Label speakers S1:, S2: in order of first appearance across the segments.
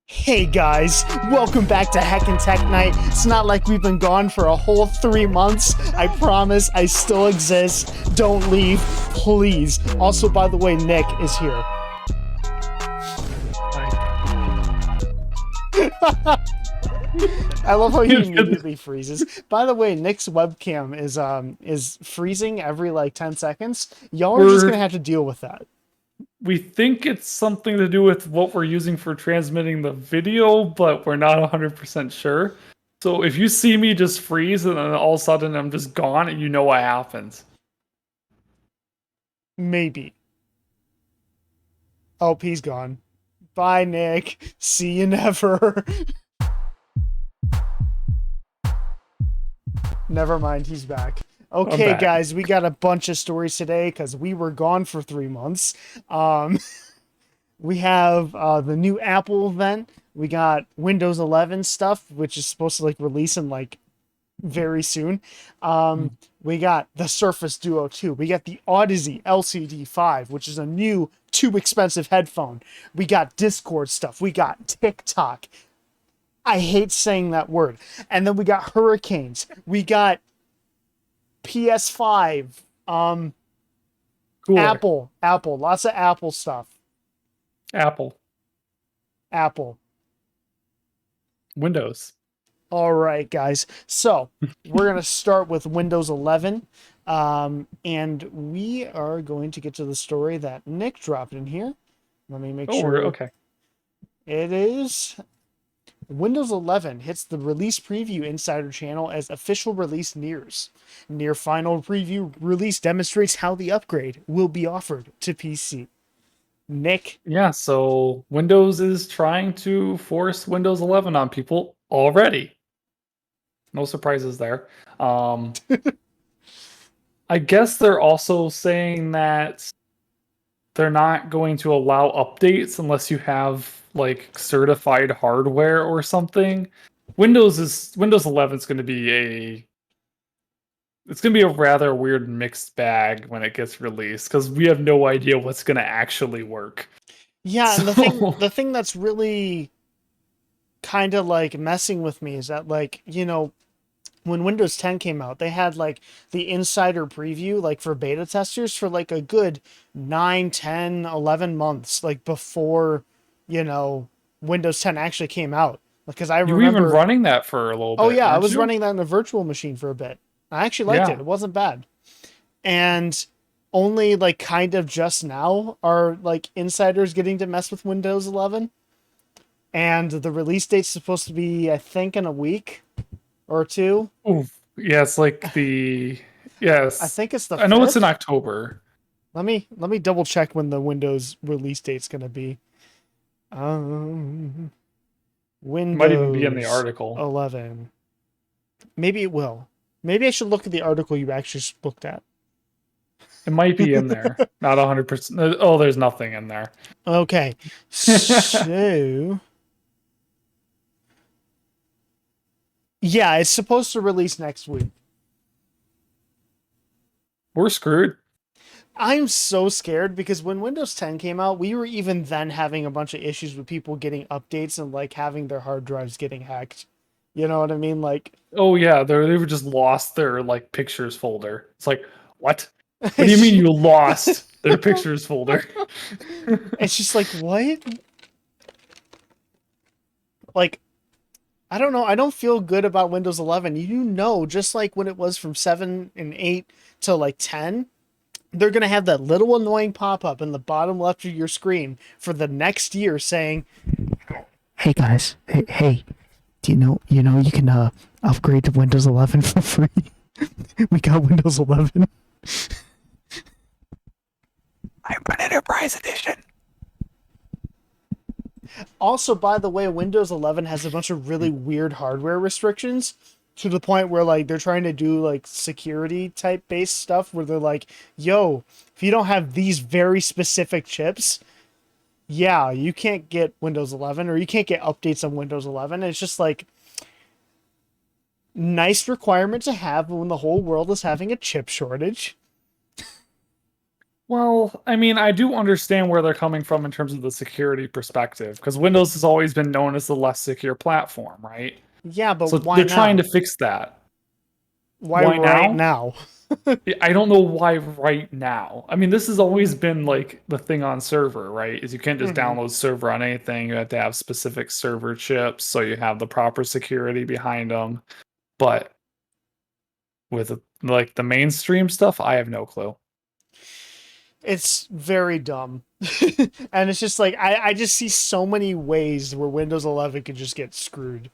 S1: Hey guys, welcome back to Heckin Tech Night. It's not like we've been gone for a whole 3 months. I promise I still exist. Don't leave, please. Also, by the way, Nick is here. I love how he immediately freezes. By the way, Nick's webcam is freezing every like 10 seconds. Y'all are just gonna have to deal with that.
S2: We think it's something to do with what we're using for transmitting the video, but we're not 100% sure. So if you see me just freeze and then all of a sudden I'm just gone, you know what happens.
S1: Maybe. Oh, he's gone. Bye, Nick. See you never. Never mind, he's back. Okay, guys, we got a bunch of stories today because we were gone for 3 months. We have the new Apple event. We got Windows 11 stuff, which is supposed to like release in like very soon. We got the Surface Duo 2. We got the Odyssey LCD 5, which is a new too expensive headphone. We got Discord stuff. We got Tick-Tock. I hate saying that word. And then we got hurricanes. We got PS5. Apple. Lots of Apple stuff.
S2: Apple. Windows.
S1: All right, guys. So we're going to start with Windows 11. And we are going to get to the story that Nick dropped in here. Let me make sure.
S2: Okay.
S1: It is Windows 11 hits the release preview insider channel as official release nears. Near final preview release demonstrates how the upgrade will be offered to PC. Nick?
S2: Yeah, so Windows is trying to force Windows 11 on people already. No surprises there. I guess they're also saying that they're not going to allow updates unless you have like certified hardware or something. Windows 11 is going to be a rather weird mixed bag when it gets released because we have no idea what's going to actually work.
S1: Yeah, and
S2: So
S1: the thing that's really kind of like messing with me is that, like, when Windows 10 came out, they had like the insider preview like for beta testers for like a good 9, 10, 11 months like before, you know, Windows 10 actually came out. Because I
S2: you were even
S1: remember,
S2: running that for a little
S1: oh
S2: bit,
S1: yeah, I
S2: weren't
S1: was
S2: you?
S1: running that in a virtual machine for a bit. I actually liked it.
S2: Yeah.
S1: It wasn't bad. And only like kind of just now are like insiders getting to mess with Windows 11. And the release date's supposed to be, I think, in a week or two.
S2: Oof. Yeah, it's like the
S1: I
S2: yes.
S1: think it's the
S2: I know it's in
S1: 5th.
S2: October.
S1: Let me double check when the Windows release date's gonna be. Um,
S2: It might even be in the
S1: Windows
S2: article.
S1: 11. Maybe it will. Maybe I should look at the article you actually looked at.
S2: It might be in there. Not 100%. Oh, there's nothing in there.
S1: Okay, so yeah, it's supposed to release next week.
S2: We're screwed.
S1: I'm so scared because when Windows 10 came out, we were even then having a bunch of issues with people getting updates and like having their hard drives getting hacked. You know what I mean? Like,
S2: Oh yeah, they were just lost their like pictures folder. It's like, what? What do you mean
S1: it's
S2: you lost their pictures folder?
S1: just like, what? Like, I don't know. I don't feel good about Windows 11. Just like when it was from 7 and 8 to like 10, they're going to have that little annoying pop up in the bottom left of your screen for the next year saying, "Hey guys, hey, do you know you can upgrade to Windows 11 for free? We got Windows 11."
S2: I have an Enterprise Edition.
S1: Also, by the way, Windows 11 has a bunch of really weird hardware restrictions to the point where like they're trying to do like security type based stuff where they're like, "Yo, if you don't have these very specific chips, yeah, you can't get Windows 11 or you can't get updates on Windows 11." It's just like nice requirement to have when the whole world is having a chip shortage.
S2: Well, I mean, I do understand where they're coming from in terms of the security perspective, because Windows has always been known as the less secure platform, right?
S1: Yeah, but
S2: So
S1: why
S2: they're trying to
S1: now?
S2: fix that.
S1: Why
S2: Why
S1: right
S2: now?
S1: now?
S2: I don't know why right now. I mean, this has always been like the thing on server, right? Is you can't just
S1: Hmm.
S2: download server on anything. You have to have specific server chips, so you have the proper security behind them. But with like the mainstream stuff, I have no clue.
S1: It's very dumb. And it's just like I just see so many ways where Windows 11 could just get screwed.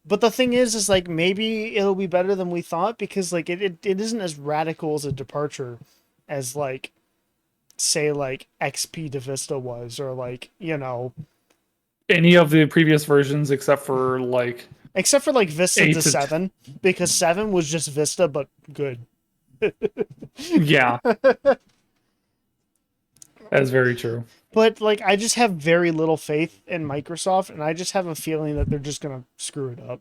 S1: But the thing is like maybe it'll be better than we thought because like it isn't as radical as a departure as like say like XP to Vista was or like,
S2: Any of the previous versions except for like
S1: except for like Vista
S2: eight
S1: to
S2: to
S1: 7 because 7 was just Vista but good.
S2: yeah, that's very true.
S1: But like I just have very little faith in Microsoft and I just have a feeling that they're just going to screw it up.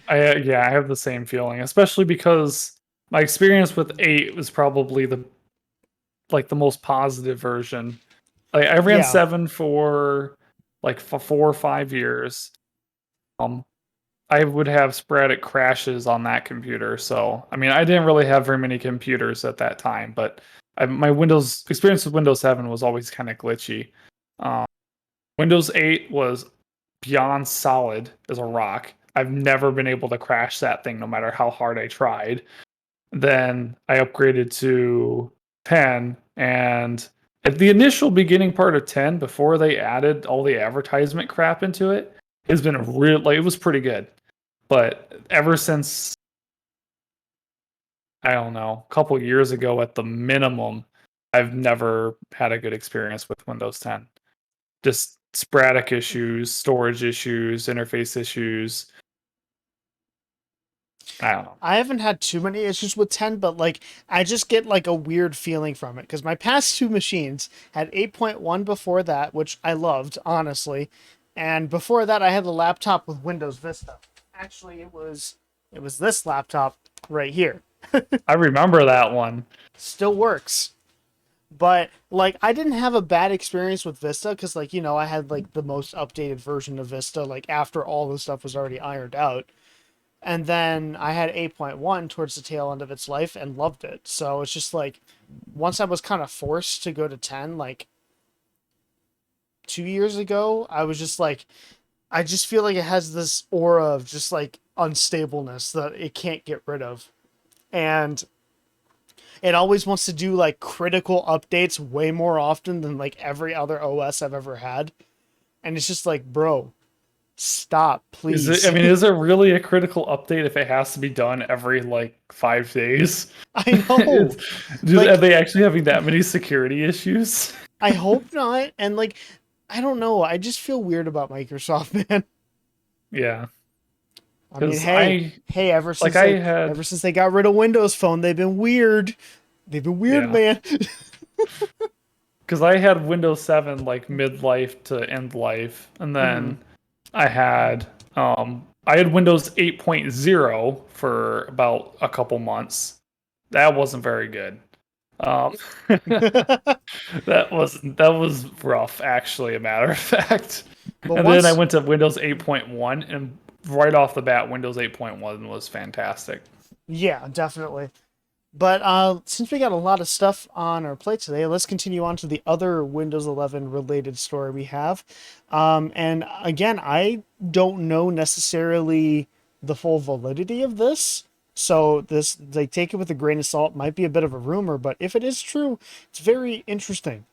S2: I have the same feeling, especially because my experience with 8 was probably the most positive version. Like I ran
S1: Yeah.
S2: 7 for like 4 or 5 years. Um, I would have sporadic crashes on that computer. So, I mean, I didn't really have very many computers at that time, but my Windows experience with Windows 7 was always kind of glitchy. Um, Windows 8 was beyond solid as a rock. I've never been able to crash that thing no matter how hard I tried. Then I upgraded to 10, and at the initial beginning part of 10, before they added all the advertisement crap into it, has been real like it was pretty good. But ever since I don't know, a couple years ago at the minimum, I've never had a good experience with Windows 10. Just sporadic issues, storage issues, interface issues. I don't know.
S1: I haven't had too many issues with 10, but like I just get like a weird feeling from it because my past two machines had 8.1 before that, which I loved, honestly. And before that I had a laptop with Windows Vista. Actually, it was this laptop right here.
S2: I remember that one.
S1: Still works. But like I didn't have a bad experience with Vista cuz like, I had like the most updated version of Vista like after all the stuff was already ironed out. And then I had 8.1 towards the tail end of its life and loved it. So it's just like once I was kind of forced to go to 10 like 2 years ago, I was just like I just feel like it has this aura of just like unstableness that it can't get rid of. And it always wants to do like critical updates way more often than like every other OS I've ever had. And it's just like, bro, stop,
S2: Is it?
S1: please.
S2: I mean, is it really a critical update if it has to be done every like 5 days?
S1: I know.
S2: It's just, are
S1: Like,
S2: they actually having that many security issues?
S1: I hope not. And like, I don't know. I just feel weird about Microsoft, man.
S2: Yeah,
S1: I mean,
S2: because
S1: hey,
S2: I
S1: hey, ever
S2: like
S1: since
S2: I
S1: they
S2: had
S1: ever since they got rid of Windows Phone, they've been weird. They've been weird,
S2: yeah,
S1: man.
S2: because I had Windows 7 like mid-life to end life, and
S1: Hmm.
S2: then I had Windows 8.0 for about a couple months. That wasn't very good. Um, that was rough, actually, a matter of fact.
S1: But
S2: And then I
S1: once,
S2: went to Windows 8.1, and right off the bat, Windows 8.1 was fantastic.
S1: yeah, definitely. But since we got a lot of stuff on our plate today, let's continue on to the other Windows 11 related story we have. And again, I don't know necessarily the full validity of this. So this, they take it with a grain of salt. Might be a bit of a rumor, but if it is true, it's very interesting.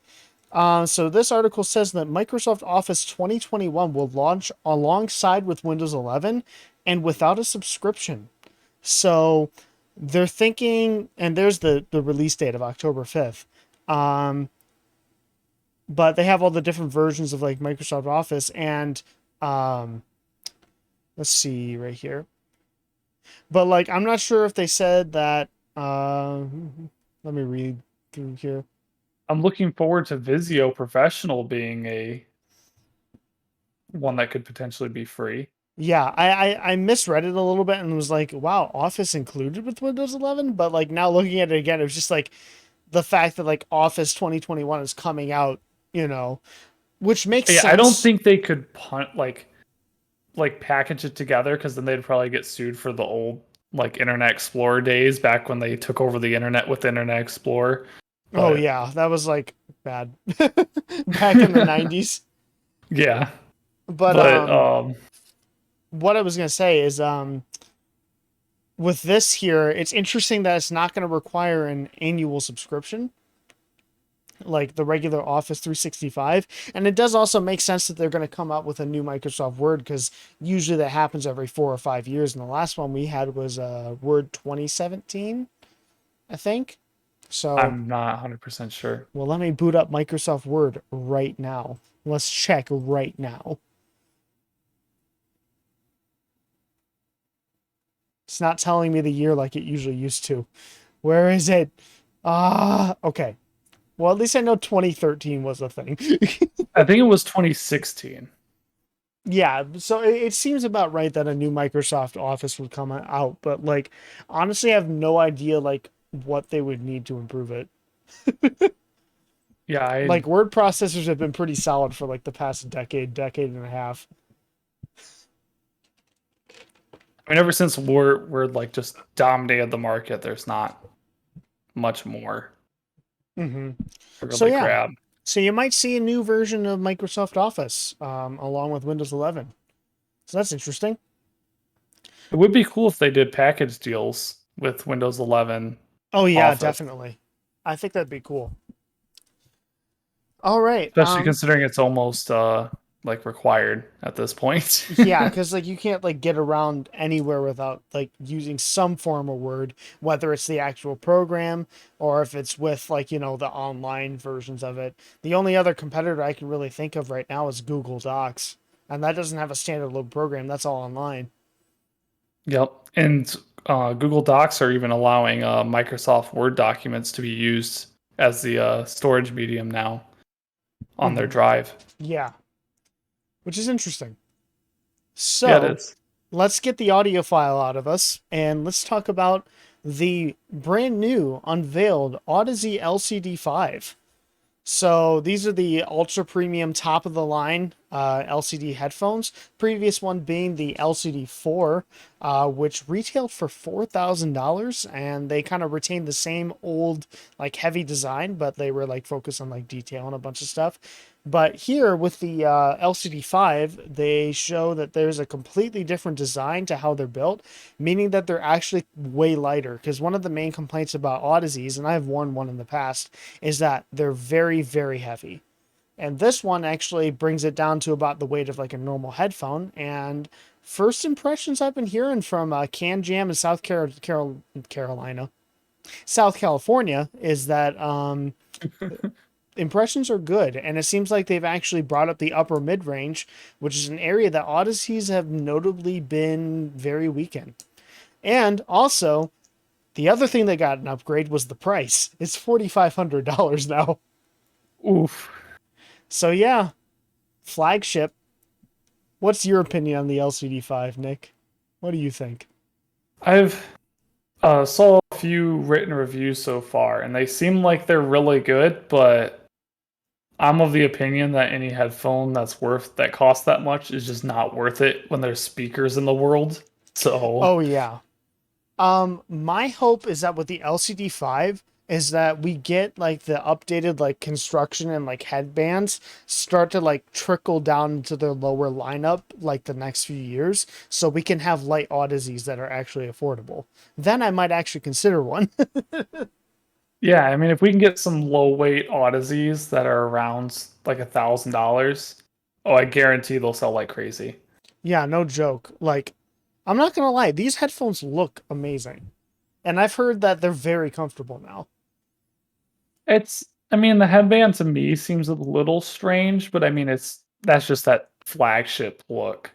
S1: So this article says that Microsoft Office 2021 will launch alongside with Windows 11 and without a subscription. So they're thinking, and there's the release date of October 5th. Um, but they have all the different versions of like Microsoft Office, and um, let's see right here. But like, I'm not sure if they said that. Let me read through here.
S2: I'm looking forward to Visio Professional being a one that could potentially be free.
S1: Yeah, I misread it a little bit and was like, wow, Office included with Windows 11. But like now looking at it again, it was just like the fact that like Office 2021 is coming out, you know, which makes
S2: Yeah, I don't
S1: sense.
S2: think they could punt like package it together because then they'd probably get sued for the old like Internet Explorer days back when they took over the internet with Internet Explorer.
S1: Oh
S2: But
S1: yeah, that was like bad back in the 90s.
S2: yeah,
S1: But
S2: but
S1: what I was gonna say is with this here, it's interesting that it's not going to require an annual subscription like the regular Office 365. And it does also make sense that they're going to come out with a new Microsoft Word because usually that happens every 4 or 5 years. And the last one we had was Word 2017, I think. So,
S2: I'm not 100% sure.
S1: well, let me boot up Microsoft Word right now. Let's check right now. It's not telling me the year like it usually used to. Where is it? Okay. Well, at least I know 2013 was a thing.
S2: I think it was 2016.
S1: Yeah, so it seems about right that a new Microsoft Office would come out, but like honestly, I have no idea like what they would need to improve it.
S2: Yeah,
S1: Like word processors have been pretty solid for like the past decade and a half.
S2: I mean, ever since Word like just dominated the market, there's not much more
S1: Hmm.
S2: to
S1: So
S2: really
S1: yeah,
S2: grab.
S1: so you might see a new version of Microsoft Office along with Windows 11. So that's interesting.
S2: It would be cool if they did package deals with Windows 11
S1: Oh yeah,
S2: Office,
S1: definitely. I think that'd be cool. All right.
S2: especially considering it's almost like required at this point.
S1: Yeah, because like you can't like get around anywhere without like using some form of Word, whether it's the actual program or if it's with like the online versions of it. The only other competitor I can really think of right now is Google Docs, and that doesn't have a standalone program. That's all online.
S2: Yep. And Google Docs are even allowing Microsoft Word documents to be used as the storage medium now on their
S1: Hmm.
S2: drive.
S1: Yeah, which is interesting.
S2: Yeah, it
S1: So
S2: is.
S1: let's get the audio file out of us and let's talk about the brand new unveiled Odyssey LCD5. So these are the ultra premium top of the line LCD headphones. Previous one being the LCD 4, which retailed for $4,000, and they kind of retained the same old like heavy design, but they were like focused on like detail and a bunch of stuff. But here with the LCD 5, they show that there's a completely different design to how they're built, meaning that they're actually way lighter. Because one of the main complaints about Odysseys, and I've worn one in the past, is that they're very, very heavy. And this one actually brings it down to about the weight of like a normal headphone. And first impressions I've been hearing from Can Jam in Carolina, South California, is that impressions are good. And it seems like they've actually brought up the upper mid range, which is an area that Odysseys have notably been very weak in. And also, the other thing that got an upgrade was the price. It's $4,500 now.
S2: Oof.
S1: So yeah, flagship. What's your opinion on the LCD5, Nick? What do you think?
S2: I've saw a few written reviews so far, and they seem like they're really good, but I'm of the opinion that any headphone that costs that much is just not worth it when there's speakers in the world. So
S1: Oh yeah. My hope is that with the LCD5 is that we get like the updated like construction and like headbands start to like trickle down into their lower lineup like the next few years so we can have light Odysseys that are actually affordable. Then I might actually consider one.
S2: yeah, I mean, if we can get some low weight Odysseys that are around like $1,000, oh, I guarantee they'll sell like crazy.
S1: Yeah, no joke. Like I'm not going to lie, these headphones look amazing. And I've heard that they're very comfortable now.
S2: I mean, the headband to me seems a little strange, but I mean, that's just that flagship look.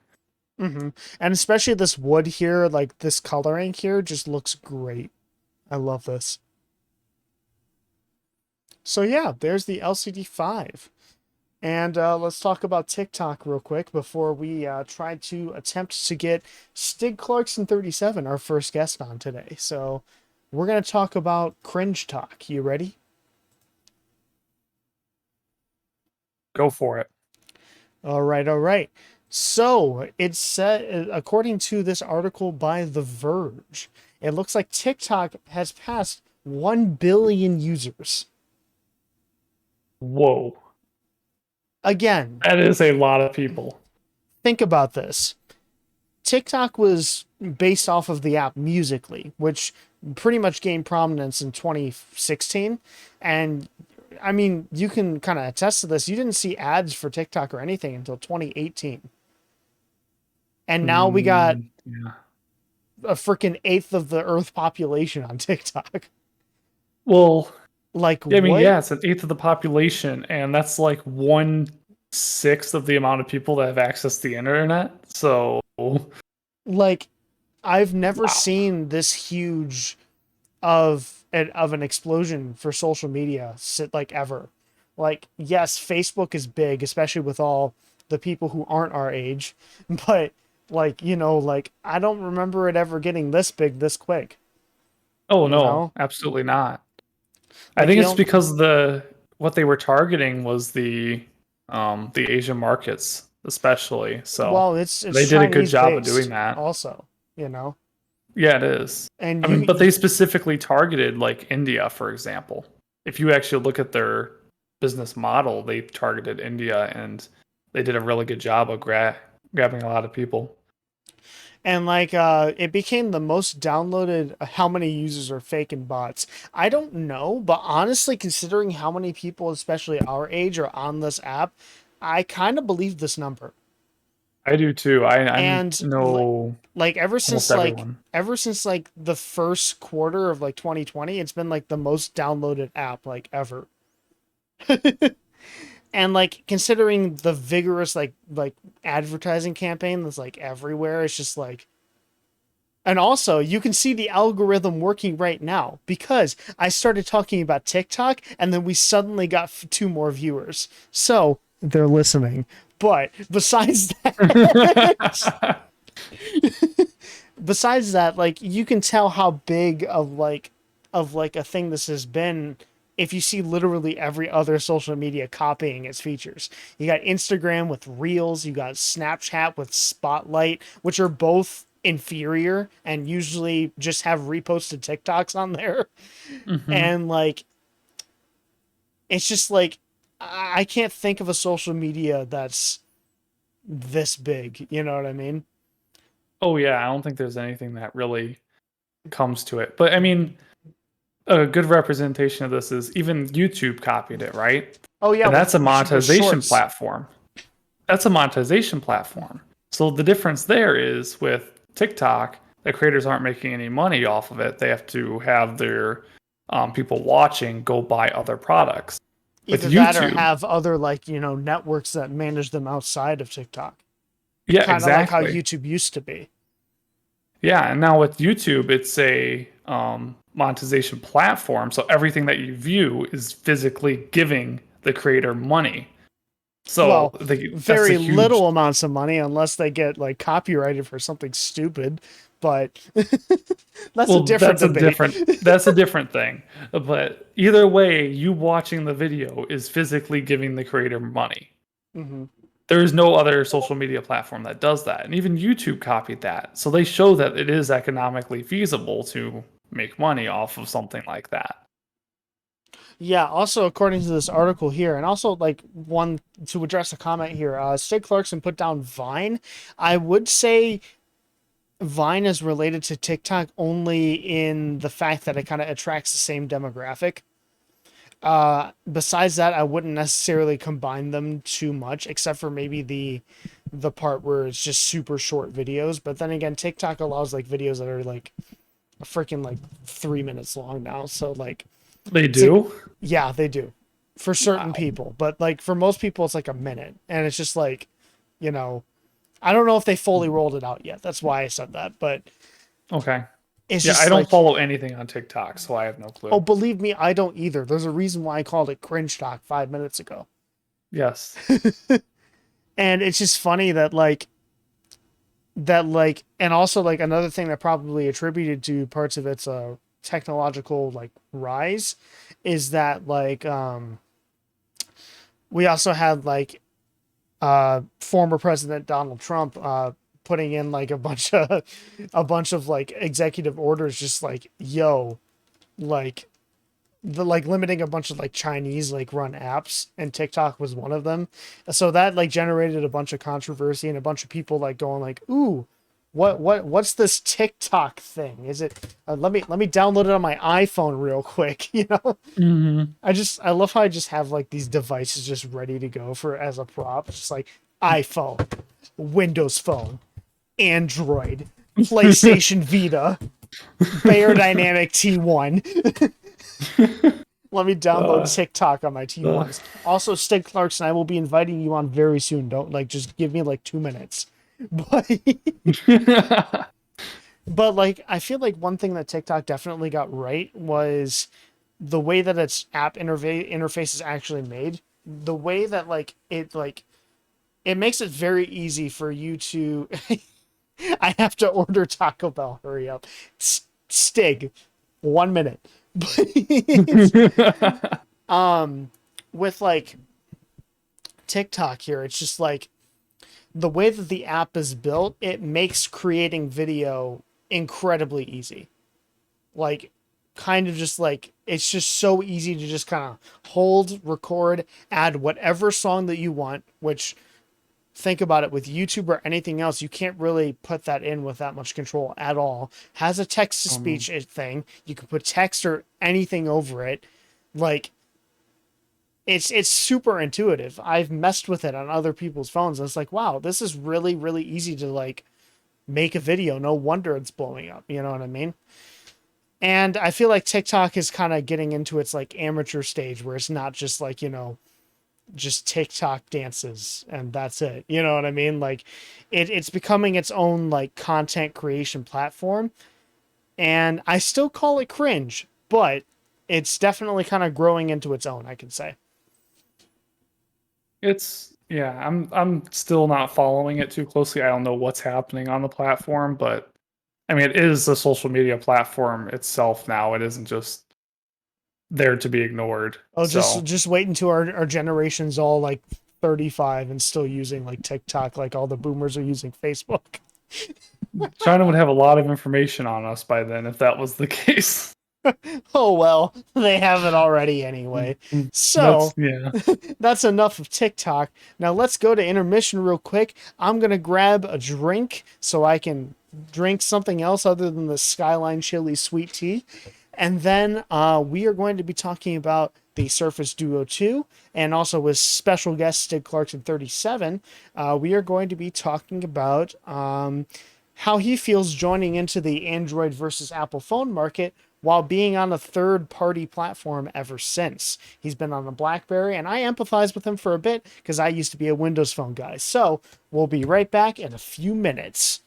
S1: Hmm. And especially this wood here, like this coloring here, just looks great. I love this. So yeah, there's the LCD 5. And let's talk about Tick-Tock real quick before we try to attempt to get Stig Clarkson 37, our first guest on today. So we're going to talk about cringe talk. You ready?
S2: Go for it.
S1: All right, all right. So it's said, according to this article by The Verge, it looks like TikTok has passed 1 billion users.
S2: Whoa.
S1: Again,
S2: That is a lot of people.
S1: think about this. TikTok was based off of the app Musically, which pretty much gained prominence in 2016. And I mean, you can kind of attest to this. You didn't see ads for TikTok or anything until 2018. And now we got
S2: Yeah.
S1: a freaking eighth of the Earth population on TikTok.
S2: Well,
S1: Like,
S2: yeah, I mean,
S1: what?
S2: yeah, it's an eighth of the population, and that's like 1/6 of the amount of people that have access to the internet. So,
S1: Like, I've never
S2: wow.
S1: seen this huge of an explosion for social media like ever. Like, yes, Facebook is big, especially with all the people who aren't our age, but like, like I don't remember it ever getting this big this quick,
S2: Oh
S1: you
S2: no,
S1: know?
S2: absolutely not. I
S1: Like
S2: think
S1: the
S2: it's
S1: only
S2: because what they were targeting was the Asian markets especially. So
S1: well, it's
S2: they did a good
S1: Chinese
S2: job of doing
S1: based
S2: that.
S1: also, you know.
S2: Yeah, it is.
S1: And
S2: I mean, but they specifically targeted like India, for example. If you actually look at their business model, they targeted India and they did a really good job of grabbing a lot of people.
S1: and like it became the most downloaded. How many users are fake and bots? I don't know, but honestly, considering how many people, especially our age, are on this app, I kind of believe this number.
S2: I do too. I
S1: And
S2: know
S1: like
S2: almost everyone.
S1: ever since like the first quarter of like 2020, it's been like the most downloaded app like ever. And like considering the vigorous like advertising campaign that's like everywhere, it's just like And also, you can see the algorithm working right now because I started talking about TikTok and then we suddenly got two more viewers. So they're listening. But besides that, like you can tell how big of like a thing this has been if you see literally every other social media copying its features. You got Instagram with Reels, you got Snapchat with Spotlight, which are both inferior and usually just have reposted TikToks on there.
S2: Hmm.
S1: And like it's just like I can't think of a social media that's this big, you know what I mean?
S2: Oh yeah, I don't think there's anything that really comes to it. But I mean, a good representation of this is even YouTube copied it, right?
S1: Oh yeah,
S2: And that's a
S1: with
S2: monetization
S1: shorts.
S2: platform. That's a monetization platform. So the difference there is with TikTok, the creators aren't making any money off of it. They have to have their people watching go buy other products. With
S1: Either that or
S2: YouTube,
S1: have other like, you know, networks that manage them outside of TikTok.
S2: yeah,
S1: Kind of like how
S2: exactly.
S1: YouTube used to be.
S2: Yeah, and now with YouTube, it's a monetization platform. So everything that you view is physically giving the creator money. So
S1: Well,
S2: that's a
S1: very
S2: huge.
S1: little amounts of money unless they get like copyrighted for something stupid, but that's a
S2: Well,
S1: different debate.
S2: that's a different thing. But either way, you watching the video is physically giving the creator money.
S1: Hmm.
S2: There is no other social media platform that does that. And even YouTube copied that. So they show that it is economically feasible to make money off of something like that.
S1: Yeah, also according to this article here, and also like one to address a comment here, Stig Clarkson put down Vine. I would say Vine is related to TikTok only in the fact that it kind of attracts the same demographic. Besides that, I wouldn't necessarily combine them too much, except for maybe the part where it's just super short videos. But then again, TikTok allows like videos that are like freaking like 3 minutes long now. So like,
S2: They
S1: to,
S2: do?
S1: yeah, they do for certain
S2: Wow.
S1: people, but like for most people, it's like a minute, and it's just like, you know, I don't know if they fully rolled it out yet. That's why I said that, but
S2: Okay.
S1: it's
S2: Yeah, I
S1: just
S2: don't
S1: like,
S2: follow anything on TikTok, so I have no
S1: oh,
S2: clue.
S1: believe me, I don't either. There's a reason why I called it cringe talk 5 minutes ago.
S2: Yes.
S1: And it's just funny that and also like another thing that probably attributed to parts of its technological like rise is that we also had like former President Donald Trump putting in like a bunch of like executive orders just like yo like the like limiting a bunch of like Chinese like run apps, and TikTok was one of them. So that like generated a bunch of controversy and a bunch of people like going like, "Ooh, what's this TikTok thing? Is it let me download it on my iPhone real quick, you know?"
S2: Hmm.
S1: I love how I just have like these devices just ready to go for as a prop. It's just like iPhone, Windows Phone, Android, PlayStation Vita, Bear Dynamic T1. Let me download
S2: uh,
S1: TikTok on my
S2: uh,
S1: T1s. Also, Stig Clarkson, I will be inviting you on very soon. Don't like just give me like 2 minutes. But but like I feel like one thing that TikTok definitely got right was the way that its app interface is actually made. The way that like it makes it very easy for you to I have to order Taco Bell. Hurry up. Stig, 1 minute. But with like TikTok here, it's just like the way that the app is built, it makes creating video incredibly easy. Like, kind of just like, it's just so easy to just kind of hold, record, add whatever song that you want, which think about it with YouTube or anything else, you can't really put that in with that much control at all. Has a text to speech thing. You can put text or anything over it. Like, it's super intuitive. I've messed with it on other people's phones, and it's like, wow, this is really really easy to like make a video. No wonder it's blowing up. You know what I mean? And I feel like TikTok is kind of getting into its like amateur stage where it's not just like, you know, just TikTok dances and that's it. You know what I mean? Like it's becoming its own like content creation platform, and I still call it cringe, but it's definitely kind of growing into its own, I can say.
S2: It's yeah, I'm still not following it too closely. I don't know what's happening on the platform, but I mean, it is a social media platform itself now. It isn't just there to be ignored.
S1: Oh, just
S2: So,
S1: just wait until our generation's all like 35 and still using like TikTok, like all the boomers are using Facebook.
S2: China would have a lot of information on us by then if that was the case.
S1: Oh well, they have it already anyway.
S2: That's
S1: So
S2: yeah.
S1: that's enough of TikTok. Now let's go to intermission real quick. I'm gonna grab a drink so I can drink something else other than the Skyline Chili sweet tea. And then we are going to be talking about the Surface Duo 2, and also with special guest Stig Clarkson 37, we are going to be talking about how he feels joining into the Android versus Apple phone market while being on a third party platform ever since. He's been on a BlackBerry, and I empathize with him for a bit because I used to be a Windows phone guy. So we'll be right back in a few minutes.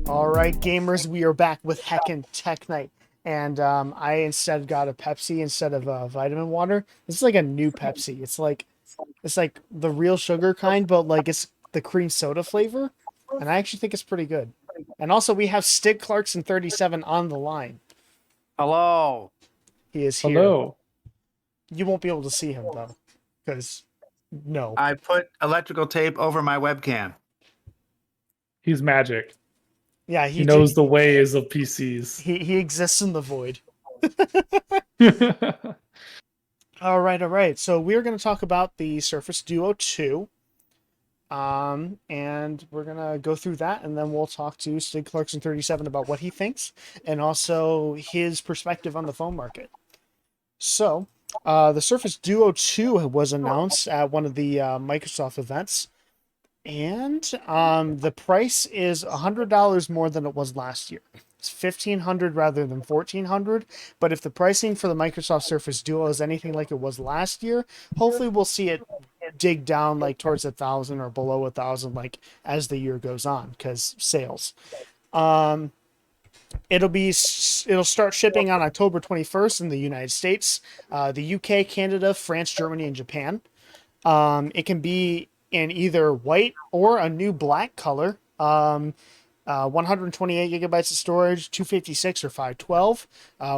S1: All right, gamers, we are back with Heckin Tech Night. And I instead got a Pepsi instead of vitamin water. This is like a new Pepsi. It's like the real sugar kind, but like it's the cream soda flavor. And I actually think it's pretty good. And also we have Stig Clarkson 37 on the line.
S3: Hello.
S1: He is here.
S2: Hello.
S1: You won't be able to see him though, because no.
S3: I put electrical tape over my webcam.
S2: He's magic.
S1: Yeah,
S2: He knows the ways of PCs.
S1: he exists in the void. All right. So we're going to talk about the Surface Duo 2. And we're going to go through that, and then we'll talk to Stig Clarkson 37 about what he thinks and also his perspective on the phone market. So, the Surface Duo 2 was announced at one of the Microsoft events, and the price is $100 more than it was last year. It's $1,500 rather than $1,400. But if the pricing for the Microsoft Surface Duo is anything like it was last year, hopefully we'll see it dig down like towards 1,000 or below 1,000, like as the year goes on, because sales. It'll start shipping on October 21st in the United States, the UK, Canada, France, Germany, and Japan. It can be in either white or a new black color. 128 gigabytes of storage, 256 or 512,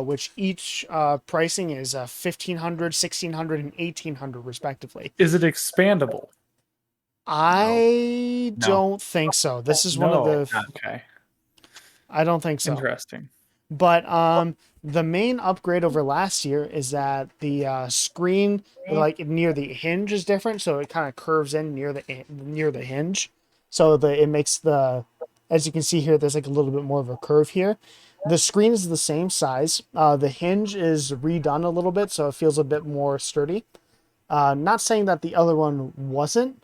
S1: which each pricing is 1,500, 1,600, and 1,800 respectively.
S2: Is it expandable?
S1: I don't think so. This is one of the.
S2: Okay.
S1: I don't think so.
S2: Interesting.
S1: But the main upgrade over last year is that the screen, like near the hinge, is different. So it kind of curves in near the hinge. So it makes the, as you can see here, there's like a little bit more of a curve here. The screen is the same size. The hinge is redone a little bit, so it feels a bit more sturdy. Not saying that the other one wasn't,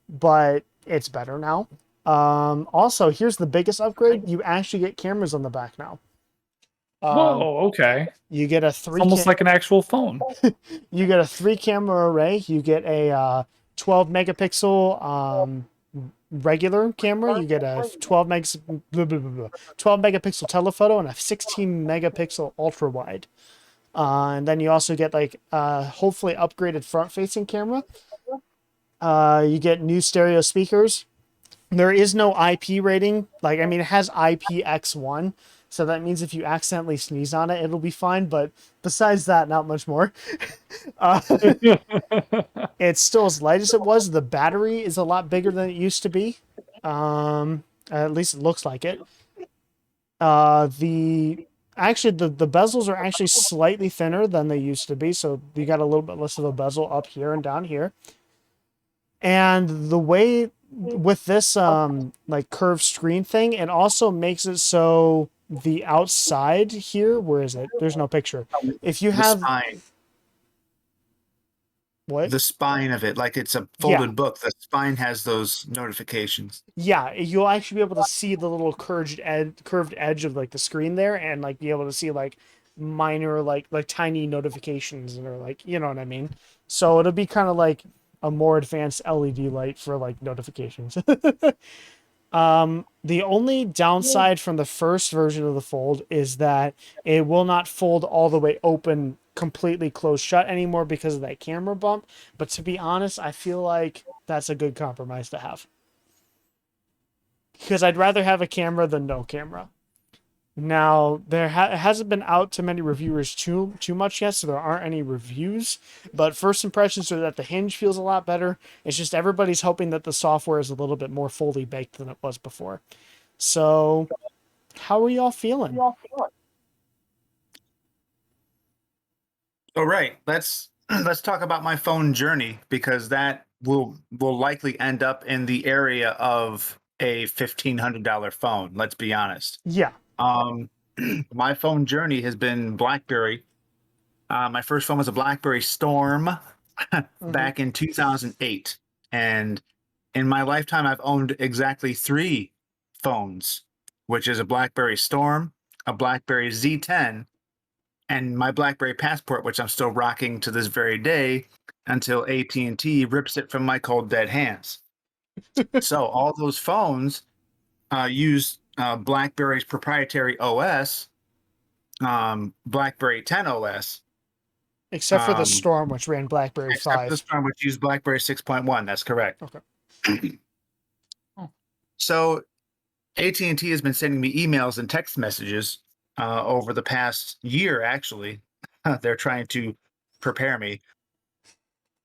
S1: but it's better now. Also, here's the biggest upgrade. You actually get cameras on the back now.
S2: Whoa, okay.
S1: You get a
S2: It's almost like an actual phone.
S1: You get a 3-camera array. You get a 12 megapixel regular camera. You get a 12 megapixel telephoto and a 16 megapixel ultra wide. And then you also get like hopefully upgraded front facing camera. You get new stereo speakers. There is no IP rating. Like, I mean, it has IPX1, so that means if you accidentally sneeze on it, it'll be fine. But besides that, not much more. It's still as light as it was. The battery is a lot bigger than it used to be. At least it looks like it. The bezels are actually slightly thinner than they used to be, so you got a little bit less of a bezel up here and down here. And the way with this like curved screen thing, it also makes it so the outside here, where is it? There's no picture. If you have
S3: spine.
S1: What?
S3: The spine of it, like it's a folded book. The spine has those notifications.
S1: Yeah, you'll actually be able to see the little curved edge of like the screen there, and like be able to see like minor like tiny notifications, or like, you know what I mean. So it'll be kind of like a more advanced LED light for like notifications. The only downside from the first version of the Fold is that it will not fold all the way open, completely closed shut anymore because of that camera bump. But to be honest, I feel like that's a good compromise to have, because I'd rather have a camera than no camera. Now, there hasn't been out to many reviewers too much yet, so there aren't any reviews. But first impressions are that the hinge feels a lot better. It's just everybody's hoping that the software is a little bit more fully baked than it was before. So, how are y'all feeling?
S3: All right, let's talk about my phone journey, because that will likely end up in the area of a $1,500 phone. Let's be honest.
S1: Yeah.
S3: My phone journey has been BlackBerry. My first phone was a BlackBerry Storm back in 2008. And in my lifetime, I've owned exactly 3 phones, which is a BlackBerry Storm, a BlackBerry Z10, and my BlackBerry Passport, which I'm still rocking to this very day until AT&T rips it from my cold dead hands. So all those phones use BlackBerry's proprietary OS, BlackBerry 10 OS.
S1: Except for the Storm, which ran BlackBerry 5.
S3: Except for the Storm, which used BlackBerry 6.1. That's correct.
S1: Okay.
S3: So AT&T has been sending me emails and text messages over the past year, actually. They're trying to prepare me.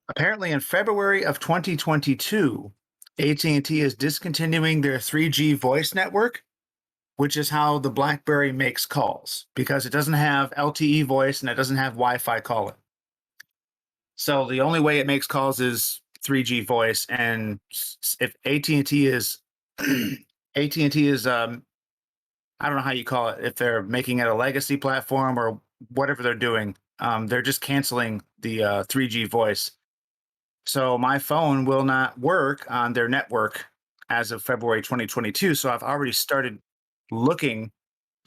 S3: Apparently, in February of 2022, AT&T is discontinuing their 3G voice network, which is how the BlackBerry makes calls, because it doesn't have LTE voice and it doesn't have Wi-Fi calling. So the only way it makes calls is 3G voice. And if AT&T is AT&T is I don't know how you call it, if they're making it a legacy platform or whatever they're doing, they're just canceling the 3G voice. So my phone will not work on their network as of February 2022. So I've already started looking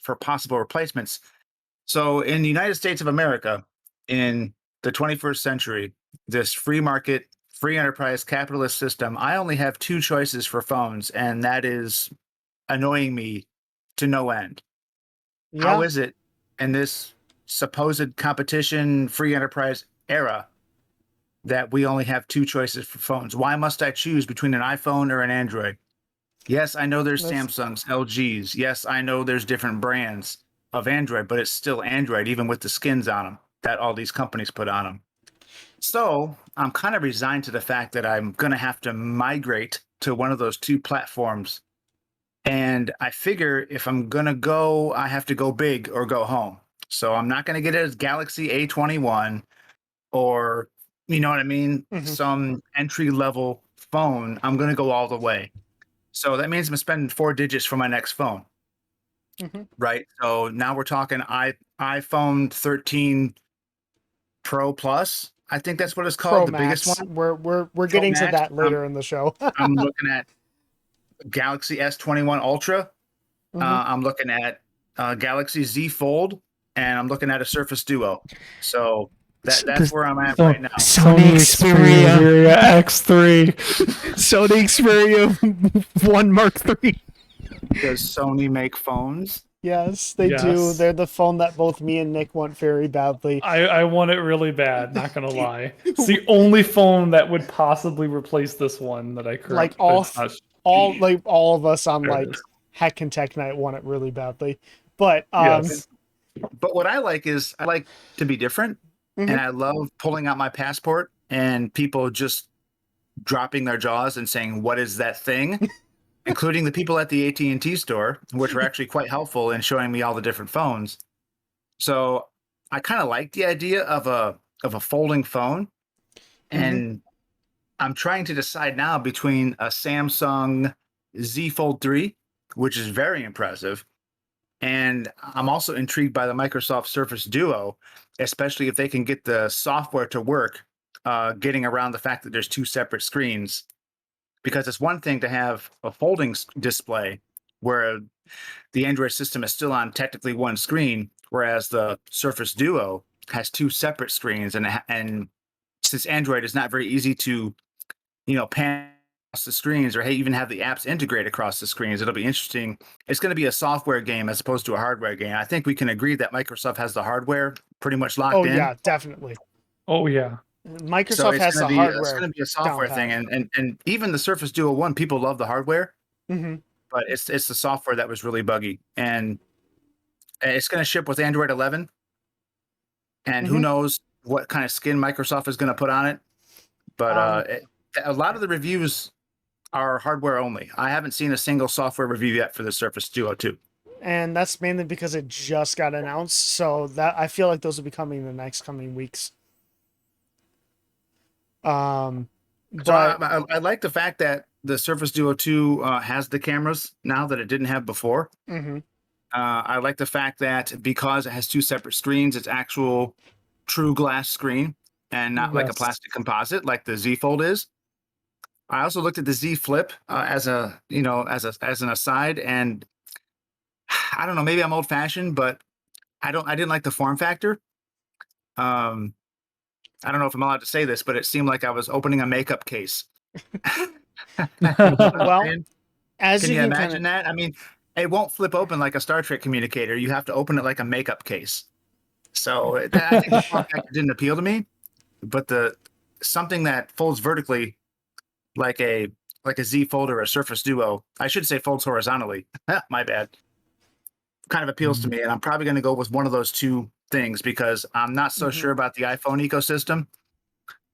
S3: for possible replacements. So in the United States of America, in the 21st century, this free market, free enterprise capitalist system, I only have two choices for phones, and that is annoying me to no end. How
S1: Yeah.
S3: is it in this supposed competition free enterprise era that we only have two choices for phones? Why must I choose between an iPhone or an Android? Yes, I know there's
S1: That's-
S3: Samsungs, LGs. Yes, I know there's different brands of Android, but it's still Android, even with the skins on them that all these companies put on them. So I'm kind of resigned to the fact that I'm going to have to migrate to one of those two platforms. And I figure if I'm going to go, I have to go big or go home. So I'm not going to get it as Galaxy A21 or, you know what I mean,
S1: Mhm.
S3: some entry level phone. I'm going to go all the way. So that means I'm spending 4 digits for my next phone,
S1: Mhm.
S3: right? So now we're talking iPhone 13 Pro Plus. I think that's what it's called,
S1: Pro
S3: the biggest
S1: Max.
S3: one.
S1: We're
S3: Pro
S1: getting to
S3: Max.
S1: that later in the show.
S3: I'm looking at Galaxy S21 Ultra.
S1: Mhm.
S3: I'm looking at Galaxy Z Fold, and I'm looking at a Surface Duo. So that's where I'm at right now.
S1: Sony Xperia.
S2: X3.
S1: Sony Xperia 1 Mark III.
S3: Does Sony make phones?
S1: Yes, they do.
S2: Yes.
S1: They're the phone that both me and Nick want very badly.
S2: I want it really bad, not gonna lie. It's the only phone that would possibly replace this one that I
S1: Like
S2: currently
S1: all,
S2: it's not-
S1: all of us on
S2: There it
S1: like
S2: is.
S1: Heckin Tech Night want it really badly. But
S2: Yes.
S3: But what I like is I like to be different, and
S1: mhm.
S3: I love pulling out my passport and people just dropping their jaws and saying, "What is that thing?" Including the people at the AT&T store, which were actually quite helpful in showing me all the different phones. So I kind of like the idea of a folding phone,
S1: Mhm.
S3: and I'm trying to decide now between a Samsung Z Fold 3, which is very impressive, and I'm also intrigued by the Microsoft Surface Duo, especially if they can get the software to work, getting around the fact that there's two separate screens. Because it's one thing to have a folding display where the Android system is still on technically one screen, whereas the Surface Duo has two separate screens, and since Android is not very easy to pan across the screens or hey, even have the apps integrate across the screens, it'll be interesting. It's going to be a software game as opposed to a hardware game. I think we can agree that Microsoft has the hardware pretty much locked
S1: Oh
S3: in.
S1: yeah, definitely.
S2: Oh yeah.
S3: So
S1: Microsoft
S3: it's
S1: has
S3: going
S1: the
S3: to be it's
S1: hardware
S3: going to be a
S1: down
S3: software thing,
S1: pat.
S3: and even the Surface Duo 1, people love the hardware,
S1: Mhm.
S3: but it's the software that was really buggy, and it's going to ship with Android 11, and who
S1: Mhm.
S3: knows what kind of skin Microsoft is going to put on it. But a lot of the reviews are hardware only. I haven't seen a single software review yet for the Surface Duo 2.
S1: And that's mainly because it just got announced. So that I feel like those will be coming in the next coming weeks.
S3: So
S1: But
S3: I like the fact that the Surface Duo 2 has the cameras now that it didn't have before.
S1: mhm.
S3: I like the fact that because it has two separate screens, it's actual true glass screen and not like a
S2: Yes.
S3: plastic composite like the Z Fold is. I also looked at the Z Flip as as an aside, and I don't know, maybe I'm old fashioned, but I didn't like the form factor. Um, I don't know if I'm allowed to say this, but it seemed like I was opening a makeup case. You know what I'm
S1: Well,
S3: saying?
S1: as
S3: Can
S1: you
S3: you
S1: can kind
S3: imagine
S1: of
S3: that? I mean, it won't flip open like a Star Trek communicator. You have to open it like a makeup case. So I think the form factor didn't appeal to me, but the something that folds vertically like a Z Fold or a Surface Duo. I should say folds horizontally. My bad. kind of appeals to me, and I'm probably going to go with one of those two things because I'm not so sure about the iPhone ecosystem.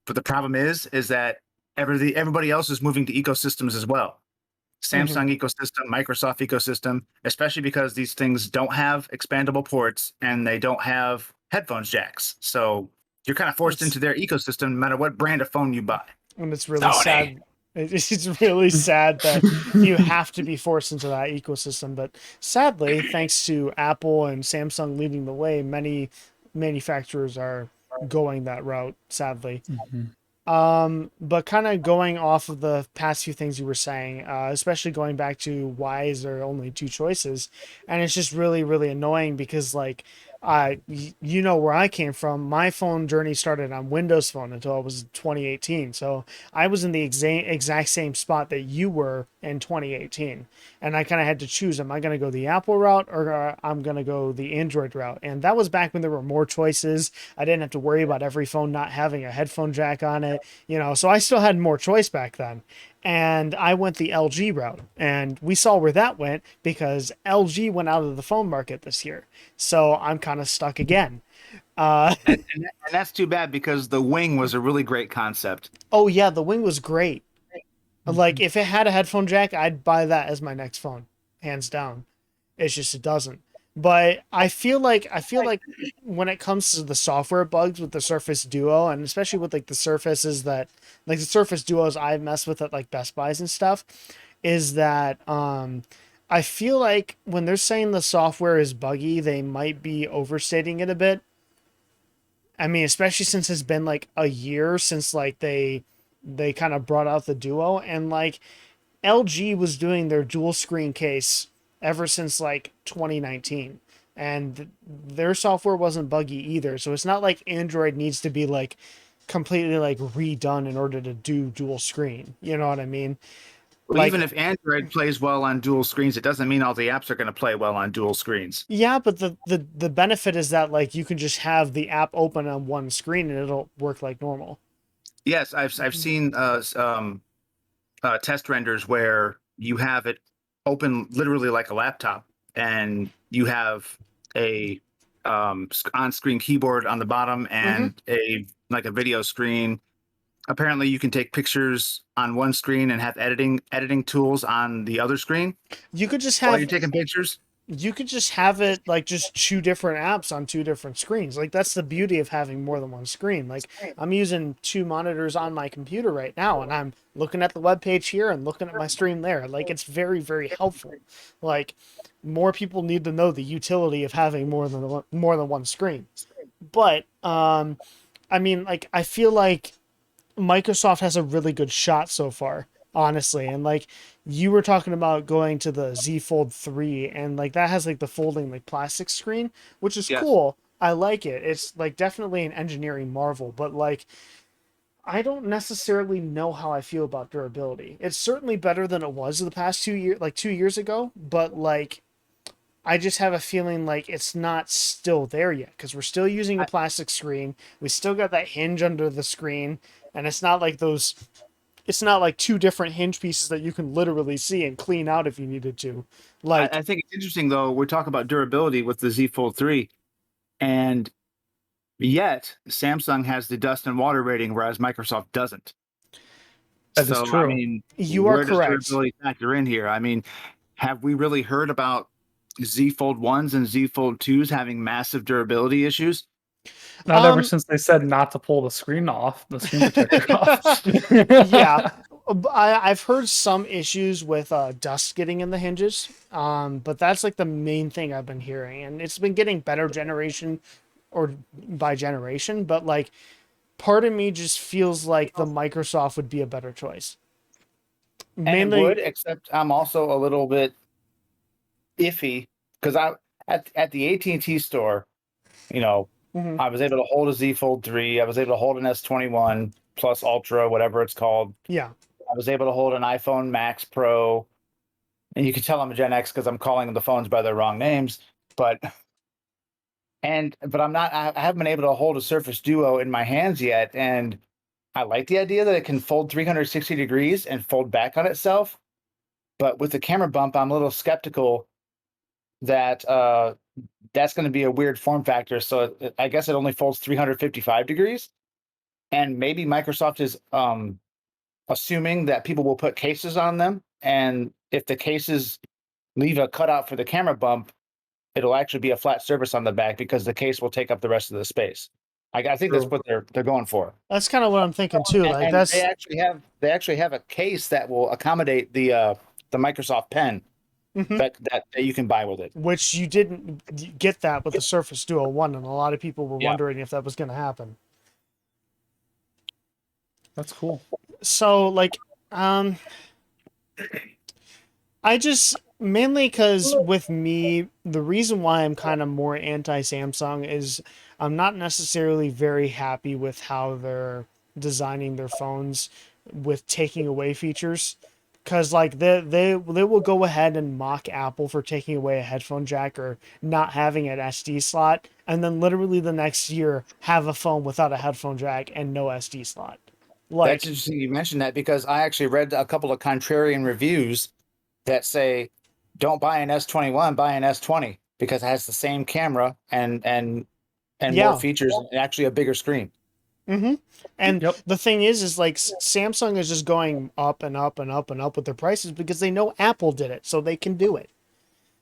S3: But the problem is that everybody else is moving to ecosystems as well. Samsung ecosystem, Microsoft ecosystem, especially because these things don't have expandable ports and they don't have headphones jacks. So you're kind of forced into their ecosystem no matter what brand of phone you buy.
S1: And it's really sad. It's really sad that you have to be forced into that ecosystem. But sadly, thanks to Apple and Samsung leading the way, many manufacturers are going that route, sadly. But kind of going off of the past few things you were saying, especially going back to why is there only two choices, and it's just really, really annoying because like, you know where I came from. My phone journey started on Windows Phone until it was 2018. So I was in the exact same spot that you were in 2018, and I kind of had to choose: am I going to go the Apple route or I'm going to go the Android route? And that was back when there were more choices. I didn't have to worry about every phone not having a headphone jack on it, you know. So I still had more choice back then. And I went the LG route, and we saw where that went because LG went out of the phone market this year. So I'm kind of stuck again.
S3: And that's too bad because the Wing was a really great concept.
S1: Oh yeah, the Wing was great. Like if it had a headphone jack, I'd buy that as my next phone, hands down. It's just it doesn't. But I feel like when it comes to the software bugs with the Surface Duo, and especially with like the Surfaces that like the Surface Duos I've messed with at like Best Buys and stuff, is that I feel like when they're saying the software is buggy, they might be overstating it a bit. I mean, especially since it's been like a year since like they kind of brought out the Duo, and like LG was doing their dual screen case ever since like 2019, and their software wasn't buggy either. So it's not like Android needs to be like completely like redone in order to do dual screen. You know what I mean?
S3: Well,
S1: Like,
S3: even if Android plays well on dual screens, it doesn't mean all the apps are going to play well on dual screens.
S1: yeah, but the benefit is that like you can just have the app open on one screen and it'll work like normal.
S3: Yes, I've seen test renders where you have it open literally like a laptop, and you have a on-screen keyboard on the bottom and a like a video screen. Apparently, you can take pictures on one screen and have editing tools on the other screen
S1: You could just
S3: while
S1: have
S3: you're taking pictures.
S1: you could just have it like just two different apps on two different screens. Like that's the beauty of having more than one screen. Like I'm using two monitors on my computer right now, and I'm looking at the web page here and looking at my stream there. Like it's very, very helpful. Like more people need to know the utility of having more than one screen. But I mean, like I feel like Microsoft has a really good shot so far, honestly. And like you were talking about going to the Z Fold 3, and like that has like the folding like plastic screen, which is
S3: Yes.
S1: cool. I like it. It's like definitely an engineering marvel, but like I don't necessarily know how I feel about durability. It's certainly better than it was the past 2 years, like 2 years ago, but like I just have a feeling like it's not still there yet because we're still using a plastic screen. We still got that hinge under the screen, and it's not like those. It's not like two different hinge pieces that you can literally see and clean out if you needed to. Like,
S3: I think it's interesting though. We're talking about durability with the Z Fold 3, and yet Samsung has the dust and water rating, whereas Microsoft doesn't.
S2: That is
S3: So, I
S2: true.
S3: mean,
S1: you are
S3: where does
S1: correct.
S3: durability factor in here? I mean, have we really heard about Z Fold 1s and Z Fold 2s having massive durability issues?
S2: Not ever
S1: Um,
S2: since they said not to pull the screen off, the screen protector off.
S1: yeah, I've heard some issues with dust getting in the hinges. But that's like the main thing I've been hearing, and it's been getting better generation or by generation. But like, part of me just feels like the Microsoft would be a better choice.
S3: And it would,
S1: Mainly,
S3: except I'm also a little bit iffy because I at the AT&T store, you know,
S1: mhm,
S3: I was able to hold a Z Fold 3. I was able to hold an S21 Plus Ultra, whatever it's called.
S1: yeah.
S3: I was able to hold an iPhone Max Pro, and you can tell I'm a Gen X because I'm calling the phones by their wrong names. But but I'm not. I haven't been able to hold a Surface Duo in my hands yet, and I like the idea that it can fold 360 degrees and fold back on itself. But with the camera bump, I'm a little skeptical that that's going to be a weird form factor. So I guess it only folds 355 degrees, and maybe Microsoft is assuming that people will put cases on them, and if the cases leave a cutout for the camera bump, it'll actually be a flat surface on the back because the case will take up the rest of the space. I think that's
S2: True.
S3: what they're going for.
S1: That's kind of what I'm thinking too. Like
S3: And
S1: that's
S3: they actually have a case that will accommodate the Microsoft Pen
S1: Mhm.
S3: that you can buy with it.
S1: Which you didn't get that with the Surface Duo 1, and a lot of people were
S3: Yeah.
S1: wondering if that was going to happen.
S2: That's cool.
S1: So, like, I just mainly because with me, the reason why I'm kind of more anti Samsung is I'm not necessarily very happy with how they're designing their phones with taking away features. Because like they will go ahead and mock Apple for taking away a headphone jack or not having an SD slot, and then literally the next year have a phone without a headphone jack and no SD slot. Like,
S3: That's interesting you mentioned that because I actually read a couple of contrarian reviews that say don't buy an S21, buy an S20 because it has the same camera and
S1: yeah.
S3: more features and actually a bigger screen.
S1: Mm-hmm. And
S2: Yep.
S1: the thing is like Samsung is just going up and up and up and up with their prices because they know Apple did it, so they can do it.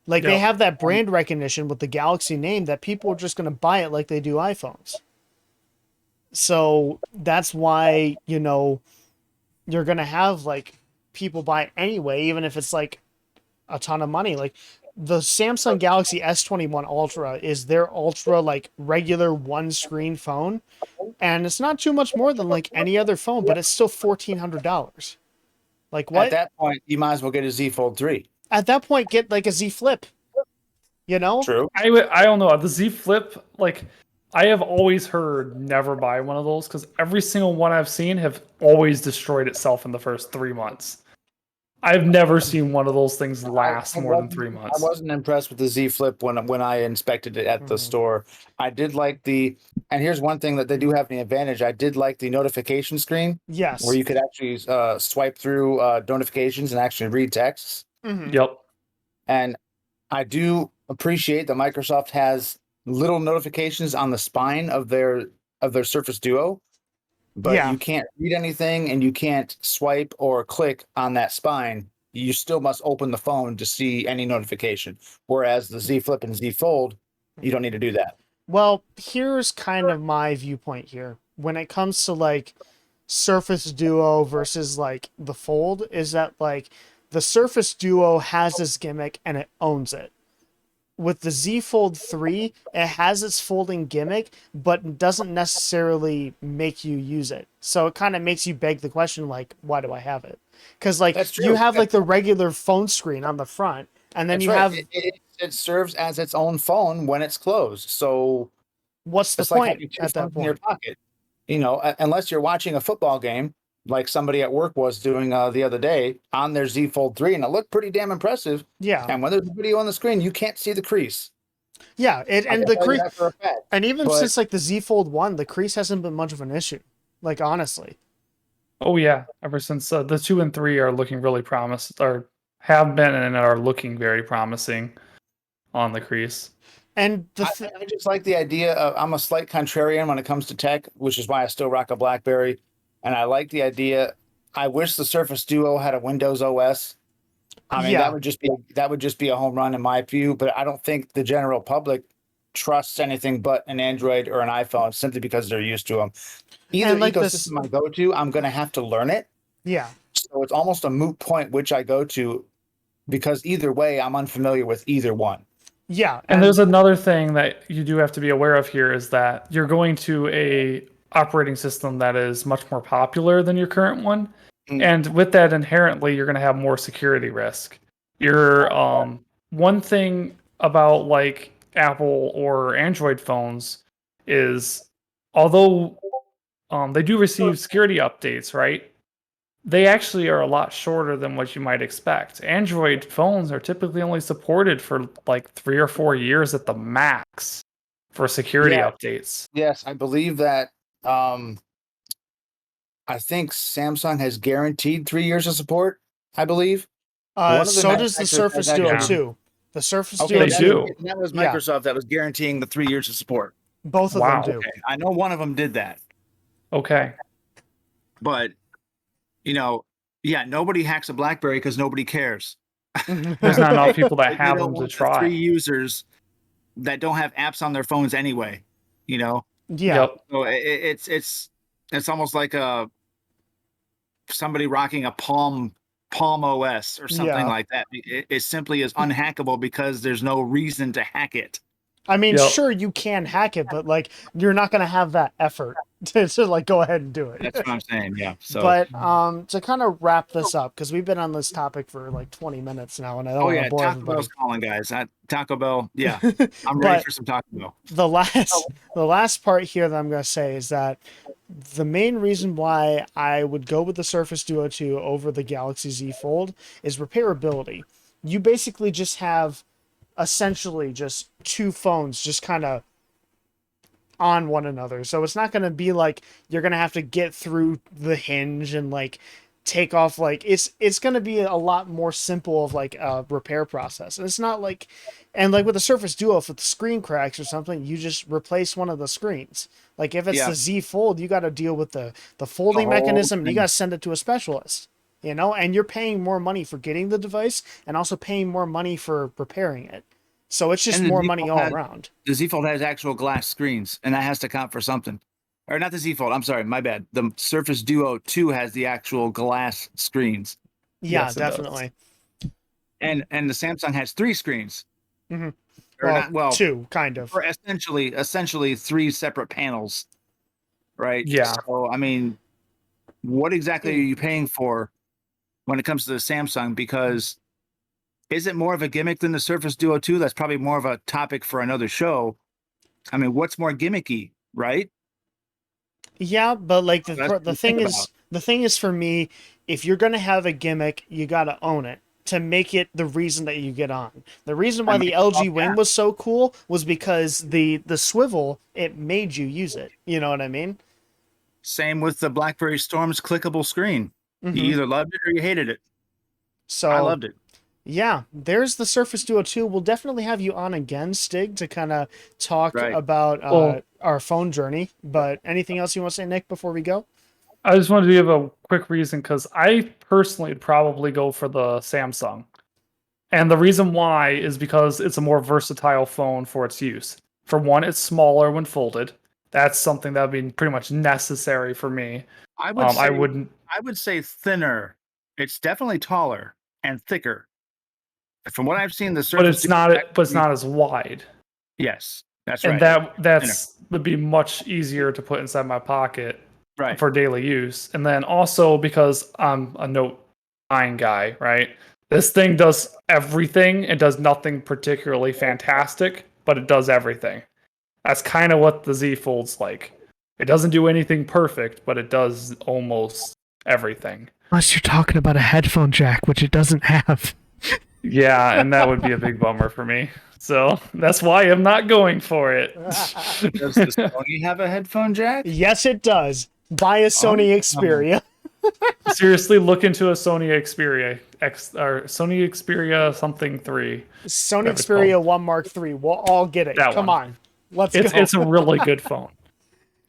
S1: Like they
S2: Yep.
S1: have that brand recognition with the Galaxy name that people are just going to buy it like they do iPhones. So that's why, you're going to have like people buy it anyway, even if it's like a ton of money. Like the Samsung Galaxy S21 Ultra is their ultra like regular one screen phone, and it's not too much more than like any other phone, but it's still $1,400. Like what?
S3: At that point, you might as well get a Z Fold 3.
S1: At that point, get like a Z Flip.
S3: True.
S2: I don't know. The Z Flip, like, I have always heard never buy one of those because every single one I've seen have always destroyed itself in the first 3 months. I've never seen one of those things last more than 3
S3: I
S2: months.
S3: wasn't impressed with the Z Flip when I inspected it at the store. I did like and here's one thing that they do have the advantage. I did like the notification screen where
S1: Yes.
S3: you could actually swipe through notifications and actually read texts.
S1: Mhm.
S2: Yep.
S3: And I do appreciate that Microsoft has little notifications on the spine of their Surface Duo, but
S1: Yeah.
S3: you can't read anything and you can't swipe or click on that spine. You still must open the phone to see any notification. Whereas the Z Flip and Z Fold, you don't need to do that.
S1: Well, here's kind of my viewpoint here. When it comes to like Surface Duo versus like the Fold, is that like the Surface Duo has this gimmick and it owns it. With the Z Fold 3, it has its folding gimmick, but doesn't necessarily make you use it. So it kind of makes you beg the question, like, why do I have it? Because like
S3: That's true.
S1: you have like the regular phone screen on the front, and then
S3: That's
S1: you
S3: right.
S1: have
S3: It serves as its own phone when it's closed. So
S1: what's the
S3: it's like
S1: point
S3: having two
S1: at that
S3: phones in your
S1: point?
S3: pocket. Unless you're watching a football game like somebody at work was doing the other day on their Z Fold 3, and it looked pretty damn impressive.
S1: Yeah,
S3: And when there's a video on the screen, you can't see the crease.
S1: yeah. It
S3: I
S1: and
S3: can
S1: the
S3: tell you
S1: crease,
S3: that for a fact.
S1: and even
S3: But
S1: since like the Z Fold 1, the crease hasn't been much of an issue. Like honestly.
S2: Oh yeah. Ever since the 2 and 3 are looking really promising, or have been and are looking very promising on the crease.
S1: And
S3: I just like the idea of I'm a slight contrarian when it comes to tech, which is why I still rock a BlackBerry. And I like the idea. I wish the Surface Duo had a Windows OS. I mean,
S1: yeah,
S3: that would just be a home run in my view. But I don't think the general public trusts anything but an Android or an iPhone simply because they're used to them. Either
S1: and like
S3: ecosystem I go to, I'm going to have to learn it.
S1: yeah.
S3: So it's almost a moot point which I go to because either way, I'm unfamiliar with either one.
S1: Yeah,
S2: And there's another thing that you do have to be aware of here is that you're going to a operating system that is much more popular than your current one.
S3: Mm.
S2: And with that inherently you're going to have more security risk. Your one thing about like Apple or Android phones is although they do receive security updates, right? They actually are a lot shorter than what you might expect. Android phones are typically only supported for like 3 or 4 years at the max for security
S3: Yeah.
S2: updates.
S3: Yes, I believe that. I think Samsung has guaranteed 3 years of support. I believe one of the
S1: so does the
S3: manufacturers has
S1: Surface Duo
S2: Yeah.
S1: 2. The Surface
S3: Okay,
S1: Duo
S2: They
S1: 2,
S2: do.
S3: that was
S1: Yeah.
S3: Microsoft that was guaranteeing the 3 years of support.
S1: both of
S2: Wow.
S1: them do.
S3: Okay, I know one of them did that,
S2: Okay.
S3: but yeah, nobody hacks a BlackBerry because nobody cares.
S2: There's not enough people that
S3: They
S2: have
S3: don't
S2: them to
S3: want the 3
S2: try.
S3: users that don't have apps on their phones anyway.
S1: Yeah.
S2: Yep.
S3: So it's almost like somebody rocking a Palm OS or something
S1: Yeah.
S3: like that. It simply is unhackable because there's no reason to hack it.
S1: I mean,
S2: Yep.
S1: sure, you can hack it, but like you're not going to have that effort to like go ahead and do it.
S3: That's what I'm saying. Yeah. So.
S1: But to kind of wrap this up, because we've been on this topic for like 20 minutes now, and I don't
S3: Oh
S1: want
S3: yeah,
S1: to bore
S3: Taco
S1: everybody.
S3: Bell's calling, guys. Taco Bell. Yeah, I'm
S1: But-
S3: ready for some Taco Bell.
S1: the last part here that I'm going to say is that the main reason why I would go with the Surface Duo 2 over the Galaxy Z Fold is repairability. You basically just have essentially just two phones just kind of on one another. So it's not going to be like you're going to have to get through the hinge and like take off, like it's going to be a lot more simple of like a repair process. And it's not like, and like with the Surface Duo, if the screen cracks or something, you just replace one of the screens. Like if it's the Z Fold, you got to deal with the folding
S3: whole
S1: mechanism and you
S3: thing.
S1: got to send it to a specialist, and you're paying more money for getting the device and also paying more money for repairing it. So it's just
S3: And the
S1: more
S3: Z
S1: money
S3: Fold
S1: all
S3: has-
S1: around.
S3: The Z Fold has actual glass screens, and that has to count for something. Or not the Z Fold. I'm sorry, my bad. The Surface Duo 2 has the actual glass screens,
S1: Yeah,
S2: Yes, it does.
S1: definitely.
S3: and the Samsung has 3 screens.
S1: Mhm.
S3: Or not, well,
S1: two, kind of.
S3: or essentially 3 separate panels, right?
S2: Yeah.
S3: So I mean, what exactly are you paying for when it comes to the Samsung? Because is it more of a gimmick than the Surface Duo 2? That's probably more of a topic for another show. I mean, what's more gimmicky, right?
S1: Yeah, but like
S3: That's
S1: the
S3: what you
S1: thing
S3: think
S1: is,
S3: about.
S1: the thing is for me, if you're gonna have a gimmick, you gotta own it to make it the reason that you get on. The reason why the LG Wing was so cool was because the swivel, it made you use it. You know what I mean?
S3: Same with the BlackBerry Storm's clickable screen.
S1: Mhm.
S3: You either loved it or you hated it.
S1: So
S3: I loved it.
S1: yeah, there's the Surface Duo 2. We'll definitely have you on again, Stig, to kind of talk
S3: Right.
S1: about
S2: Well-
S1: our phone journey. But anything else you want to say, Nick, before we go?
S2: I just wanted to give a quick reason because I personally would probably go for the Samsung. And the reason why is because it's a more versatile phone for its use. For one, it's smaller when folded. That's something that would be pretty much necessary for me.
S3: I would say,
S2: I wouldn't.
S3: I would say thinner. It's definitely taller and thicker. From what I've seen, the Surface
S2: But it's
S3: Duo
S2: not.
S3: actually-
S2: But it's not as wide.
S3: Yes, that's
S2: And
S3: right.
S2: that's would be much easier to put inside my pocket
S3: right.
S2: for daily use. And then also because I'm a Note 9 guy, right? This thing does everything. It does nothing particularly fantastic, but it does everything. That's kind of what the Z Fold's like. It doesn't do anything perfect, but it does almost everything.
S1: Unless you're talking about a headphone jack, which it doesn't have.
S2: Yeah, and that would be a big bummer for me. So that's why I'm not going for it.
S3: Does the Sony have a headphone jack?
S1: Yes, it does. Buy a Sony Xperia.
S2: Seriously, look into a Sony Xperia X or Sony Xperia something 3.
S1: Sony
S2: Whatever it's
S1: Xperia 1 Mark III. We'll all get it.
S2: That
S1: Come
S2: one.
S1: on. Let's
S2: It's
S1: go.
S2: it's a really good phone.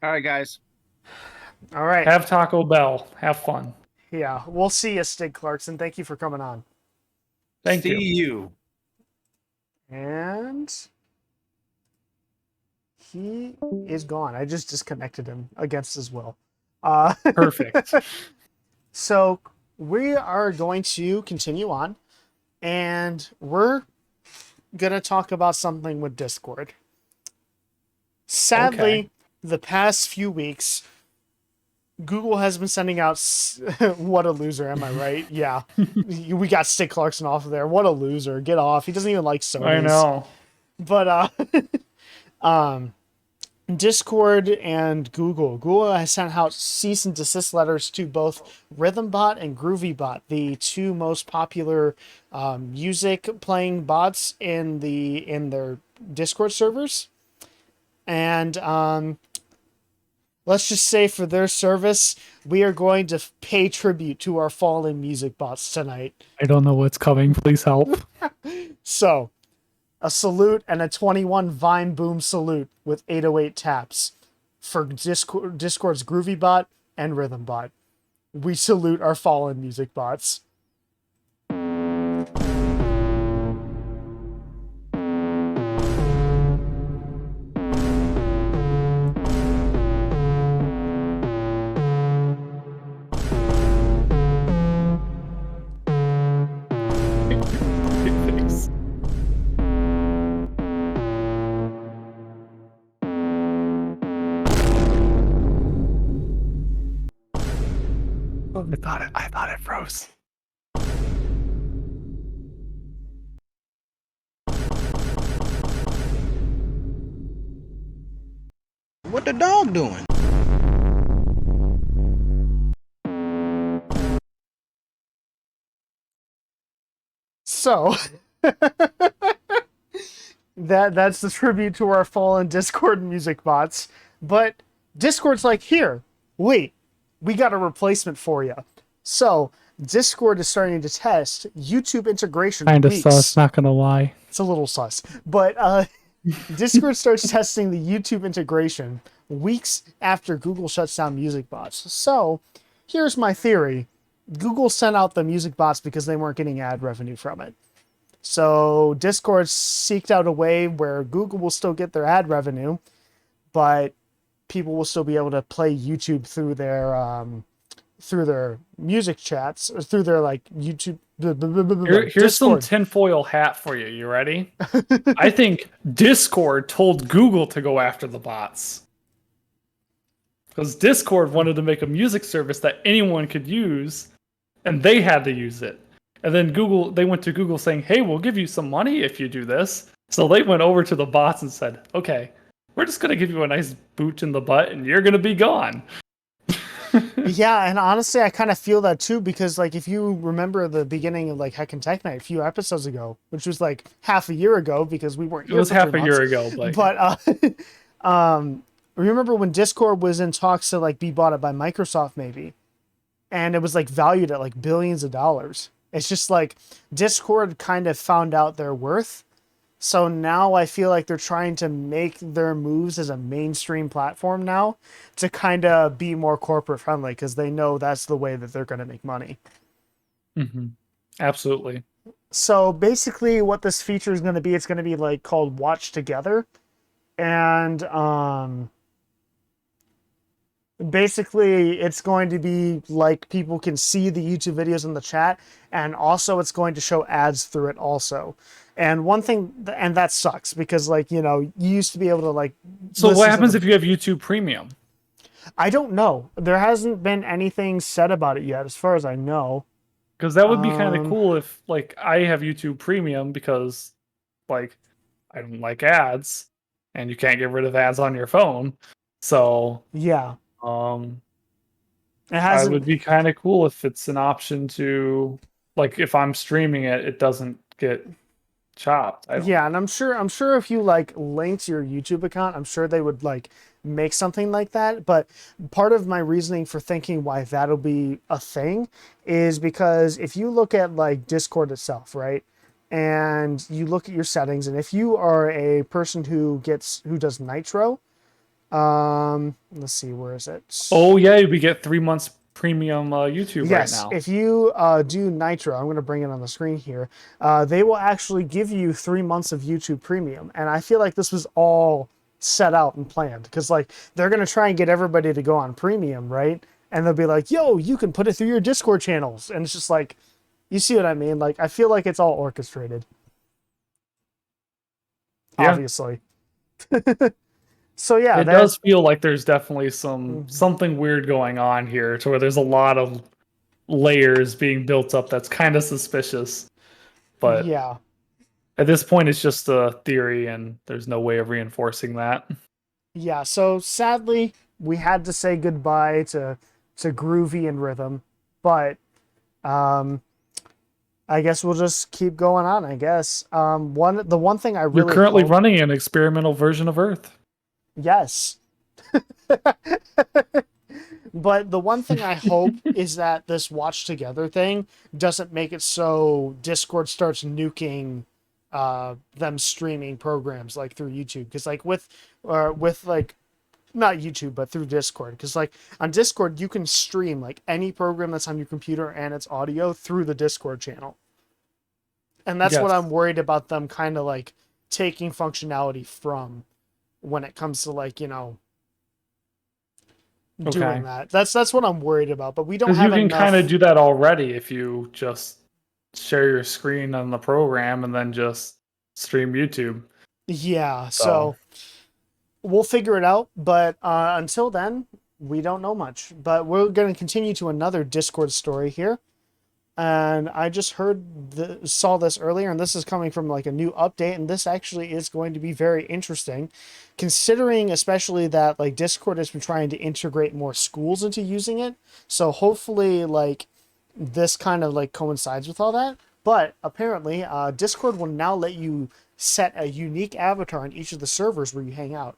S3: All right, guys.
S1: All right.
S2: Have Taco Bell. Have fun.
S1: Yeah. We'll see you, Stig Clarkson. Thank you for coming on.
S2: Thank
S3: See
S2: you.
S3: you.
S1: And he is gone. I just disconnected him against his will.
S2: Perfect.
S1: So we are going to continue on, and we're going to talk about something with Discord. Sadly,
S2: Okay.
S1: the past few weeks, Google has been sending out what a loser, am I right? Yeah. We got Stick Clarkson off of there. What a loser. Get off. He doesn't even like Sony's.
S2: I know.
S1: But Discord and Google has sent out cease and desist letters to both RhythmBot and GroovyBot, the two most popular music playing bots in their Discord servers. And let's just say for their service, we are going to pay tribute to our fallen music bots tonight.
S2: I don't know what's coming. Please help.
S1: So, a salute, and a 21 Vine Boom salute with 808 taps for Discord's Groovy Bot and Rhythm Bot. We salute our fallen music bots.
S2: I thought it froze.
S4: What the dog doing?
S1: So that's the tribute to our fallen Discord music bots. But Discord's like, here, wait, we got a replacement for you. So Discord is starting to test YouTube integration.
S2: Kind of
S1: weeks.
S2: sus, not gonna lie.
S1: It's a little sus, but Discord starts testing the YouTube integration weeks after Google shuts down music bots. So here's my theory. Google sent out the music bots because they weren't getting ad revenue from it. So Discord seeked out a way where Google will still get their ad revenue, but people will still be able to play YouTube through their music chats, or through their like YouTube.
S2: Here's some tinfoil hat for you. You ready? I think Discord told Google to go after the bots. Because Discord wanted to make a music service that anyone could use, and they had to use it. And then they went to Google saying, hey, we'll give you some money if you do this. So they went over to the bots and said, okay, we're just going to give you a nice boot in the butt and you're going to be gone.
S1: Yeah, and honestly, I kind of feel that too, because like if you remember the beginning of like Heckin Tech Night a few episodes ago, which was like half a year ago because we weren't here.
S2: It was
S1: for
S2: half
S1: 3
S2: a
S1: months.
S2: year ago, Blake.
S1: But remember when Discord was in talks to like be bought up by Microsoft maybe, and it was like valued at like billions of dollars. It's just like Discord kind of found out their worth. So now I feel like they're trying to make their moves as a mainstream platform now to kind of be more corporate friendly, because they know that's the way that they're going to make money.
S2: Mm-hmm. Absolutely.
S1: So basically what this feature is going to be, it's going to be like called Watch Together. And basically it's going to be like people can see the YouTube videos in the chat, and also it's going to show ads through it also. And one thing, and that sucks because like, you know, you used to be able to like.
S2: So what happens if you have YouTube Premium?
S1: I don't know. There hasn't been anything said about it yet, as far as I know.
S2: Because that would be kind of cool if like I have YouTube Premium because like I don't like ads and you can't get rid of ads on your phone. So
S1: yeah.
S2: It would be kind of cool if it's an option to like if I'm streaming it, it doesn't get chopped.
S1: Yeah, and I'm sure if you like linked your YouTube account, I'm sure they would like make something like that. But part of my reasoning for thinking why that'll be a thing is because if you look at like Discord itself, right? And you look at your settings, and if you are a person who does Nitro, let's see, where is it?
S2: Oh yeah, we get 3 months premium YouTube right now.
S1: If you do Nitro, I'm going to bring it on the screen here. They will actually give you 3 months of YouTube Premium, and I feel like this was all set out and planned because like they're going to try and get everybody to go on Premium, right? And they'll be like, "Yo, you can put it through your Discord channels," and it's just like, you see what I mean? Like I feel like it's all orchestrated. Yeah. Obviously. So yeah,
S2: it does feel like there's definitely something weird going on here, to where there's a lot of layers being built up that's kind of suspicious. But
S1: yeah,
S2: at this point, it's just a theory, and there's no way of reinforcing that.
S1: Yeah. So sadly, we had to say goodbye to Groovy and Rhythm, but I guess we'll just keep going on. I guess the one thing I really
S2: You're currently running an experimental version of Earth.
S1: Yes. But the one thing I hope is that this Watch Together thing doesn't make it so Discord starts nuking them streaming programs like through YouTube, because like with like not YouTube but through Discord, because like on Discord you can stream like any program that's on your computer and its audio through the Discord channel, and that's what
S2: Yes.
S1: I'm worried about them kind of like taking functionality from when it comes to like doing
S2: Okay.
S1: that. That's what I'm worried about, but we don't
S2: Because you
S1: have
S2: can
S1: enough.
S2: kind of do that already if you just share your screen on the program and then just stream YouTube.
S1: Yeah,
S2: So
S1: so we'll figure it out, but until then, we don't know much. But we're going to continue to another Discord story here. And I just saw this earlier, and this is coming from like a new update, and this actually is going to be very interesting, considering especially that like Discord has been trying to integrate more schools into using it. So hopefully, like this kind of like coincides with all that. But apparently, Discord will now let you set a unique avatar on each of the servers where you hang out.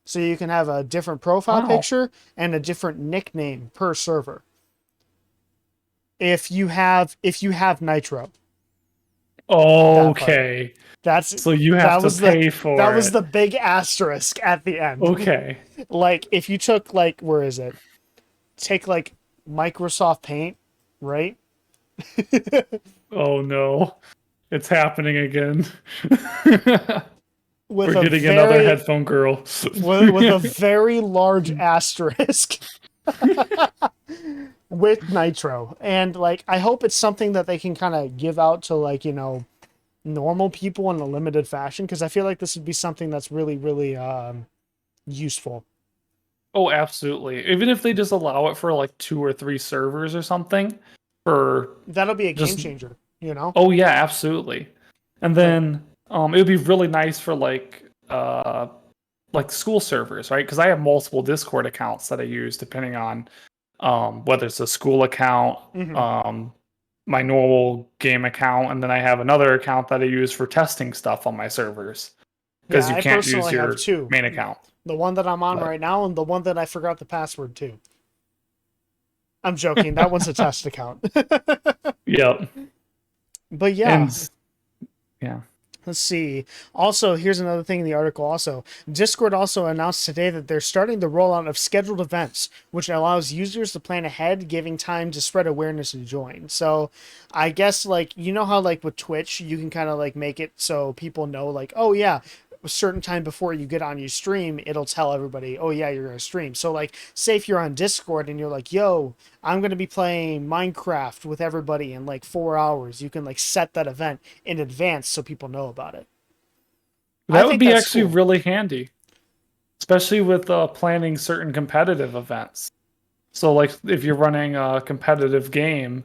S1: So you can have a different profile
S2: wow.
S1: picture and a different nickname per server. If you have Nitro.
S2: Okay.
S1: That's
S2: So you have
S1: that
S2: to
S1: was
S2: pay for
S1: that
S2: it.
S1: was the big asterisk at the end.
S2: Okay.
S1: Like if you took like where is it? Take like Microsoft Paint, right?
S2: Oh no. It's happening again.
S1: With
S2: We're
S1: a
S2: getting another
S1: very
S2: headphone girl.
S1: with a very large asterisk with Nitro. And like I hope it's something that they can kind of give out to like, normal people in a limited fashion, because I feel like this would be something that's really, really useful.
S2: Oh, absolutely. Even if they just allow it for like 2 or 3 servers or something for
S1: That'll be a game
S2: just
S1: changer, you know?
S2: Oh yeah, absolutely. And then it would be really nice for like school servers, right? Because I have multiple Discord accounts that I use depending on whether it's a school account, my normal game account, and then I have another account that I use for testing stuff on my servers.
S1: Yeah,
S2: Because you
S1: I
S2: can't use
S1: personally have
S2: your
S1: two.
S2: main account.
S1: The one that I'm on
S2: But
S1: right now and the one that I forgot the password to. I'm joking. That one's a test account.
S2: yeah.
S1: But yeah,
S2: And yeah.
S1: let's see. Also, here's another thing in the article also. Discord also announced today that they're starting the rollout of scheduled events, which allows users to plan ahead, giving time to spread awareness and join. So I guess like, how like with Twitch, you can kind of like make it so people know like, oh yeah, a certain time before you get on your stream, it'll tell everybody, oh yeah, you're going to stream. So like, say if you're on Discord and you're like, yo, I'm going to be playing Minecraft with everybody in like 4 hours, you can like set that event in advance so people know about it.
S2: That would be
S1: that's
S2: actually
S1: cool.
S2: really handy, especially with planning certain competitive events. So, like, if you're running a competitive game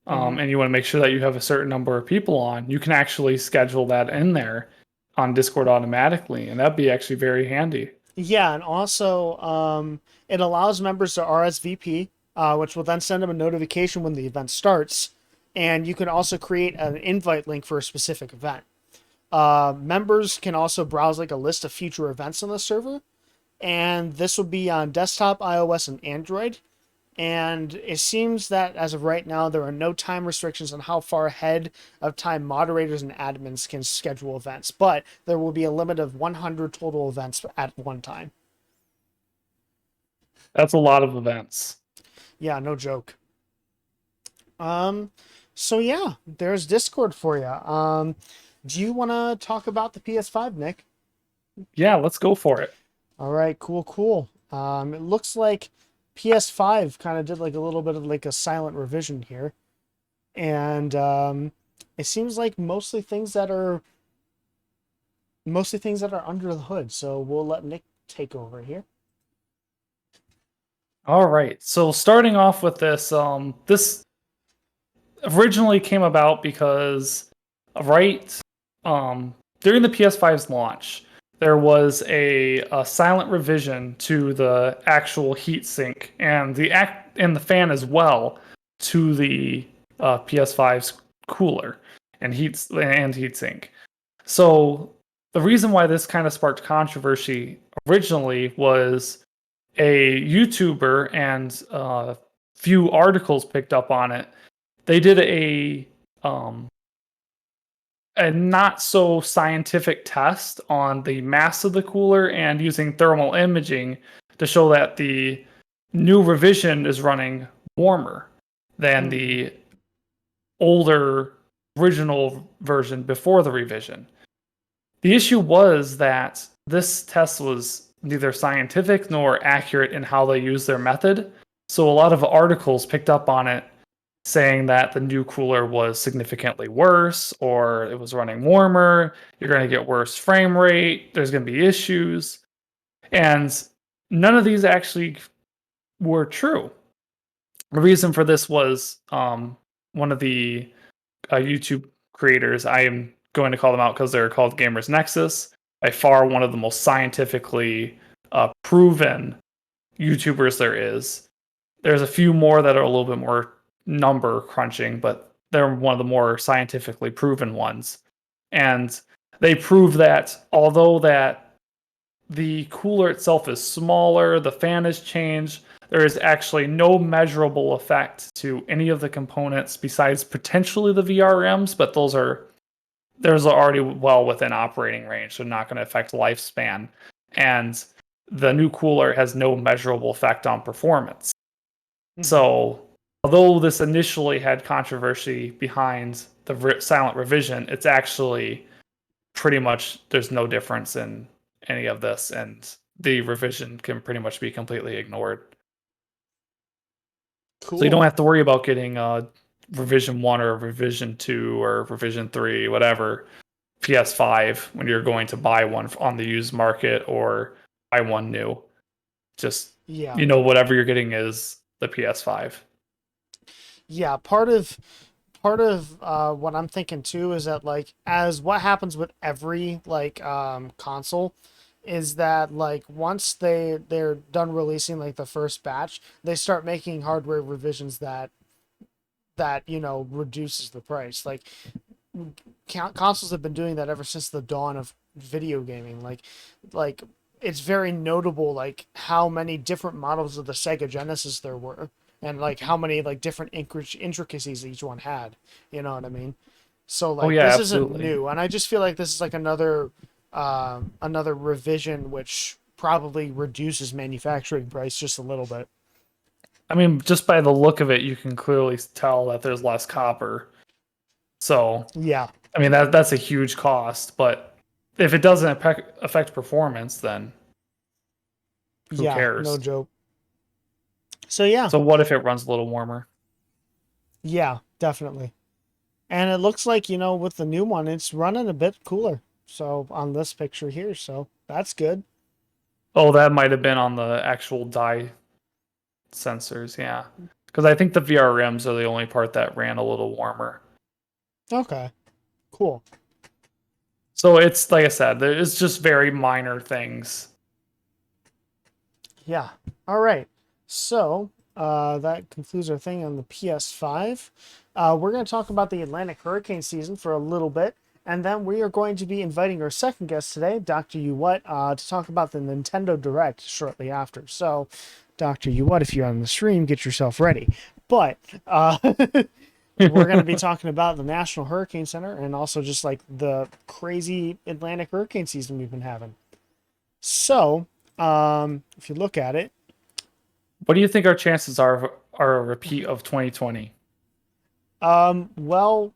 S2: and you want to make sure that you have a certain number of people on, you can actually schedule that in there on Discord automatically, and that'd be actually very handy.
S1: Yeah, and also it allows members to RSVP, which will then send them a notification when the event starts, and you can also create an invite link for a specific event. Members can also browse like a list of future events on the server, and this will be on desktop, iOS, and Android. And it seems that as of right now, there are no time restrictions on how far ahead of time moderators and admins can schedule events, but there will be a limit of 100 total events at one time.
S2: That's a lot of events.
S1: Yeah, no joke. So yeah, there's Discord for you. Do you want to talk about the PS5, Nick?
S2: Yeah, let's go for it.
S1: All right, cool. It looks like PS5 kind of did like a little bit of like a silent revision here. And it seems like mostly things that are under the hood. So we'll let Nick take over here.
S2: All right. So starting off with this, this originally came about because during the PS5's launch, there was a silent revision to the actual heatsink and the fan as well to the PS5's cooler and heatsink. So the reason why this kind of sparked controversy originally was a YouTuber and few articles picked up on it. They did a not so scientific test on the mass of the cooler and using thermal imaging to show that the new revision is running warmer than the older original version before the revision. The issue was that this test was neither scientific nor accurate in how they used their method. So a lot of articles picked up on it saying that the new cooler was significantly worse or it was running warmer, you're going to get worse frame rate, there's going to be issues. And none of these actually were true. The reason for this was one of the YouTube creators, I am going to call them out because they're called Gamers Nexus, by far one of the most scientifically proven YouTubers there is. There's a few more that are a little bit more number crunching, but they're one of the more scientifically proven ones. And they prove that although that the cooler itself is smaller, the fan is changed, there is actually no measurable effect to any of the components besides potentially the VRMs, but those are already well within operating range, so not going to affect lifespan. And the new cooler has no measurable effect on performance. So, although this initially had controversy behind the silent revision, it's actually pretty much there's no difference in any of this, and the revision can pretty much be completely ignored.
S1: Cool.
S2: So you don't have to worry about getting revision 1 or revision 2 or revision 3, whatever, PS5 when you're going to buy one on the used market or buy one new. Just, whatever you're getting is the PS5.
S1: Yeah, part of what I'm thinking too is that, like, as what happens with every console is that, like, once they're done releasing like the first batch, they start making hardware revisions that reduces the price. Like, consoles have been doing that ever since the dawn of video gaming. Like it's very notable, like, how many different models of the Sega Genesis there were, and like how many like different intricacies each one had. You know what I mean? So like, this
S2: absolutely.
S1: isn't new, and I just feel like this is like another revision which probably reduces manufacturing price just a little bit.
S2: I mean, just by the look of it, you can clearly tell that there's less copper. So
S1: yeah,
S2: I mean that's a huge cost, but if it doesn't affect performance, then who cares?
S1: No joke. So yeah.
S2: So what if it runs a little warmer?
S1: Yeah, definitely. And it looks like, with the new one, it's running a bit cooler. So on this picture here, so that's good.
S2: Oh, that might have been on the actual die sensors, yeah. Because I think the VRMs are the only part that ran a little warmer.
S1: Okay, cool.
S2: So it's, like I said, it's just very minor things.
S1: Yeah. All right. So that concludes our thing on the PS5. We're going to talk about the Atlantic hurricane season for a little bit. And then we are going to be inviting our second guest today, Dr. Uwat, to talk about the Nintendo Direct shortly after. So, Dr. Uwat, if you're on the stream, get yourself ready. But we're going to be talking about the National Hurricane Center and also just like the crazy Atlantic hurricane season we've been having. So, if you look at it,
S2: what do you think our chances are a repeat of 2020?
S1: Well,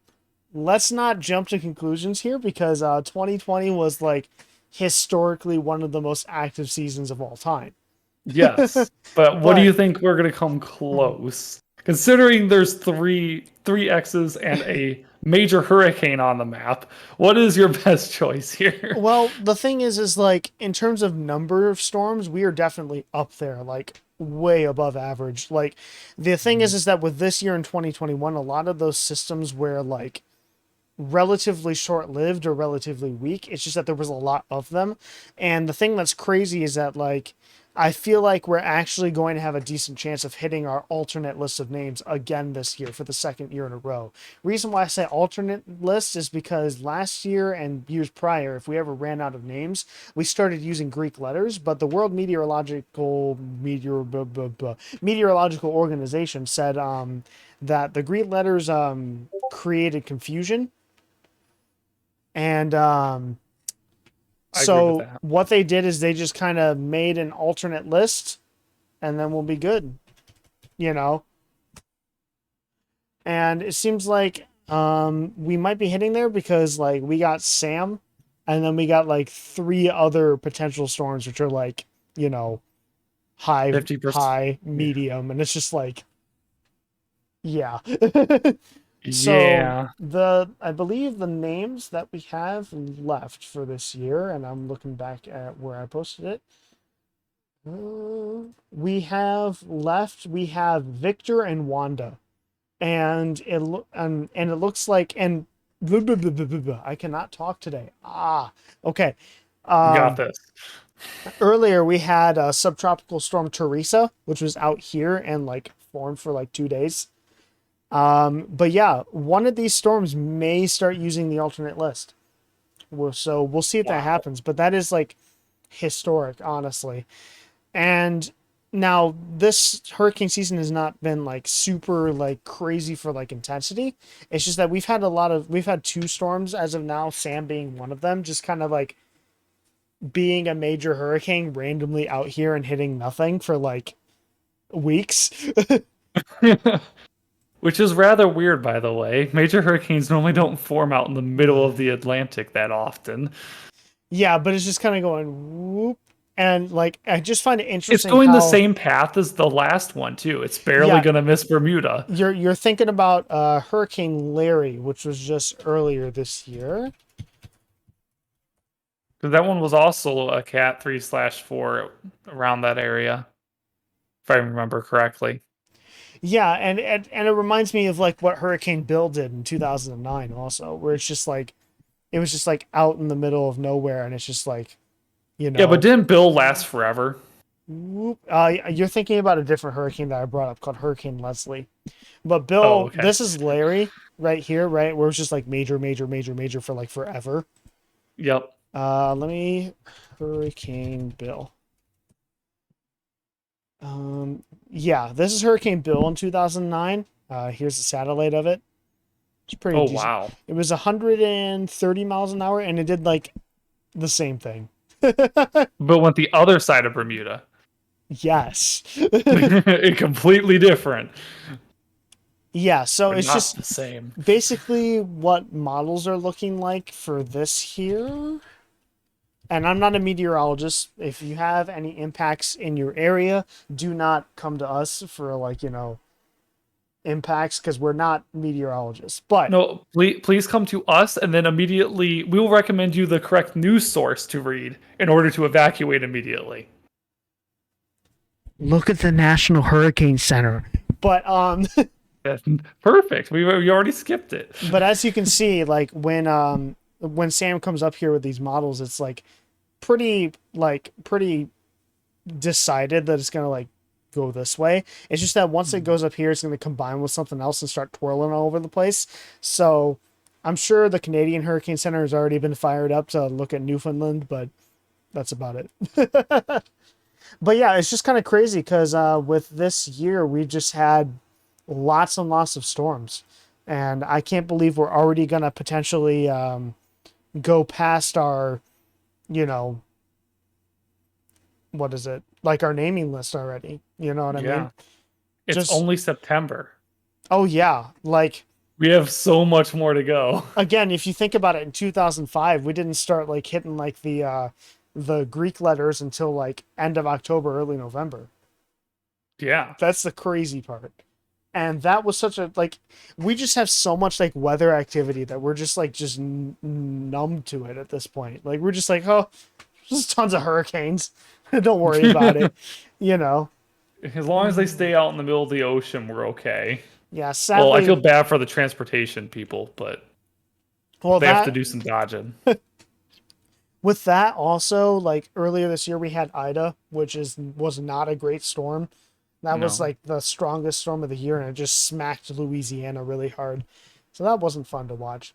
S1: let's not jump to conclusions here because 2020 was like historically one of the most active seasons of all time.
S2: Yes, but what do you think we're going to come close? Considering there's three X's and a major hurricane on the map, what is your best choice here?
S1: Well, the thing is like, in terms of number of storms, we are definitely up there, like way above average. Like, the thing is that with this year in 2021, a lot of those systems were like relatively short-lived or relatively weak. It's just that there was a lot of them. And the thing that's crazy is that, like, I feel like we're actually going to have a decent chance of hitting our alternate list of names again this year for the second year in a row. Reason why I say alternate list is because last year and years prior, if we ever ran out of names, we started using Greek letters, but the World Meteorological Organization said that the Greek letters created confusion. And
S2: I agree with
S1: so
S2: that.
S1: what they did is they just kind of made an alternate list, and then we'll be good, you know. And it seems like we might be hitting there because like we got Sam, and then we got like three other potential storms, which are like, you know, high,
S2: 50%.
S1: high, medium, and it's just like, yeah. So
S2: Yeah.
S1: I believe the names that we have left for this year, and I'm looking back at where I posted it. We have Victor and Wanda, and and it looks like blah, blah, blah, blah, blah, blah. I cannot talk today. Okay.
S2: You got
S1: Um,
S2: this.
S1: Earlier we had subtropical storm Teresa, which was out here and like formed for like 2 days. But yeah, one of these storms may start using the alternate list. So we'll see if that
S2: Wow.
S1: happens. But that is like historic, honestly. And now this hurricane season has not been like super like crazy for like intensity. It's just that we've had two storms as of now, Sam being one of them, just kind of like being a major hurricane randomly out here and hitting nothing for like weeks.
S2: Which is rather weird, by the way. Major hurricanes normally don't form out in the middle of the Atlantic that often.
S1: Yeah, but it's just kind of going whoop. And like I just find it
S2: It's
S1: interesting
S2: going the
S1: how,
S2: same path as the last one, too. It's barely
S1: yeah,
S2: going to miss Bermuda.
S1: you're thinking about Hurricane Larry, which was just earlier this year.
S2: Because that one was also a Cat 3/4 around that area, if I remember correctly.
S1: Yeah, and it reminds me of like what Hurricane Bill did in 2009 also, where it's just like it was just like out in the middle of nowhere, and it's just like, you
S2: Yeah, but
S1: know,
S2: didn't Bill last forever?
S1: whoop. You're thinking about a different hurricane that I brought up called Hurricane Leslie. But
S2: Oh,
S1: Bill,
S2: okay.
S1: this is Larry right here, right? Where it's just like major, major, major, major for like forever.
S2: Yep.
S1: Let me Hurricane Bill. Yeah, this is Hurricane Bill in 2009. Here's the satellite of it. It's pretty
S2: Oh,
S1: decent.
S2: wow.
S1: It was 130 miles an hour, and it did like the same thing.
S2: But went the other side of Bermuda.
S1: Yes.
S2: Completely different,
S1: Yeah, so
S2: but
S1: it's
S2: not
S1: just
S2: the same.
S1: basically what models are looking like for this here. And I'm not a meteorologist. If you have any impacts in your area, do not come to us for like, you know, impacts because we're not meteorologists. But
S2: No, please come to us, and then immediately we will recommend you the correct news source to read in order to evacuate immediately.
S1: look at the National Hurricane Center. But
S2: Perfect. We already skipped it.
S1: but as you can see, like when Sam comes up here with these models, it's like pretty decided that it's gonna like go this way. It's just that once it goes up here, it's gonna combine with something else and start twirling all over the place. So I'm sure the Canadian Hurricane Center has already been fired up to look at Newfoundland, but that's about it. But yeah, it's just kind of crazy because with this year, we just had lots and lots of storms. And I can't believe we're already going to potentially go past our, you know, what is it? Like our naming list already. You know what I mean?
S2: Yeah. It's
S1: Just,
S2: only September.
S1: oh yeah. Like,
S2: We have so much more to go.
S1: again, if you think about it, in 2005, we didn't start like hitting like the Greek letters until like end of October, early November.
S2: Yeah.
S1: That's the crazy part. And that was such a like we just have so much like weather activity that we're just like numb to it at this point. Like we're just like, oh, there's tons of hurricanes. Don't worry about it. You know.
S2: As long as they stay out in the middle of the ocean, we're okay.
S1: Yeah,
S2: Well, I
S1: sadly,
S2: feel bad for the transportation people, but
S1: well
S2: they have to
S1: that
S2: do some dodging.
S1: with that also like earlier this year we had Ida, which was not a great storm. That was
S2: No.
S1: like the strongest storm of the year and it just smacked Louisiana really hard. So that wasn't fun to watch.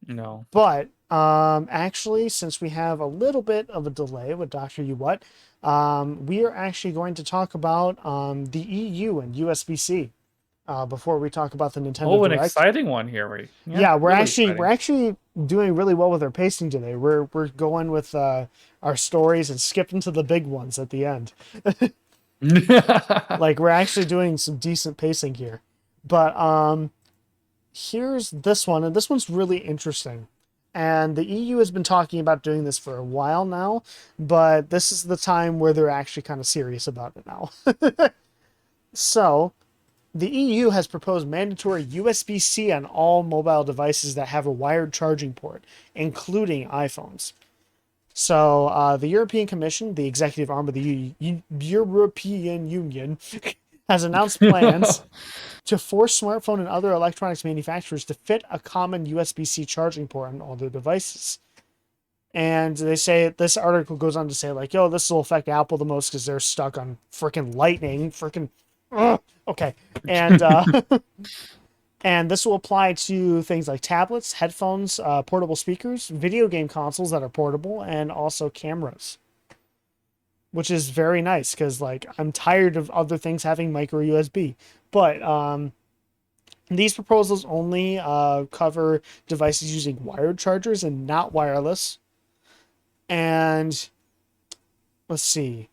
S2: No.
S1: But actually, since we have a little bit of a delay with Dr. You What, we are actually going to talk about the EU and USBC. before we talk about the Nintendo
S2: Oh, an
S1: Direct.
S2: exciting one here, right?
S1: Yeah, we're
S2: really
S1: actually doing really well with our pacing today. We're going with our stories and skipping to the big ones at the end.
S2: exciting.
S1: Like we're actually doing some decent pacing here. But here's this one, and this one's really interesting. And the EU has been talking about doing this for a while now, but this is the time where they're actually kind of serious about it now. So, the EU has proposed mandatory USB-C on all mobile devices that have a wired charging port, including iPhones. So, the European Commission, the executive arm of the European Union, has announced plans to force smartphone and other electronics manufacturers to fit a common USB-C charging port on all their devices. And they say, this article goes on to say, like, yo, this will affect Apple the most because they're stuck on freaking Lightning. Okay. And and this will apply to things like tablets, headphones, portable speakers, video game consoles that are portable, and also cameras. Which is very nice because, like, I'm tired of other things having micro USB. But these proposals only cover devices using wired chargers and not wireless. And let's see.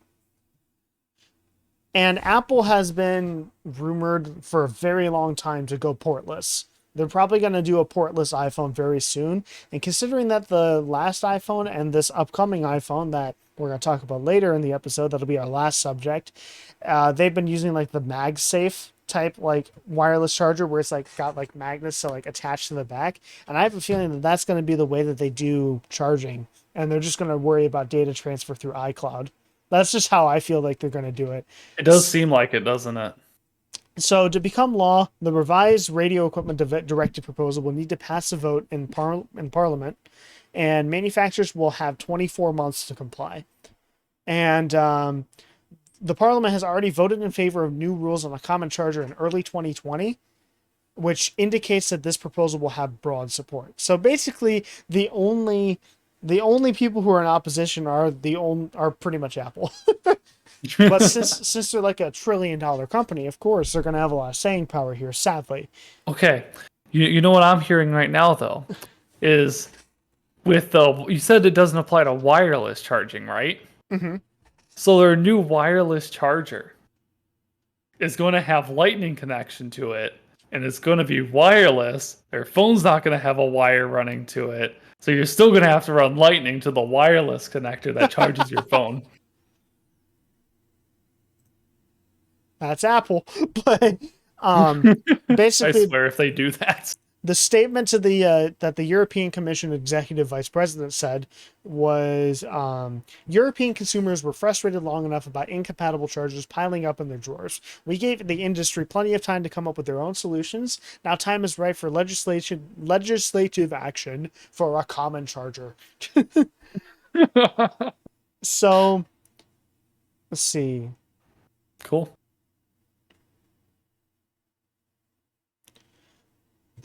S1: And Apple has been rumored for a very long time to go portless. They're probably going to do a portless iPhone very soon. And considering that the last iPhone and this upcoming iPhone that we're going to talk about later in the episode, that'll be our last subject, they've been using like the MagSafe type like wireless charger where it's like got like magnets to like attach to the back. And I have a feeling that that's going to be the way that they do charging. And they're just going to worry about data transfer through iCloud. That's just how I feel like they're going to do it.
S2: It does seem like it, doesn't it?
S1: So, to become law, the revised radio equipment directive proposal will need to pass a vote in Parliament, and manufacturers will have 24 months to comply. And the Parliament has already voted in favor of new rules on a common charger in early 2020, which indicates that this proposal will have broad support. So, basically, the only people who are in opposition are pretty much Apple. But since they're like $1 trillion company, of course they're going to have a lot of saying power here. Sadly.
S2: Okay, you know what I'm hearing right now though, is with you said it doesn't apply to wireless charging, right?
S1: Mm-hmm.
S2: So their new wireless charger is going to have lightning connection to it, and it's going to be wireless. Their phone's not going to have a wire running to it, so you're still going to have to run lightning to the wireless connector that charges your phone.
S1: That's Apple. But basically,
S2: I swear if they do that.
S1: The statement to the that the European Commission executive vice president said was European consumers were frustrated long enough about incompatible chargers piling up in their drawers. We gave the industry plenty of time to come up with their own solutions. Now time is right for legislative action for a common charger. So, let's see.
S2: Cool.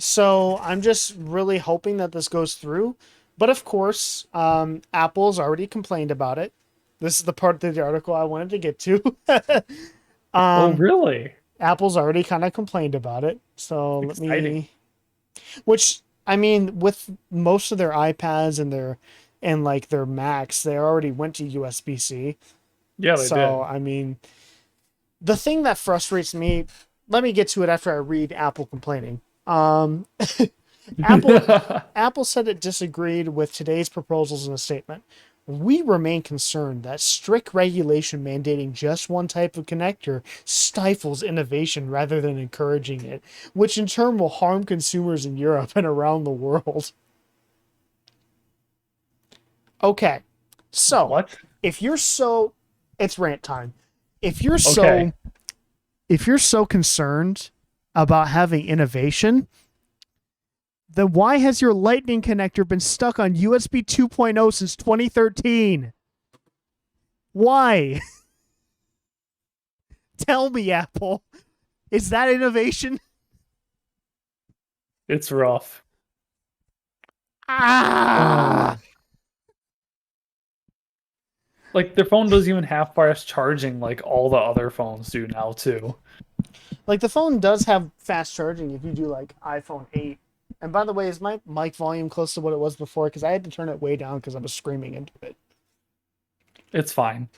S1: So I'm just really hoping that this goes through. But of course, Apple's already complained about it. This is the part of the article I wanted to get to.
S2: Oh, really?
S1: Apple's already kind of complained about it. So
S2: Exciting.
S1: let me... Which, I mean, with most of their iPads and like their Macs, they already went to USB-C.
S2: Yeah, they did.
S1: So, I mean, the thing that frustrates me... Let me get to it after I read Apple complaining. Apple said it disagreed with today's proposals in a statement. We remain concerned that strict regulation mandating just one type of connector stifles innovation rather than encouraging it, which in turn will harm consumers in Europe and around the world. Okay, so
S2: What?
S1: if you're so, it's rant time. If you're so concerned about having innovation, then why has your Lightning connector been stuck on USB 2.0 since 2013? Why? Tell me, Apple. Is that innovation?
S2: It's rough.
S1: Ah!
S2: Like, their phone doesn't even have fast charging like all the other phones do now, too.
S1: Like the phone does have fast charging if you do like iPhone 8. And by the way, is my mic volume close to what it was before? Because I had to turn it way down because I was screaming into it.
S2: It's fine.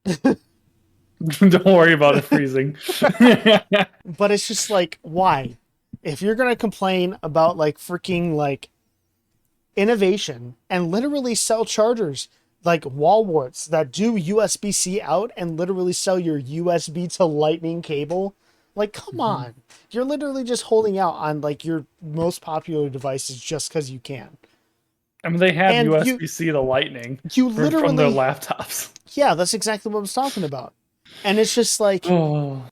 S2: Don't worry about it freezing.
S1: But it's just like, why? If you're gonna complain about like freaking like innovation and literally sell chargers like wall warts that do USB-C out and literally sell your USB to lightning cable, like come on. You're literally just holding out on like your most popular devices just because you can.
S2: I mean, they have
S1: And
S2: USB-C to Lightning
S1: You
S2: from their
S1: literally,
S2: laptops.
S1: yeah, that's exactly what I was talking about. And it's just like,
S2: Oh,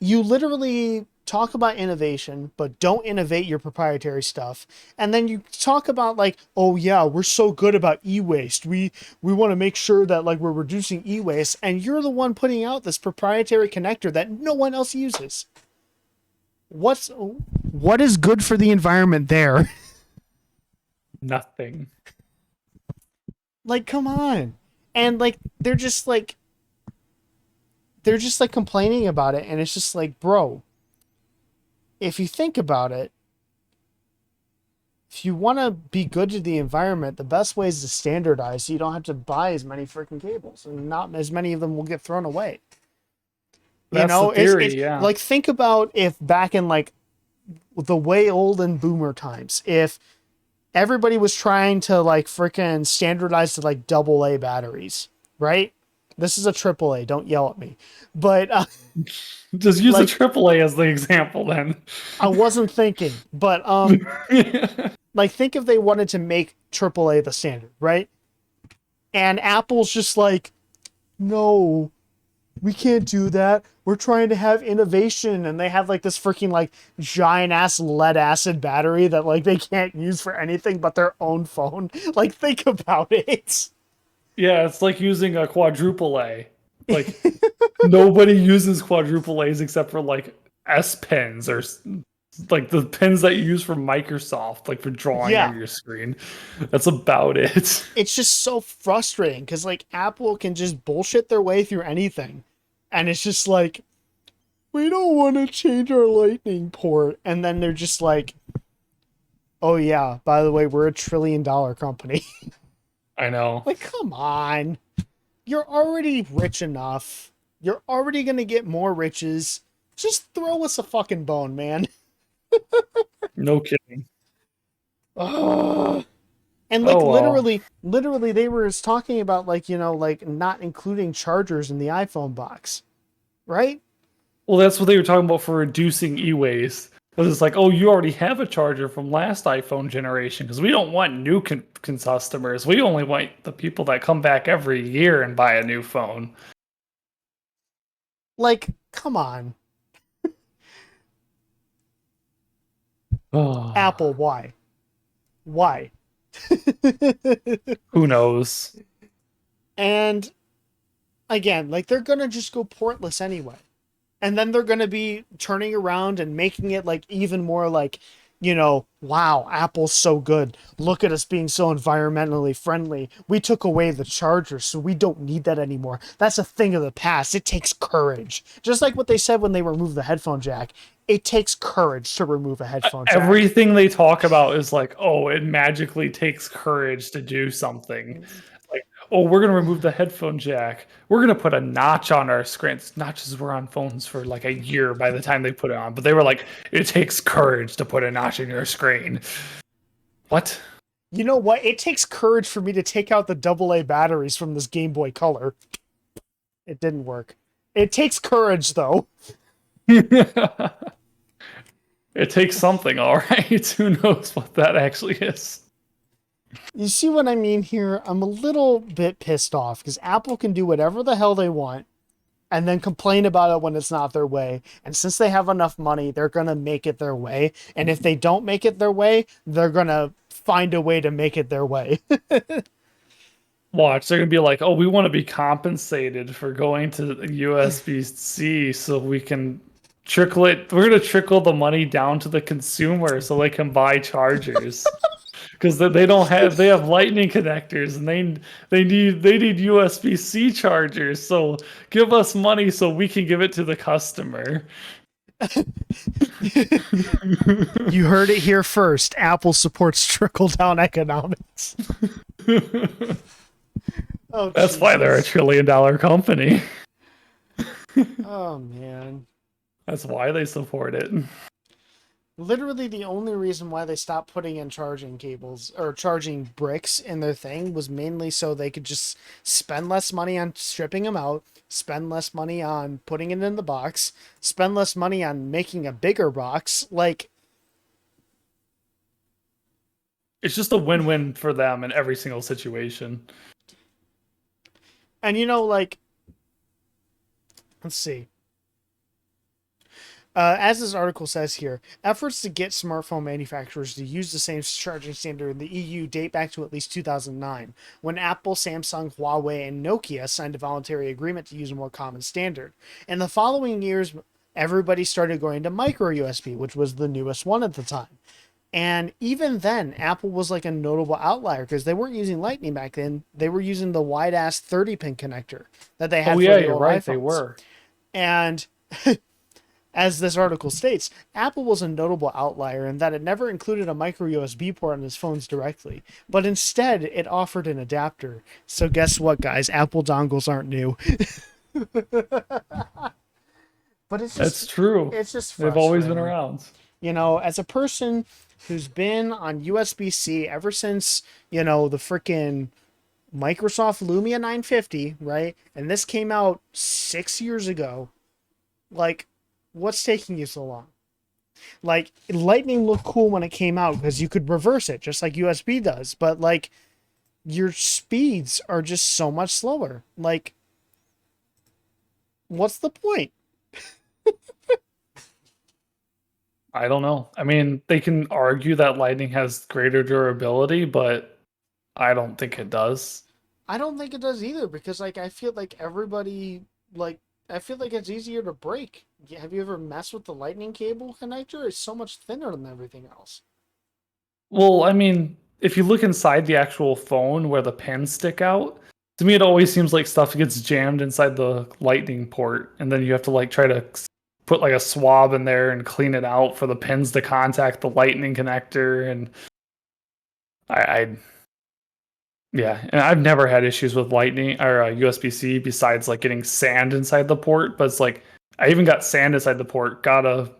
S1: you literally talk about innovation, but don't innovate your proprietary stuff. And then you talk about like, oh yeah, we're so good about e-waste. We want to make sure that like we're reducing e-waste, and you're the one putting out this proprietary connector that no one else uses. What is good for the environment there?
S2: nothing.
S1: Like, come on. And like they're just like complaining about it, and it's just like, bro, if you think about it, if you want to be good to the environment, the best way is to standardize so you don't have to buy as many freaking cables, and not as many of them will get thrown away.
S2: That's the theory, yeah.
S1: Like, think about if back in like the way olden boomer times, if everybody was trying to like freaking standardize to like AA batteries, right? This is a AAA. Don't yell at me. But
S2: just use
S1: like,
S2: a AAA as the example then.
S1: I wasn't thinking, but like think if they wanted to make AAA the standard, right? And Apple's just like, no, we can't do that. We're trying to have innovation, and they have like this freaking like giant ass lead acid battery that like they can't use for anything but their own phone. Like, think about it.
S2: Yeah, it's like using a quadruple A. Like nobody uses quadruple A's except for like S pens or like the pens that you use for Microsoft, like for drawing
S1: Yeah.
S2: on your screen. That's about it.
S1: It's just so frustrating because like Apple can just bullshit their way through anything, and it's just like, we don't want to change our lightning port, and then they're just like, oh yeah, by the way, we're $1 trillion company.
S2: I know.
S1: Like, come on. You're already rich enough. You're already going to get more riches. Just throw us a fucking bone, man.
S2: No kidding.
S1: Ugh. And like,
S2: Oh, well.
S1: literally they were talking about like, you know, like not including chargers in the iPhone box, right?
S2: Well, that's what they were talking about for reducing e-waste. Because it's like, oh, you already have a charger from last iPhone generation. Because we don't want new customers. We only want the people that come back every year and buy a new phone.
S1: Like, come on. Apple, why? Why?
S2: Who knows?
S1: And again, like they're gonna just go portless anyway. And then they're gonna be turning around and making it like even more like, you know, wow, Apple's so good. Look at us being so environmentally friendly. We took away the charger, so we don't need that anymore. That's a thing of the past. It takes courage. Just like what they said when they removed the headphone jack. It takes courage to remove a headphone jack.
S2: Everything they talk about is like, oh, it magically takes courage to do something. Like, oh, we're going to remove the headphone jack. We're going to put a notch on our screens. Notches were on phones for like a year by the time they put it on. But they were like, it takes courage to put a notch in your screen. What?
S1: You know what? It takes courage for me to take out the AA batteries from this Game Boy Color. It didn't work. It takes courage, though.
S2: It takes something, all right. Who knows what that actually is?
S1: You see what I mean here? I'm a little bit pissed off because Apple can do whatever the hell they want and then complain about it when it's not their way. And since they have enough money, they're going to make it their way. And if they don't make it their way, they're going to find a way to make it their way.
S2: Watch, they're going to be like, oh, we want to be compensated for going to USB-C so we can trickle it. We're going to trickle the money down to the consumer so they can buy chargers. Because they have lightning connectors and they need USB-C chargers. So give us money so we can give it to the customer.
S1: You heard it here first. Apple supports trickle-down economics. Oh,
S2: That's why they're a $1 trillion company.
S1: Oh, man.
S2: That's why they support it.
S1: Literally, the only reason why they stopped putting in charging cables or charging bricks in their thing was mainly so they could just spend less money on stripping them out, spend less money on putting it in the box, spend less money on making a bigger box. Like,
S2: It's just a win-win for them in every single situation.
S1: and like, let's see. As this article says here, efforts to get smartphone manufacturers to use the same charging standard in the EU date back to at least 2009, when Apple, Samsung, Huawei, and Nokia signed a voluntary agreement to use a more common standard. In the following years, everybody started going to micro USB, which was the newest one at the time. And even then, Apple was like a notable outlier because they weren't using Lightning back then. They were using the wide-ass 30-pin connector that they had for the
S2: you're
S1: old
S2: right,
S1: iPhones.
S2: they were.
S1: And as this article states, Apple was a notable outlier in that it never included a micro USB port on its phones directly, but instead it offered an adapter. So guess what, guys? Apple dongles aren't new. But it's just,
S2: That's true.
S1: It's just
S2: They've always been
S1: frustrating.
S2: around.
S1: As a person who's been on USB-C ever since, the freaking Microsoft Lumia 950, right? And this came out 6 years ago. Like, what's taking you so long? Like, Lightning looked cool when it came out because you could reverse it just like USB does, but like your speeds are just so much slower. Like, what's the point?
S2: I don't know. I mean, they can argue that Lightning has greater durability, but I don't think it does.
S1: I don't think it does either because like I feel like I feel like it's easier to break. Have you ever messed with the Lightning cable connector? It's so much thinner than everything else.
S2: Well, I mean, if you look inside the actual phone where the pins stick out, to me it always seems like stuff gets jammed inside the Lightning port, and then you have to like try to put like a swab in there and clean it out for the pins to contact the Lightning connector. And yeah, and I've never had issues with Lightning or USB-C besides like getting sand inside the port. But it's like I even got sand inside the port, got a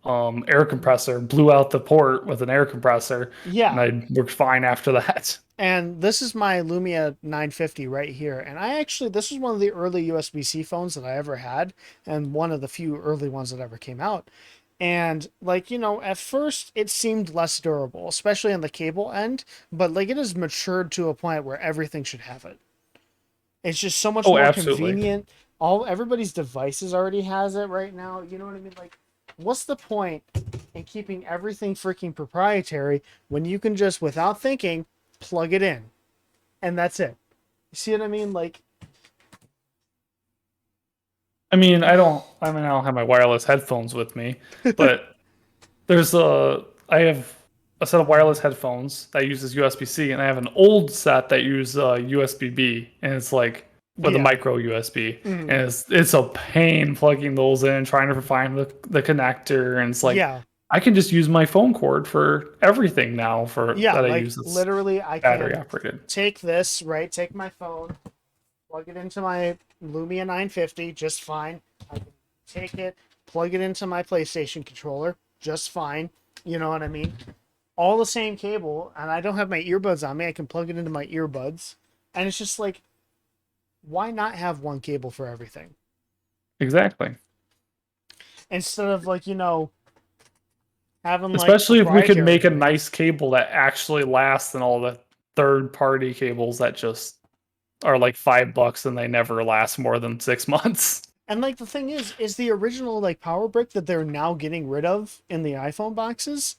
S2: air compressor, blew out the port with an air compressor,
S1: Yeah.
S2: and I worked fine after that.
S1: And this is my Lumia 950 right here. And this was one of the early USB-C phones that I ever had, and one of the few early ones that ever came out. And like, at first it seemed less durable, especially on the cable end, but like it has matured to a point where everything should have it. It's just so much more
S2: Absolutely.
S1: convenient. Everybody's devices already has it right now. You know what I mean? Like, what's the point in keeping everything freaking proprietary when you can just, without thinking, plug it in, and that's it? You see what I mean? Like,
S2: I mean, I don't have my wireless headphones with me, but I have a set of wireless headphones that uses USB-C, and I have an old set that uses USB-B, and it's like with a micro USB, and it's a pain plugging those in, trying to find the connector, and it's like I can just use my phone cord for everything now that I use.
S1: Literally, I
S2: battery
S1: can
S2: operated.
S1: take my phone, plug it into my Lumia 950 just fine. I can take it, plug it into my PlayStation controller just fine. You know what I mean? All the same cable, and I don't have my earbuds on me. I can plug it into my earbuds, and it's just like, why not have one cable for everything?
S2: Exactly.
S1: Instead of like, having
S2: especially if we could
S1: proprietary
S2: make a
S1: things.
S2: nice cable that actually lasts than all the third-party cables that just are like $5 and they never last more than 6 months.
S1: And like the thing is the original like power brick that they're now getting rid of in the iPhone boxes,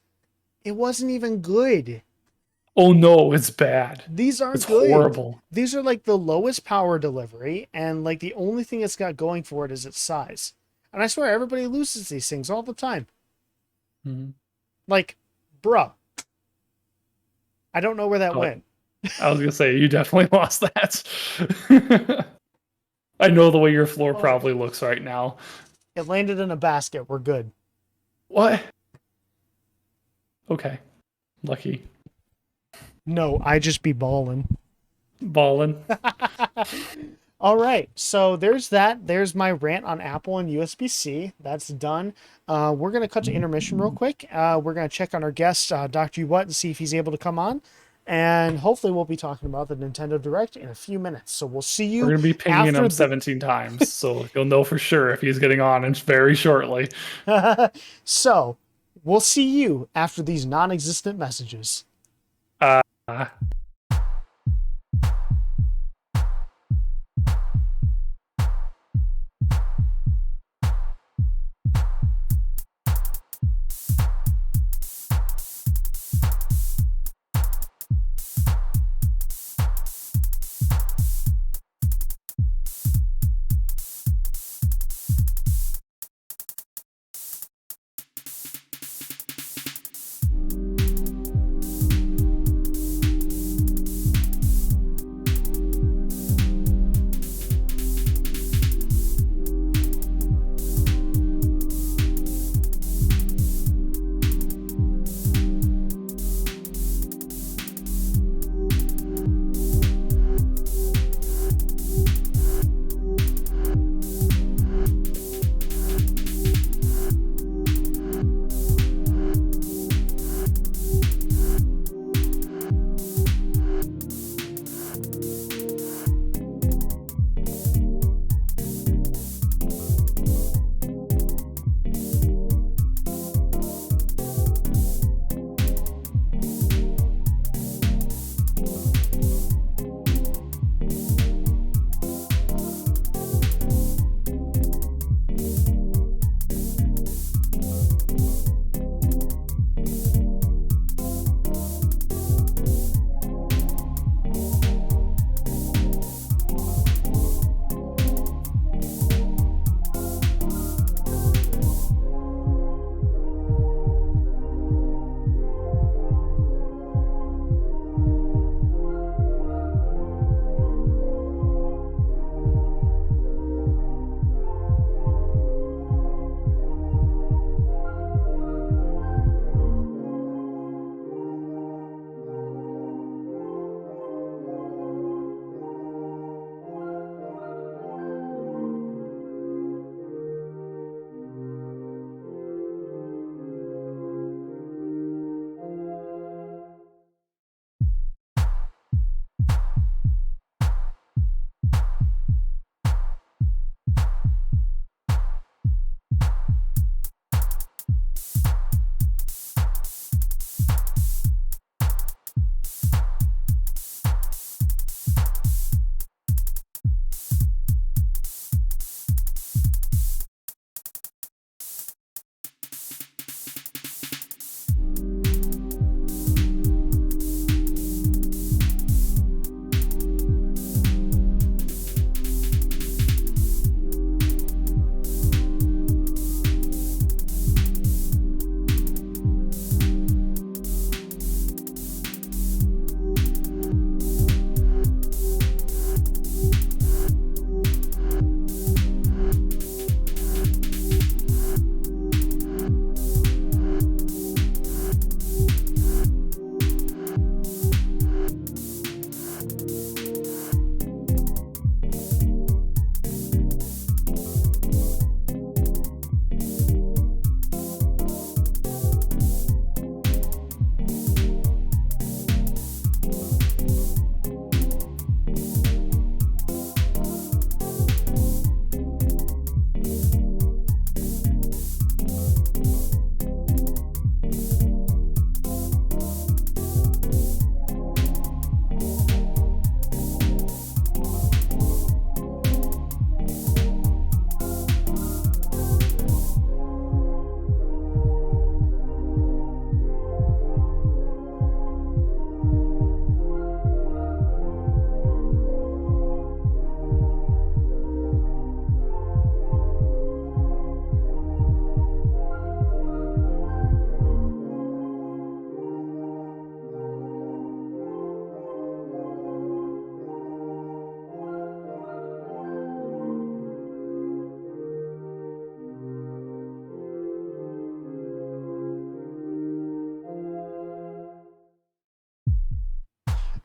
S1: it wasn't even good.
S2: Oh no, it's bad.
S1: These aren't
S2: It's
S1: good.
S2: horrible.
S1: These are like the lowest power delivery, and like the only thing it's got going for it is its size. And I swear everybody loses these things all the time.
S2: Mm-hmm.
S1: Like, bruh. I don't know where that went.
S2: I was gonna say you definitely lost that. I know the way your floor probably looks right now.
S1: It landed in a basket. We're good.
S2: What? Okay. Lucky.
S1: No, I just be ballin'.
S2: Ballin'.
S1: All right, so there's that. There's my rant on Apple and USB-C. That's done. We're going to cut to intermission real quick. We're going to check on our guest, Dr. You What, and see if he's able to come on. And hopefully we'll be talking about the Nintendo Direct in a few minutes. So we'll see you.
S2: We're going to be pinging
S1: after
S2: him 17 times, so you'll know for sure if he's getting on and very shortly.
S1: So we'll see you after these non-existent messages.
S2: Uh,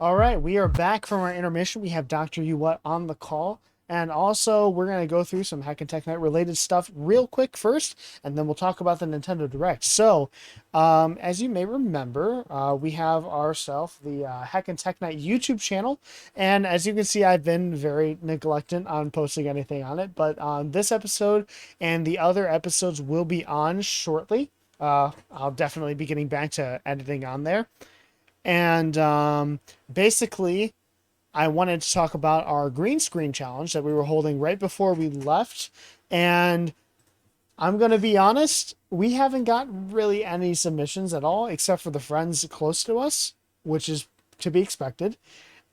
S1: All right, we are back from our intermission. We have Dr. You What on the call. And also, we're going to go through some Heckin Tech Night related stuff real quick first, and then we'll talk about the Nintendo Direct. So, as you may remember, we have ourselves the Heckin Tech Night YouTube channel. And as you can see, I've been very neglectant on posting anything on it. But this episode and the other episodes will be on shortly. I'll definitely be getting back to editing on there. And basically, I wanted to talk about our green screen challenge that we were holding right before we left. And I'm going to be honest, we haven't got really any submissions at all, except for the friends close to us, which is to be expected.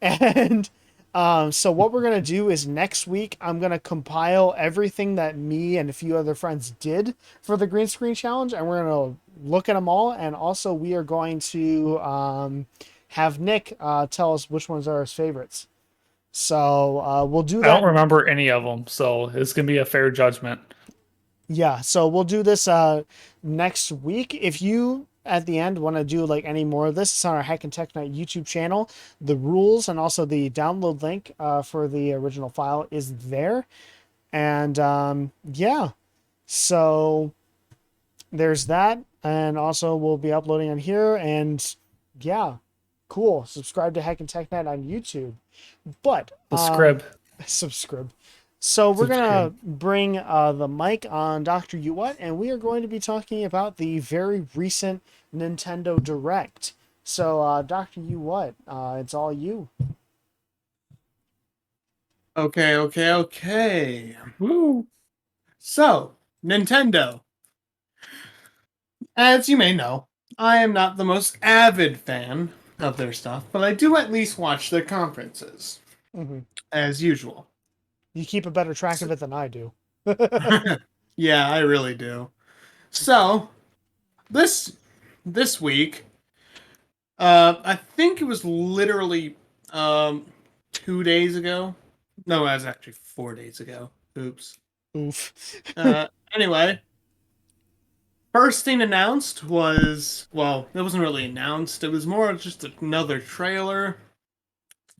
S1: And so what we're going to do is next week, I'm going to compile everything that me and a few other friends did for the green screen challenge. And we're going to look at them all. And also we are going to have Nick tell us which ones are his favorites. So we'll do that.
S2: I don't remember any of them, so it's gonna be a fair judgment.
S1: Yeah, so we'll do this next week. If you at the end want to do like any more of this, it's on our Heckin Tech Night YouTube channel. The rules and also the download link for the original file is there. And yeah, so there's that. And also we'll be uploading on here. And yeah, cool. Subscribe to Heckin Tech Night on YouTube. But subscribe. So we're going to bring the mic on Dr. You What, and we are going to be talking about the very recent Nintendo Direct. So, Dr. You What, it's all you.
S5: Okay.
S2: Woo!
S5: So, Nintendo. As you may know, I am not the most avid fan of their stuff, but I do at least watch their conferences, as usual.
S1: You keep a better track of it than I do.
S5: Yeah, I really do. So, this week, I think it was literally 2 days ago. No, it was actually 4 days ago. Oops.
S1: Oof.
S5: Anyway, first thing announced was, well, it wasn't really announced. It was more just another trailer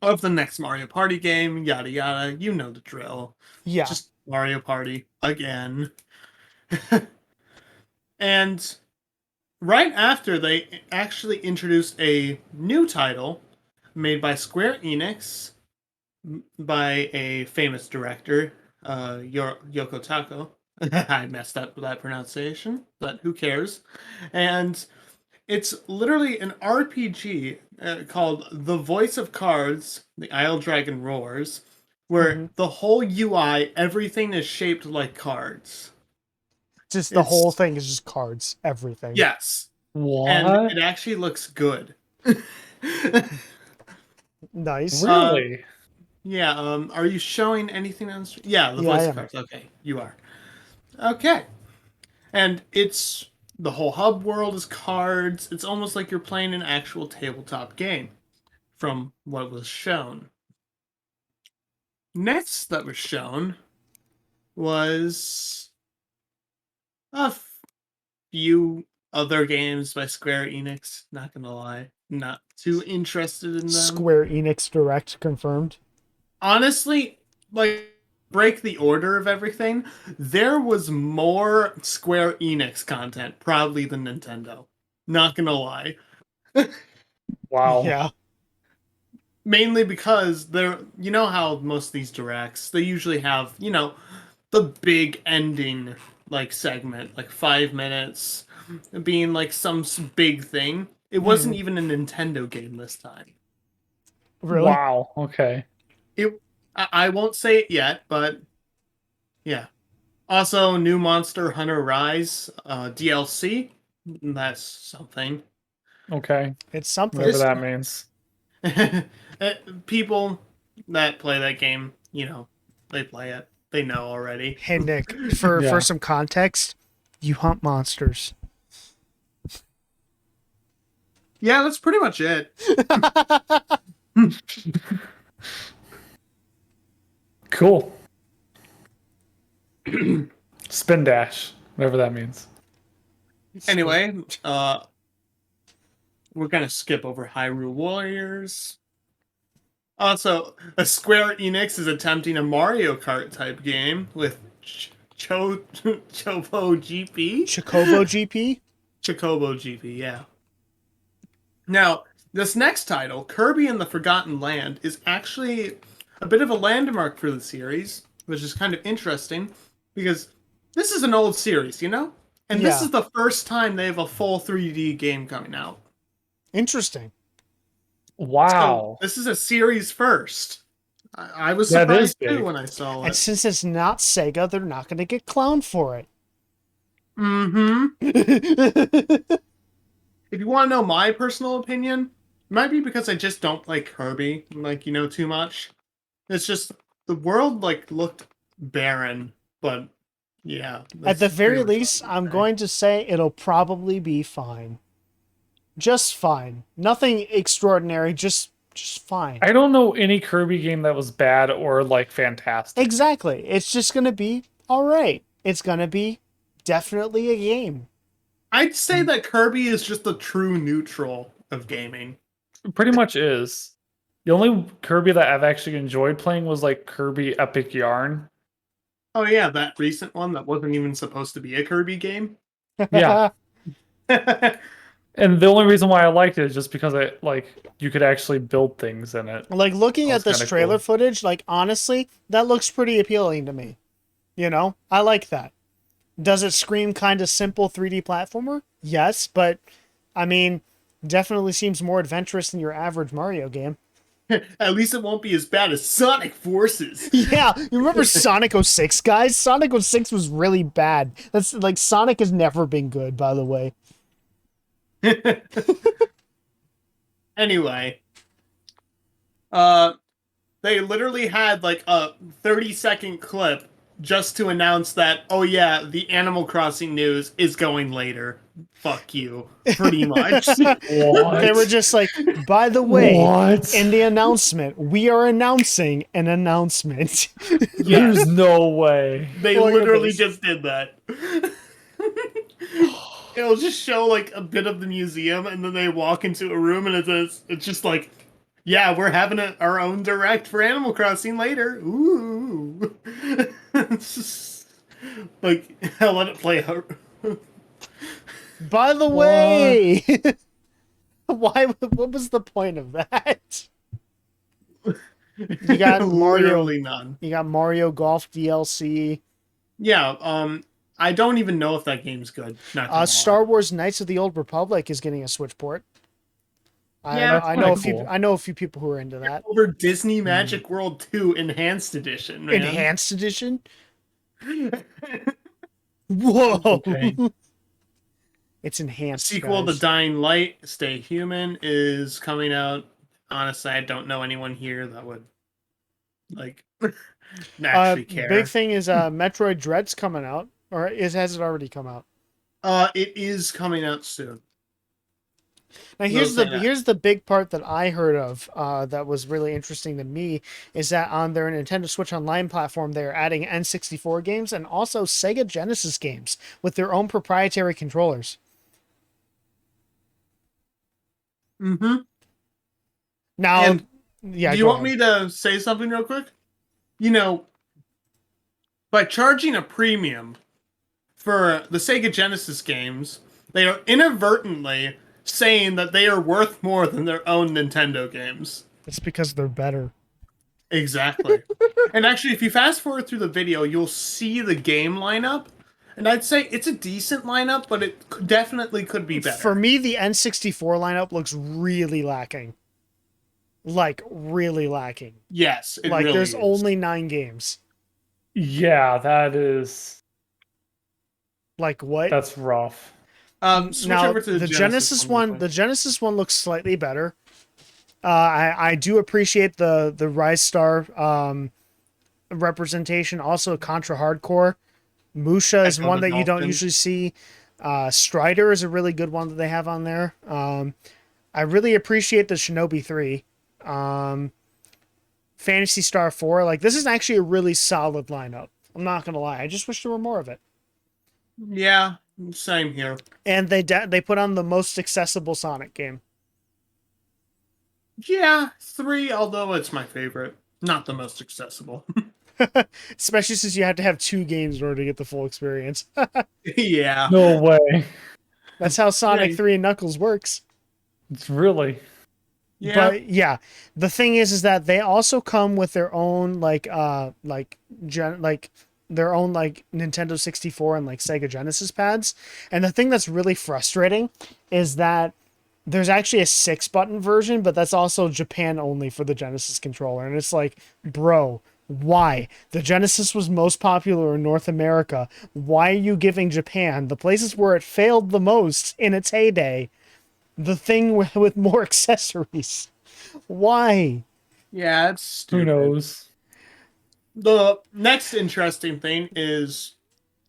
S5: of the next Mario Party game, yada yada. You know the drill.
S1: Yeah.
S5: Just Mario Party again. And right after, they actually introduced a new title made by Square Enix by a famous director, Yoko Tako. I messed up with that pronunciation, but who cares? And it's literally an RPG called The Voice of Cards, The Isle Dragon Roars, where the whole UI, everything is shaped like cards.
S1: Just the whole thing is just cards, everything.
S5: Yes.
S2: What?
S5: And it actually looks good.
S1: Nice.
S2: Really?
S5: Yeah, are you showing anything on the screen? Yeah, the voice of cards. Okay, you are. Okay. And it's the whole hub world is cards. It's almost like you're playing an actual tabletop game from what was shown. Next that was shown was a few other games by Square Enix. Not gonna lie, not too interested in them.
S1: Square Enix Direct confirmed.
S5: Honestly, like, break the order of everything. There was more Square Enix content probably than Nintendo. Not gonna lie.
S2: Wow.
S1: Yeah.
S5: Mainly because they're, you know how most of these directs, they usually have, you know, the big ending, like, segment, like 5 minutes, being like some big thing. It wasn't even a Nintendo game this time.
S1: Really?
S2: Wow. Okay.
S5: I won't say it yet, but yeah. Also, new Monster Hunter Rise DLC. That's something.
S2: Okay.
S1: It's something.
S2: Whatever that means.
S5: People that play that game, you know, they play it. They know already.
S1: Hey, Nick, for some context, you hunt monsters.
S5: Yeah, that's pretty much it.
S2: Cool. Spin dash, whatever that means.
S5: Anyway, we're gonna skip over Hyrule Warriors. Also, a Square Enix is attempting a Mario Kart type game with Chopo GP.
S1: Chocobo GP.
S5: Chocobo GP, yeah. Now, this next title, Kirby and the Forgotten Land, is actually a bit of a landmark for the series, which is kind of interesting because this is an old series, you know? And this
S1: Yeah.
S5: is the first time they have a full 3D game coming out.
S1: Interesting.
S2: Wow.
S5: So this is a series first. I was
S2: That is
S5: surprised too
S2: big.
S5: when I saw
S1: And
S5: it.
S1: since it's not Sega, they're not going to get clowned for it.
S5: Mm-hmm.
S1: Like
S5: If you want to know my personal opinion, it might be because I just don't like Kirby, too much. It's just the world looked barren, but yeah.
S1: At the
S5: that's
S1: very
S5: pretty much
S1: least,
S5: all I can
S1: I'm
S5: say.
S1: going to say it'll probably be fine. Just fine. Nothing extraordinary, just fine.
S2: I don't know any Kirby game that was bad or like fantastic.
S1: Exactly. It's just going to be all right. It's going to be definitely a game.
S5: I'd say that Kirby is just the true neutral of gaming.
S2: It pretty much is. The only Kirby that I've actually enjoyed playing was like Kirby Epic Yarn.
S5: Oh yeah, that recent one that wasn't even supposed to be a Kirby game.
S2: Yeah. And the only reason why I liked it is just because you could actually build things in it.
S1: Like looking
S2: That
S1: at
S2: was
S1: this
S2: kinda
S1: trailer
S2: cool.
S1: footage, like honestly, that looks pretty appealing to me. You know, I like that. Does it scream kind of simple 3D platformer? Yes, but I mean, definitely seems more adventurous than your average Mario game.
S5: At least it won't be as bad as Sonic Forces.
S1: Yeah, you remember Sonic 06, guys? Sonic 06 was really bad. That's like Sonic has never been good, by the way.
S5: Anyway, they literally had like a 30-second clip just to announce that, oh yeah, the Animal Crossing news is going later. Fuck you, pretty much.
S2: What?
S1: They were just like, by the way,
S2: What?
S1: in the announcement, we are announcing an announcement.
S2: There's no way.
S5: They
S1: Look at
S5: literally
S1: this.
S5: just did that. It'll just show like a bit of the museum, and then they walk into a room, and it's just like, yeah, we're having our own direct for Animal Crossing later. Ooh, it's just, like I'll let it play out.
S1: By the way, why? What was the point of that? You got Mario.
S5: Literally none.
S1: You got Mario Golf DLC.
S5: Yeah. I don't even know if that game's good. Not gonna lie.
S1: Star Wars Knights of the Old Republic is getting a Switch port.
S5: Yeah,
S1: I
S2: that's
S1: know a
S2: kinda
S1: few.
S2: cool.
S1: I know a few people who are into that.
S5: over Disney Magic World 2 Enhanced Edition. Man.
S1: Enhanced edition. Whoa!
S2: Okay.
S1: It's enhanced.
S5: Sequel
S1: guys.
S5: to Dying Light, Stay Human is coming out. Honestly, I don't know anyone here that would like actually care.
S1: Big thing is Metroid Dread's coming out, or has it already come out?
S5: It is coming out soon.
S1: Now here's the big part that I heard of that was really interesting to me is that on their Nintendo Switch Online platform they're adding N64 games and also Sega Genesis games with their own proprietary controllers.
S5: Mm-hmm.
S1: Now,
S5: And
S1: yeah,
S5: do you
S1: go
S5: want
S1: ahead.
S5: me to say something real quick? By charging a premium for the Sega Genesis games, they are inadvertently saying that they are worth more than their own Nintendo games.
S1: It's because they're better.
S5: Exactly. And actually, if you fast forward through the video, you'll see the game lineup. And I'd say it's a decent lineup, but it definitely could be better.
S1: For me, the N64 lineup looks really lacking. Like, really lacking.
S5: Yes, it
S1: Like,
S5: really
S1: there's
S5: is.
S1: only 9 games.
S2: Yeah, that's
S1: What?
S2: rough.
S5: Switch
S1: Now,
S5: over to
S1: the
S5: Genesis
S1: one.
S5: real
S1: The
S5: quick.
S1: Genesis one looks slightly better. I do appreciate the Rise Star representation. Also, Contra Hardcore. Musha is
S5: Echo
S1: one
S5: the
S1: that you don't
S5: Dolphin.
S1: usually see. Strider is a really good one that they have on there. I really appreciate the Shinobi 3. Fantasy Star 4. Like, this is actually a really solid lineup. I'm not going to lie. I just wish there were more of it.
S5: Yeah, same here.
S1: And they put on the most accessible Sonic game.
S5: Yeah, 3, although it's my favorite. Not the most accessible.
S1: Especially since you have to have 2 games in order to get the full experience.
S5: Yeah.
S2: No way.
S1: That's how Sonic
S5: Yeah.
S1: 3 and Knuckles works.
S2: It's really.
S5: Yeah.
S1: But yeah, the thing is that they also come with their own their own like Nintendo 64 and like Sega Genesis pads. And the thing that's really frustrating is that there's actually a 6-button version, but that's also Japan only for the Genesis controller. And it's like, bro, why? The Genesis was most popular in North America. Why are you giving Japan, the places where it failed the most in its heyday, the thing with more accessories? Why?
S5: Yeah, it's
S2: Who
S5: stupid.
S2: knows?
S5: The next interesting thing is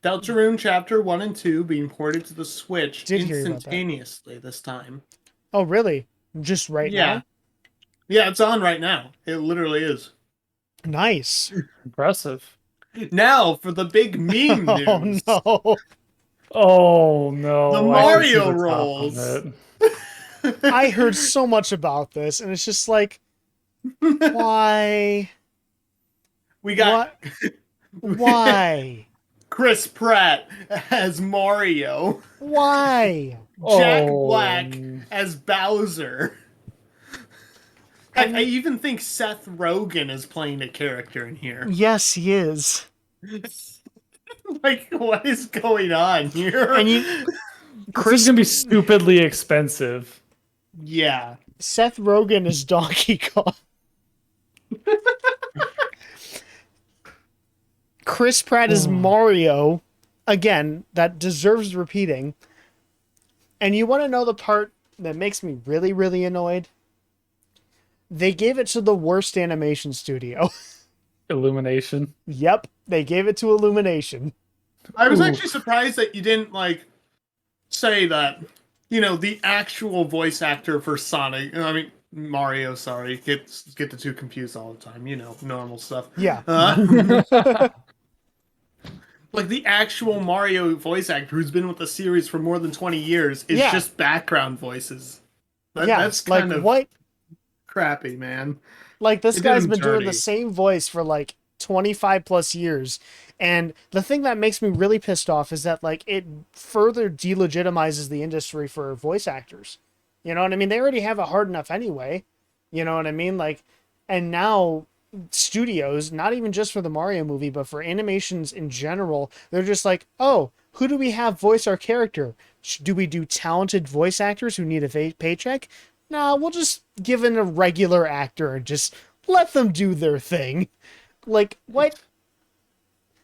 S5: Deltarune Chapter 1 and 2 being ported to the Switch
S1: Did hear about that.
S5: instantaneously this time.
S1: Oh, really? Just right
S5: Yeah. Yeah, it's on right now. It literally is.
S1: now? Nice.
S2: Impressive.
S5: Now for the big meme
S1: Oh,
S5: news.
S1: no.
S2: Oh no.
S5: The
S2: I can see
S5: Mario
S2: the top of
S5: rolls.
S2: it.
S1: I heard so much about this, and it's just like, why?
S5: We got
S1: Why?
S5: Chris Pratt as Mario.
S1: Why?
S5: Jack
S2: Oh.
S5: Black as Bowser. I even think Seth Rogen is playing a character in here.
S1: Yes, he is.
S5: Like, what is going on here?
S1: And you,
S2: This is
S1: Chris,
S2: gonna be stupidly expensive.
S5: Yeah.
S1: Seth Rogen is Donkey Kong. Chris Pratt is Mario. Again, that deserves repeating. And you want to know the part that makes me really, really annoyed? They gave it to the worst animation studio.
S2: Illumination.
S1: Yep, they gave it to Illumination.
S5: I was
S2: Ooh.
S5: actually surprised that you didn't, like, say that, you know, the actual voice actor for Sonic, I mean, Mario, sorry, get the two confused all the time, you know, normal stuff.
S1: Yeah.
S5: Like, the actual Mario voice actor who's been with the series for more than 20 years is
S1: Yeah.
S5: just background voices.
S1: Yeah,
S5: That's kind
S1: like
S5: of
S1: what?
S5: crappy, man.
S1: Like this
S5: It did
S1: guy's
S5: him
S1: been doing
S5: dirty.
S1: the same voice for like 25 plus years. And the thing that makes me really pissed off is that like it further delegitimizes the industry for voice actors. You know what I mean? They already have it hard enough anyway. You know what I mean? Like, and now studios, not even just for the Mario movie, but for animations in general, they're just like, oh, who do we have voice our character? Do we do talented voice actors who need a paycheck? Nah, we'll just give in a regular actor and just let them do their thing. Like, what?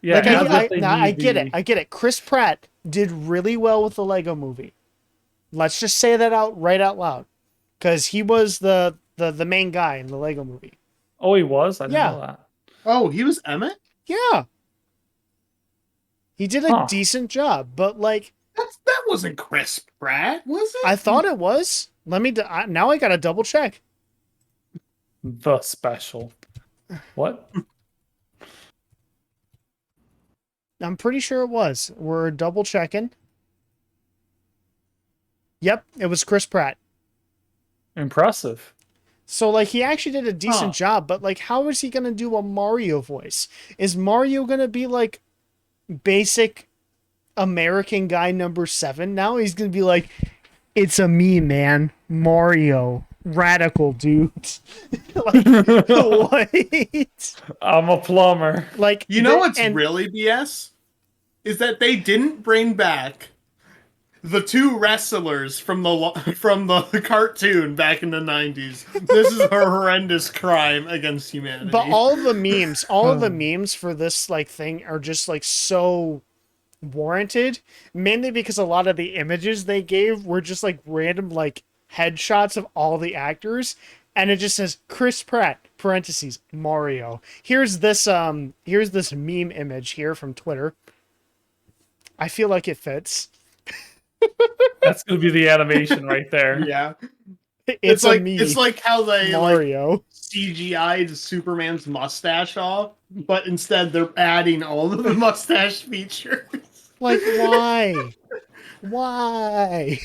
S2: Yeah,
S1: Like,
S2: as if they
S1: I
S2: need
S1: get
S2: the-
S1: it. I get it. Chris Pratt did really well with the Lego movie. Let's just say that out loud. Because he was the main guy in the Lego movie.
S2: Oh, he was? I didn't
S1: Yeah.
S2: know that.
S5: Oh, he was Emmett?
S1: Yeah. He did a
S2: Huh.
S1: decent job, but like,
S5: That wasn't Chris Pratt, was it?
S1: I thought it was. Now I gotta double check.
S2: The special. What?
S1: I'm pretty sure it was. We're double checking. Yep, it was Chris Pratt.
S2: Impressive.
S1: So like he actually did a decent
S5: Huh.
S1: job, but like how is he gonna do a Mario voice? Is Mario gonna be like basic American guy number 7 now? He's gonna be like, it's a me, man. Mario. Radical dude. Like, what?
S2: I'm a plumber.
S1: Like,
S5: You know what's
S1: and
S5: really BS? Is that they didn't bring back the two wrestlers from the cartoon back in the 90s. This is a horrendous crime against humanity.
S1: But all of the memes for this like thing are just like so warranted, mainly because a lot of the images they gave were just like random like headshots of all the actors, and it just says Chris Pratt parentheses Mario. Here's this meme image here from Twitter. I feel like it fits.
S2: That's gonna be the animation right there.
S5: yeah,
S1: It's
S5: like
S1: a me,
S5: it's like how they like
S1: Mario.
S5: CGI'd Superman's mustache off, but instead they're adding all of the mustache features.
S1: Like, why? Why?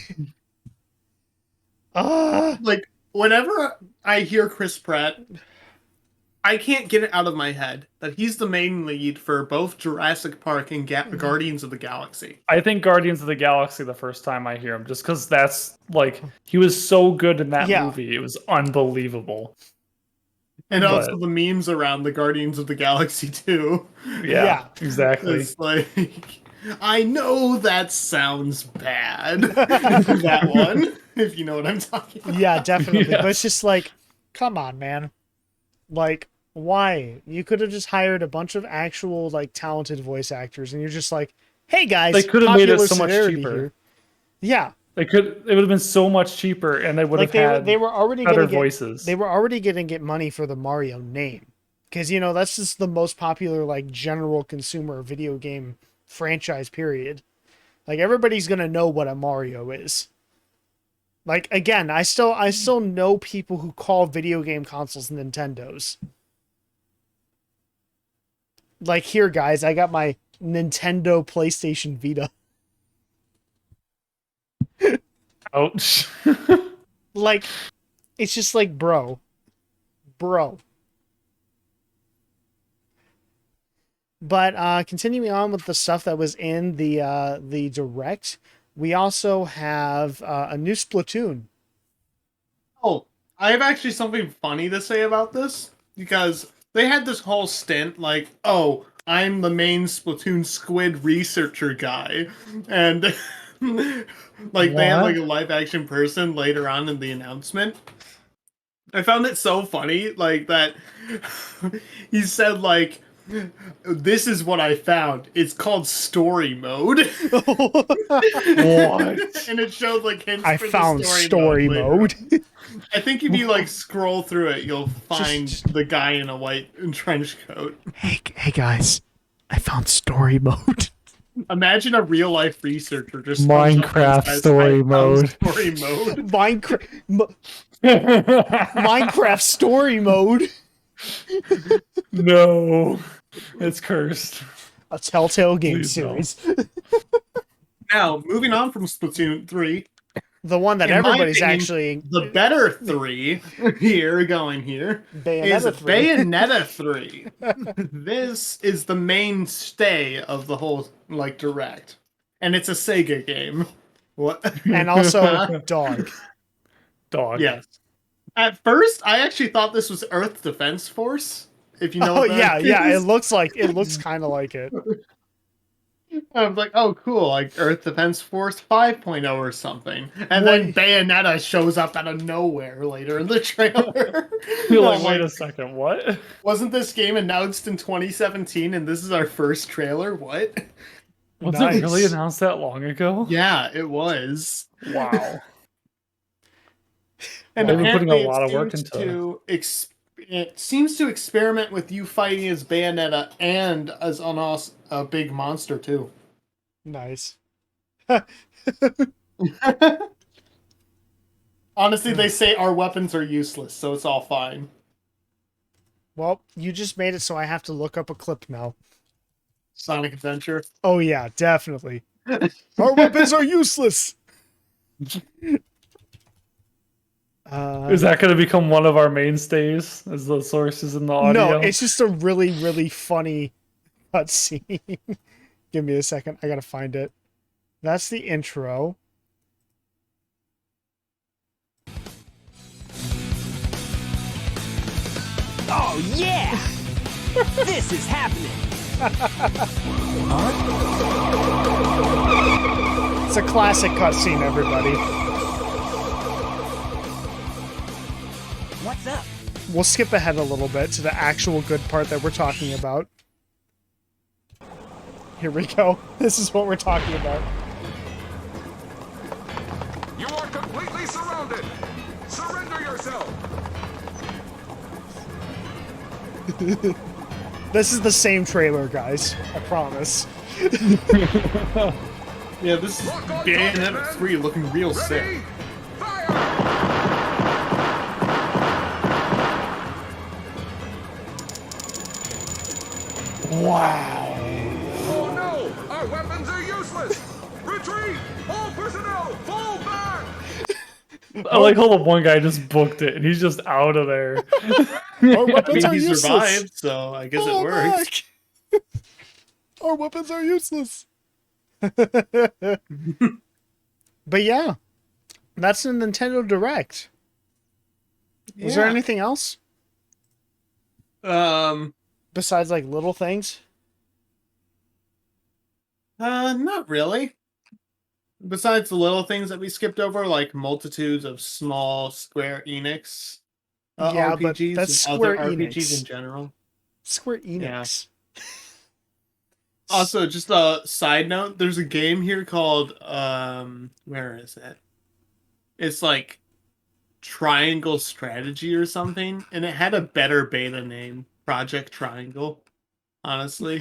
S5: Like whenever I hear Chris Pratt, I can't get it out of my head that he's the main lead for both Jurassic Park and Guardians of the Galaxy.
S2: I think Guardians of the Galaxy the first time I hear him, just because that's like he was so good in that
S1: Yeah.
S2: movie. It was unbelievable.
S5: And
S2: But-
S5: also the memes around the Guardians of the Galaxy too.
S2: Yeah, exactly.
S5: It's like, I know that sounds bad. That one, if you know what I'm talking about.
S1: Yeah, definitely.
S2: Yeah.
S1: But it's just like, come on, man. Like, why? You could have just hired a bunch of actual, like, talented voice actors, and you're just like, hey, guys,
S2: They could have made it
S1: popular
S2: so much
S1: severity
S2: cheaper.
S1: here. Yeah.
S2: It would have been so much cheaper, and they would
S1: Like,
S2: have had
S1: they were already
S2: better
S1: gonna get,
S2: voices.
S1: They were already going to get money for the Mario name. Because, you know, that's just the most popular, like, general consumer video game franchise, period. Like, everybody's going to know what a Mario is. Like, again, I still know people who call video game consoles Nintendos. Like, here, guys, I got my Nintendo PlayStation Vita.
S2: Ouch.
S1: Like, it's just like, bro. But continuing on with the stuff that was in the direct, we also have a new Splatoon.
S5: Oh, I have actually something funny to say about this because they had this whole stint like, oh, I'm the main Splatoon squid researcher guy, and like they had like a live action person later on in the announcement. I found it so funny, like that he said like, this is what I found. It's called story mode.
S2: What?
S5: And it showed like hints
S1: I
S5: for the
S1: found story
S5: later.
S1: mode.
S5: I think if you like scroll through it, you'll find the guy in a white trench coat.
S1: Hey guys, I found story mode.
S5: Imagine a real life researcher just
S2: Minecraft story mode.
S5: Story mode.
S1: Minecraft story mode.
S2: No, it's cursed.
S1: A Telltale game
S2: Please no.
S1: series.
S5: Now, moving on from Splatoon 3,
S1: The one that
S5: In my
S1: everybody's
S5: opinion,
S1: actually
S5: the better 3 here going here is
S1: Bayonetta 3.
S5: Bayonetta 3. This is the mainstay of the whole like direct, and it's a Sega game. What?
S1: And also dog.
S5: Yes. At first, I actually thought this was Earth Defense Force. If you know.
S1: Oh
S5: what that
S1: yeah,
S5: is.
S1: it looks kind of like it.
S5: I was like, oh, cool, like Earth Defense Force 5.0 or something. And then Bayonetta shows up out of nowhere later in the trailer.
S2: You're like, wait a second, what?
S5: Wasn't this game announced in 2017 and this is our first trailer? What?
S2: Was
S1: Nice.
S2: it really announced that long ago?
S5: Yeah, it was.
S2: Wow.
S5: And
S2: They've been putting a
S5: apparently
S2: lot of work
S5: seems
S2: into
S5: it seems to experiment with you fighting as Bayonetta and as a big monster too.
S1: Nice.
S5: Honestly, they say our weapons are useless, so it's all fine.
S1: Well, you just made it so I have to look up a clip now.
S5: Sonic Adventure.
S1: Oh yeah, definitely. Our weapons are useless.
S2: Is that going to become one of our mainstays as the sources in the audio?
S1: No, it's just a really, really funny cutscene. Give me a second. I gotta find it. That's the intro.
S6: Oh yeah! This is happening!
S1: It's a classic cutscene, everybody.
S6: What's up?
S1: We'll skip ahead a little bit to the actual good part that we're talking about. Here we go. This is what we're talking about.
S7: You are completely surrounded! Surrender yourself!
S1: This is the same trailer, guys. I promise.
S5: Yeah, this is
S7: Lock on
S5: Bayonetta
S7: target,
S5: 3 looking real
S7: Ready?
S5: sick.
S7: Fire!
S1: Wow.
S7: Oh no! Our weapons are useless! Retreat! All personnel, fall back!
S2: like how the one guy just booked it and he's just out of there.
S1: Our
S5: I
S1: weapons
S5: mean,
S1: are
S5: he
S1: useless.
S5: survived, so I guess it
S1: Fall
S5: works.
S1: back. Our weapons are useless. But yeah, that's the Nintendo Direct. Was there
S5: Yeah.
S1: anything else
S5: Um.
S1: besides like little things?
S5: Not really. Besides the little things that we skipped over, like multitudes of small Square Enix
S1: Yeah, but
S5: RPGs
S1: that's
S5: and
S1: Square
S5: other RPGs
S1: Enix.
S5: in general.
S1: Square Enix.
S5: Also, just a side note, there's a game here called where is it? It's like Triangle Strategy or something, and it had a better beta name, Project Triangle. Honestly.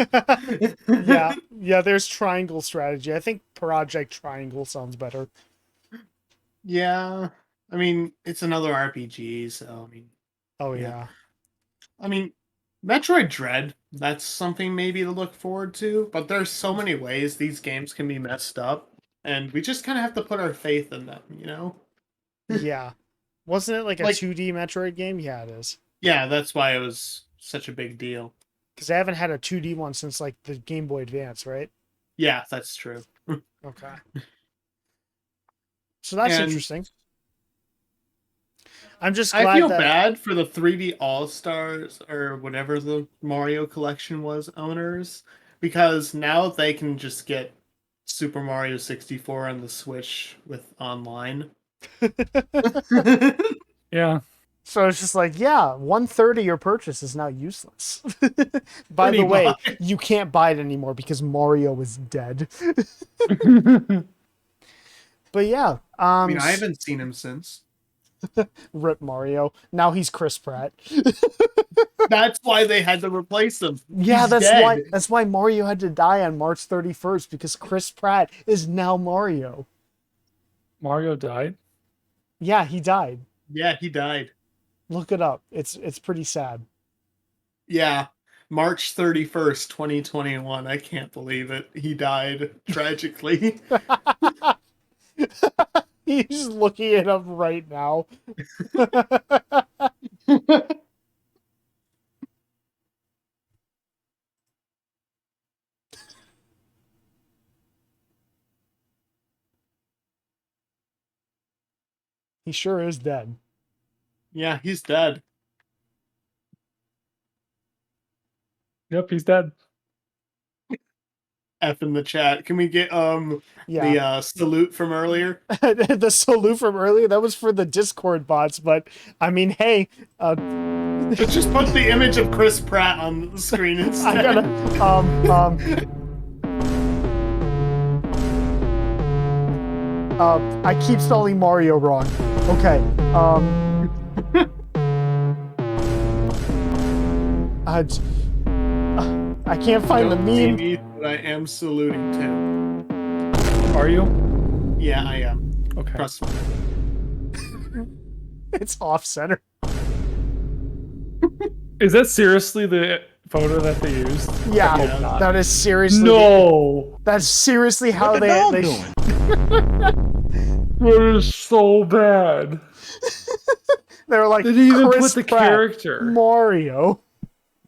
S1: yeah, there's Triangle Strategy. I think Project Triangle sounds better.
S5: Yeah. I mean, it's another RPG, so I mean,
S1: Oh
S5: Yeah.
S1: yeah.
S5: I mean, Metroid Dread, that's something maybe to look forward to, but there's so many ways these games can be messed up, and we just kind of have to put our faith in them, you know?
S1: Yeah. Wasn't it like a
S5: Like-
S1: 2D Metroid game? Yeah, it is.
S5: Yeah, that's why it was such a big deal.
S1: Because I haven't had a 2D one since like the Game Boy Advance, right?
S5: Yeah, that's true.
S1: Okay. So that's
S5: And
S1: interesting. I'm just
S5: I
S1: glad
S5: feel
S1: that
S5: bad for the 3D All-Stars or whatever the Mario collection was owners, because now they can just get Super Mario 64 on the Switch with online.
S2: Yeah.
S1: So it's just like, yeah, 1/3 of your purchase is now useless. By the
S5: Pretty
S1: way,
S5: much.
S1: you can't buy it anymore because Mario is dead. But yeah,
S5: I mean, I haven't seen him since.
S1: rip Mario. Now he's Chris Pratt.
S5: That's why they had to replace him.
S1: Yeah,
S5: He's
S1: that's
S5: dead.
S1: why Mario had to die on March 31st because Chris Pratt is now Mario.
S2: Mario died.
S1: Yeah, he died.
S5: Yeah, he died.
S1: Look it up. It's pretty sad.
S5: Yeah, March 31st, 2021. I can't believe it. He died tragically.
S1: He's looking it up right now. He sure is dead.
S5: Yeah, he's dead.
S2: Yep, he's dead.
S5: F in the chat. Can we get
S1: Yeah.
S5: the salute from earlier?
S1: The salute from earlier, that was for the Discord bots, but I mean, hey,
S5: Just put the image of Chris Pratt on the screen
S1: I
S5: instead.
S1: gotta I keep spelling Mario wrong. Okay. I can't find the
S5: Don't see
S1: meme.
S5: me, but I am saluting too.
S2: Are you?
S5: Yeah, I am.
S2: Okay.
S5: Trust me.
S1: It's off center.
S2: Is that seriously the photo that they used?
S1: Yeah,
S5: hope not.
S1: that is seriously.
S2: No!
S1: That's seriously how
S4: What the
S1: they.
S4: dog
S1: they
S4: doing?
S2: That is so bad.
S1: They were like,
S2: They didn't even
S1: Chris
S2: put the
S1: Pratt,
S2: character.
S1: Mario.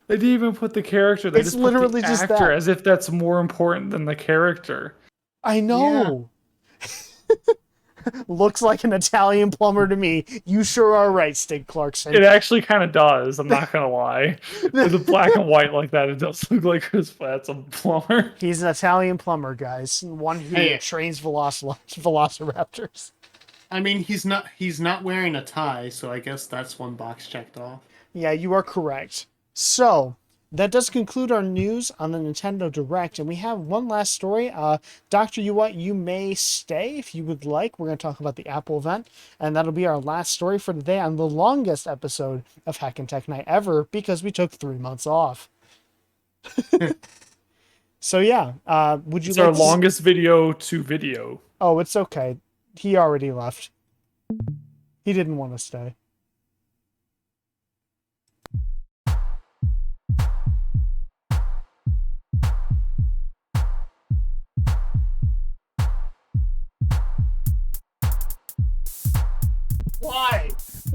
S2: They didn't even put the character. They
S1: It's
S2: just put
S1: literally
S2: the
S1: just
S2: actor
S1: that.
S2: as if that's more important than the character.
S1: I know. Looks like an Italian plumber to me. You sure are right, Stig Clarkson.
S2: It actually kind of does. I'm not gonna lie. With the black and white like that, it does look like Chris Pratt's a plumber.
S1: He's an Italian plumber, guys. One who
S5: Hey.
S1: trains velociraptors.
S5: I mean, he's not wearing a tie, so I guess that's one box checked off.
S1: Yeah, you are correct. So, that does conclude our news on the Nintendo Direct, and we have one last story. Dr. You may stay if you would like. We're going to talk about the Apple event, and that'll be our last story for today on the longest episode of Heckin' Tech Night ever, because we took 3 months off. So yeah, would you
S2: It's
S1: like
S2: our
S1: to-
S2: longest video to video.
S1: Oh, it's okay. He already left. He didn't want to stay.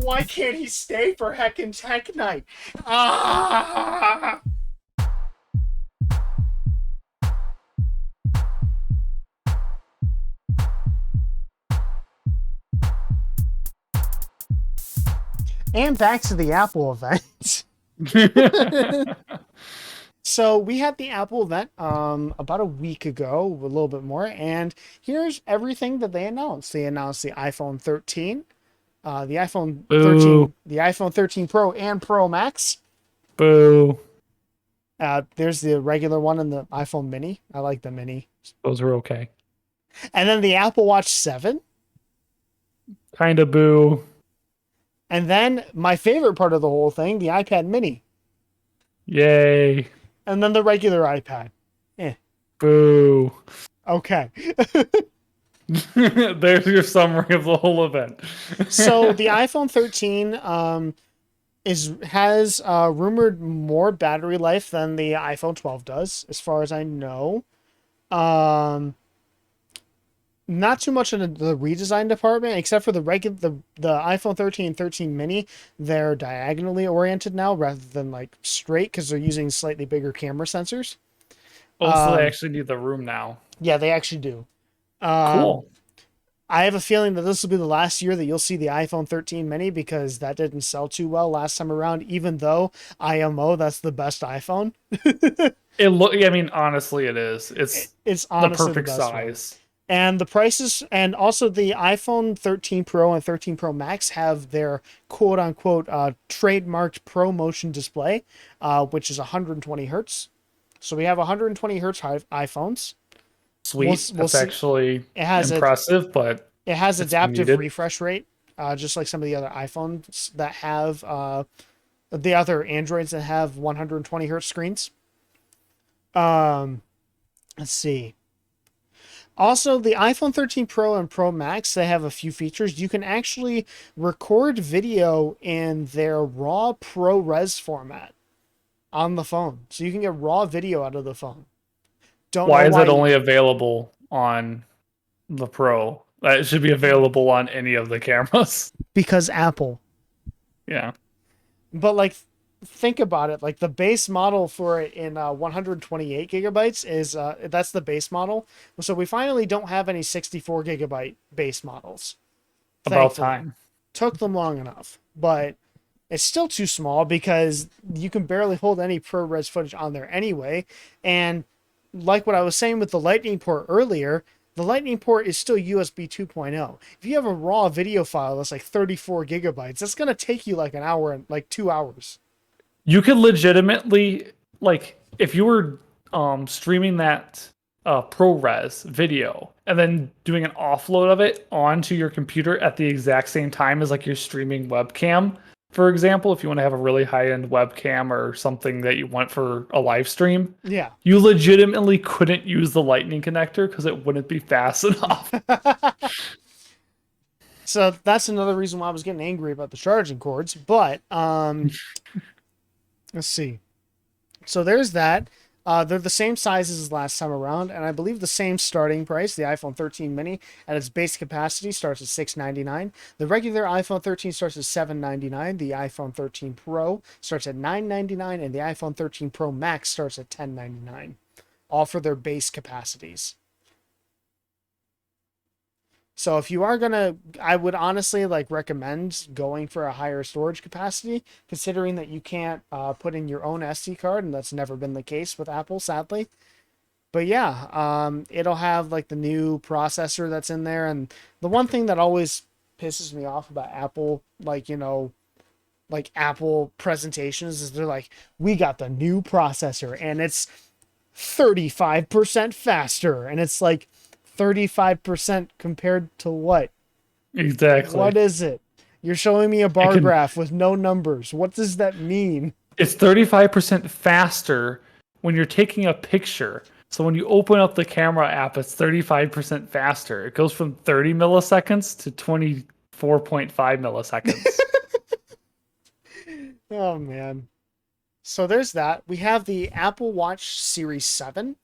S1: Why can't he stay for Heckin' Tech Night? Ah! And back to the Apple event. So we had the Apple event about a week ago, a little bit more, and here's everything that they announced. They announced the iPhone 13, the iPhone
S2: Boo.
S1: 13, the iPhone 13 Pro and Pro Max.
S2: Boo.
S1: There's the regular one and the iPhone Mini. I like the Mini.
S2: Those are okay.
S1: And then the Apple Watch 7.
S2: Kind of boo.
S1: And then my favorite part of the whole thing, the iPad Mini.
S2: Yay.
S1: And then the regular iPad.
S2: Boo.
S1: Okay.
S2: There's your summary of the whole event.
S1: So the iPhone 13 has rumored more battery life than the iPhone 12 does, as far as I know. Not too much in the redesign department, except for the iPhone 13 and 13 mini. They're diagonally oriented now rather than like straight because they're using slightly bigger camera sensors.
S2: Also, they actually need the room now.
S1: Yeah, they actually do.
S2: Cool.
S1: I have a feeling that this will be the last year that you'll see the iPhone 13 mini because that didn't sell too well last time around, even though IMO, that's the best iPhone.
S2: I mean, honestly, it is. It's
S1: honestly
S2: the perfect
S1: best one.
S2: size.
S1: And the prices, and also the iPhone 13 Pro and 13 Pro Max have their quote unquote trademarked Pro Motion display, which is 120 hertz. So we have 120 hertz iPhones.
S2: Sweet.
S1: We'll
S2: That's
S1: see.
S2: actually
S1: It has
S2: impressive, but
S1: it has
S2: it's
S1: adaptive
S2: needed.
S1: refresh rate, just like some of the other iPhones that have the other Androids that have 120 hertz screens. Let's see. Also, the iPhone 13 Pro and Pro Max, they have a few features. You can actually record video in their RAW ProRes format on the phone. So you can get raw video out of the phone.
S2: Why is it only available on the Pro? It should be available on any of the cameras.
S1: Because Apple.
S2: Yeah.
S1: But like, think about it. Like the base model for it in 128 gigabytes is that's the base model. So we finally don't have any 64 gigabyte base models.
S2: About
S1: Thankfully.
S2: time.
S1: Took them long enough, but it's still too small because you can barely hold any ProRes footage on there anyway. And like what I was saying with the Lightning port earlier, the Lightning port is still USB 2.0. If you have a raw video file that's like 34 gigabytes, that's going to take you like an hour and like 2 hours.
S2: You could legitimately, like, if you were streaming that ProRes video and then doing an offload of it onto your computer at the exact same time as like your streaming webcam, for example, if you want to have a really high-end webcam or something that you want for a live stream,
S1: Yeah.
S2: you legitimately couldn't use the Lightning connector because it wouldn't be fast enough.
S1: So that's another reason why I was getting angry about the charging cords. But let's see. So there's that. They're the same sizes as last time around, and I believe the same starting price. The iPhone 13 mini at its base capacity starts at $699. The regular iPhone 13 starts at $799. The iPhone 13 Pro starts at $999, and the iPhone 13 Pro Max starts at $1099. All for their base capacities. So if you are gonna, I would honestly like recommend going for a higher storage capacity, considering that you can't put in your own SD card, and that's never been the case with Apple, sadly. But yeah, it'll have like the new processor that's in there, and the one thing that always pisses me off about Apple, like like Apple presentations, is they're like, we got the new processor, and it's 35% faster, and it's like 35% compared to what?
S2: Exactly.
S1: What is it? You're showing me a bar graph with no numbers. What does that mean?
S2: It's 35% faster when you're taking a picture. So when you open up the camera app, it's 35% faster. It goes from 30 milliseconds to 24.5 milliseconds.
S1: Oh, man. So there's that. We have the Apple Watch Series 7.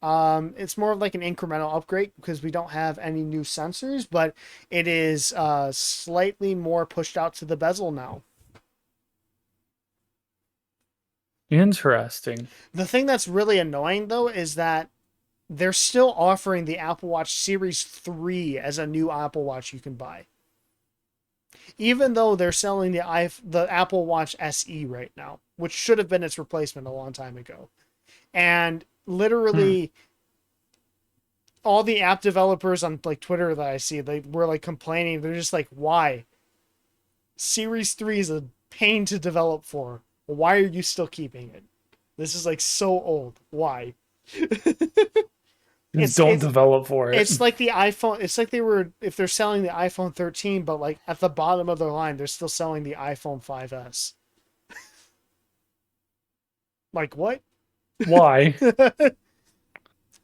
S1: It's more of like an incremental upgrade because we don't have any new sensors, but it is slightly more pushed out to the bezel now.
S2: Interesting.
S1: The thing that's really annoying though is that they're still offering the Apple Watch Series 3 as a new Apple Watch you can buy. Even though they're selling the Apple Watch SE right now, which should have been its replacement a long time ago. And literally all the app developers on like Twitter that I see, they were like complaining. They're just like, why? Series 3 is a pain to develop for. Why are you still keeping it? This is like so old. Why?
S2: Don't develop for it.
S1: It's like the iPhone. It's like they were, if they're selling the iPhone 13, but like at the bottom of their line, they're still selling the iPhone 5S. Like what?
S2: Why?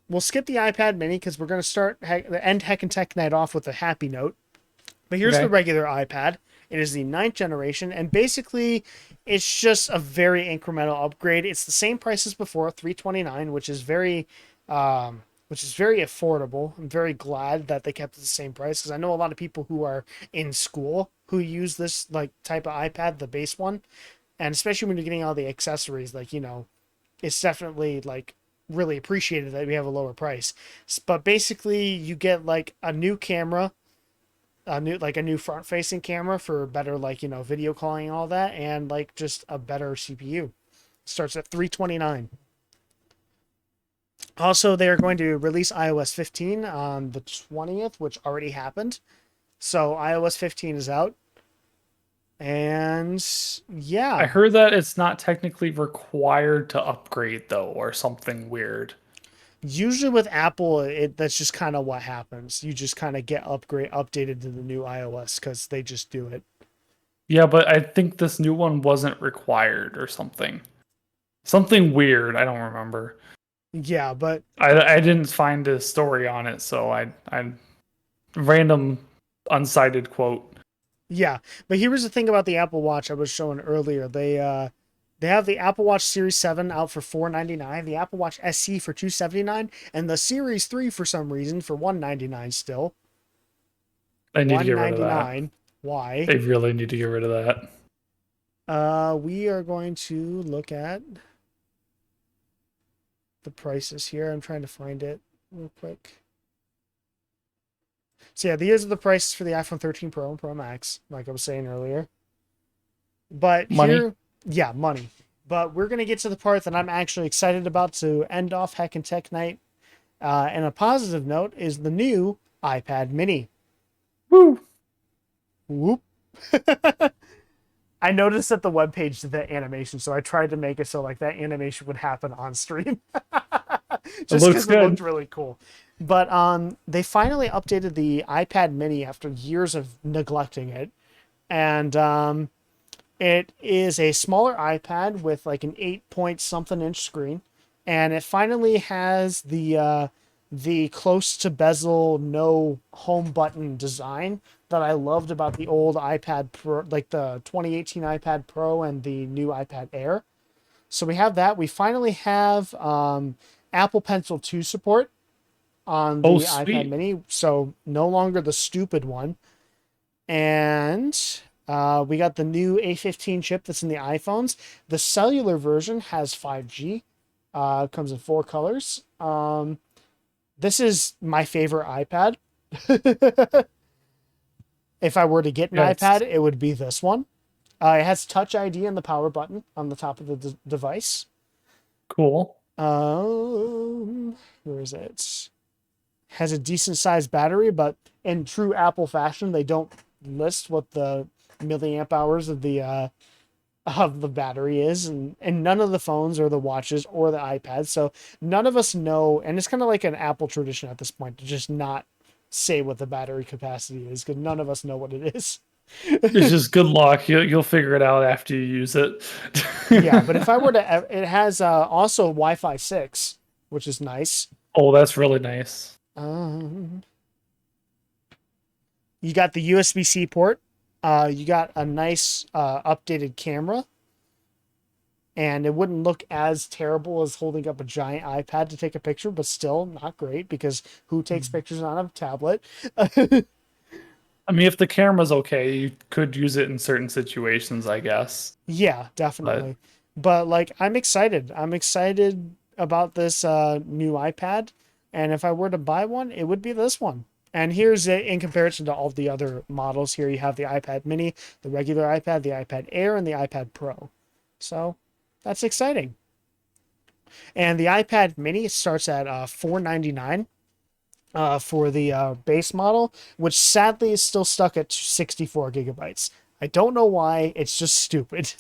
S1: We'll skip the iPad mini because we're going to end Heckin' Tech Night off with a happy note. But here's the regular iPad. It is the 9th generation, and basically, it's just a very incremental upgrade. It's the same price as before, $329, which is very affordable. I'm very glad that they kept it the same price because I know a lot of people who are in school who use this like type of iPad, the base one, and especially when you're getting all the accessories, like it's definitely like really appreciated that we have a lower price. But basically, you get like a new camera. A new front-facing camera for better video calling and all that, and like just a better CPU. Starts at $329. Also, they are going to release iOS 15 on the 20th, which already happened. So iOS 15 is out. And yeah.
S2: I heard that it's not technically required to upgrade though, or something weird.
S1: Usually with Apple, that's just kind of what happens. You just kind of get updated to the new iOS because they just do it.
S2: Yeah, but I think this new one wasn't required or something. Something weird. I don't remember.
S1: Yeah, but
S2: I didn't find a story on it, so I random unsighted quote.
S1: Yeah, but here's the thing about the Apple Watch I was showing earlier. They have the Apple Watch Series 7 out for $499, the Apple Watch SE for $279, and the Series 3 for some reason for $199 still.
S2: I need to get rid of that.
S1: Why?
S2: They really need to get rid of that.
S1: We are going to look at the prices here. I'm trying to find it real quick. So yeah, these are the prices for the iPhone 13 Pro and Pro Max, like I was saying earlier. But
S2: money.
S1: Money. But we're going to get to the part that I'm actually excited about to end off Heckin' Tech Night. And a positive note is the new iPad mini.
S2: Woo!
S1: Whoop. I noticed that the webpage did that animation, so I tried to make it so like that animation would happen on stream. Just because it looked really cool. But they finally updated the iPad mini after years of neglecting it. And it is a smaller iPad with like an 8-point-something-inch screen, and it finally has the close to bezel, no home button design that I loved about the old iPad Pro, like the 2018 iPad Pro and the new iPad Air. So we have that. We finally have Apple Pencil 2 support on the iPad mini, so no longer the stupid one. And we got the new A15 chip that's in the iPhones. The cellular version has 5G. Comes in 4 colors. This is my favorite iPad. If I were to get an iPad, it would be this one. It has Touch ID and the power button on the top of the device.
S2: Cool.
S1: Where is it? Has a decent sized battery, but in true Apple fashion, they don't list what the milliamp hours of the battery is, and none of the phones or the watches or the iPads, so none of us know, and it's kind of like an Apple tradition at this point to just not say what the battery capacity is because none of us know what it is.
S2: It's just good luck. You'll figure it out after you use it.
S1: Yeah, but if I were to, it has also Wi-Fi 6, which is nice.
S2: Oh, that's really nice.
S1: You got the USB-C port. You got a nice updated camera. and it wouldn't look as terrible as holding up a giant iPad to take a picture, but still not great because who takes pictures on a tablet?
S2: I mean, if the camera's okay, you could use it in certain situations, I guess.
S1: Yeah, definitely. But like, I'm excited. I'm excited about this new iPad, and if I were to buy one, it would be this one. And here's it in comparison to all the other models. Here you have the iPad Mini, the regular iPad, the iPad Air, and the iPad Pro. So that's exciting. And the iPad Mini starts at $499 for the base model, which sadly is still stuck at 64 gigabytes. I don't know why. It's just stupid.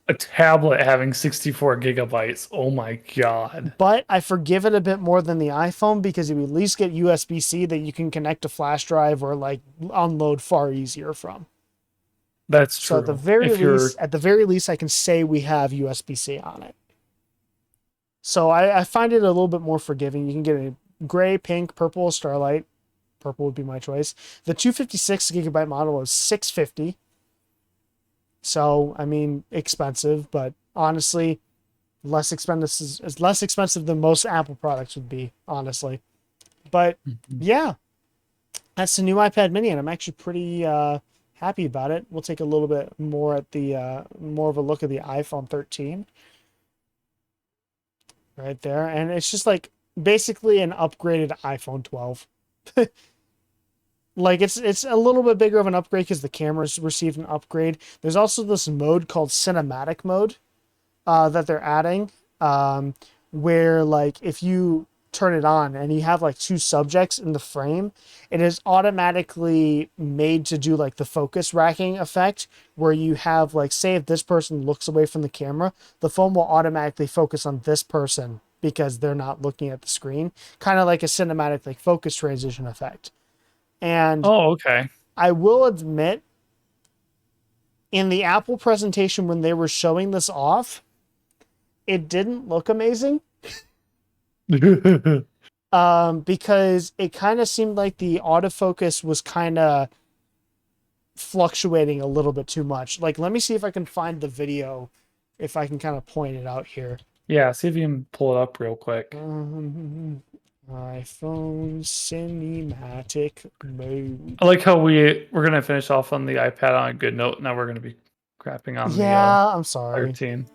S2: A tablet having 64 gigabytes. Oh my god.
S1: But I forgive it a bit more than the iPhone because you at least get USB-C that you can connect a flash drive or like unload far easier from.
S2: That's true.
S1: So at the very least, I can say we have USB-C on it. So I find it a little bit more forgiving. You can get a gray, pink, purple, starlight. Purple would be my choice. The 256 gigabyte model is $650. So I mean, expensive, but honestly, less expensive than most Apple products would be, honestly. But yeah, that's the new iPad Mini, and I'm actually pretty happy about it. We'll take a little bit more at the more of a look at the iPhone 13 right there, and it's just like basically an upgraded iPhone 12. Like it's a little bit bigger of an upgrade because the camera's received an upgrade. There's also this mode called cinematic mode that they're adding, where like if you turn it on and you have like two subjects in the frame, it is automatically made to do like the focus racking effect, where you have like, say if this person looks away from the camera, the phone will automatically focus on this person because they're not looking at the screen, kind of like a cinematic like focus transition effect. And
S2: okay.
S1: I will admit, in the Apple presentation when they were showing this off, it didn't look amazing. Because it kind of seemed like the autofocus was kind of fluctuating a little bit too much. Like, let me see if I can find the video, if I can kind of point it out here.
S2: Yeah, see if you can pull it up real quick.
S1: iPhone cinematic mode.
S2: I like how we're gonna finish off on the iPad on a good note. Now we're gonna be crapping on
S1: I'm sorry.
S2: 13.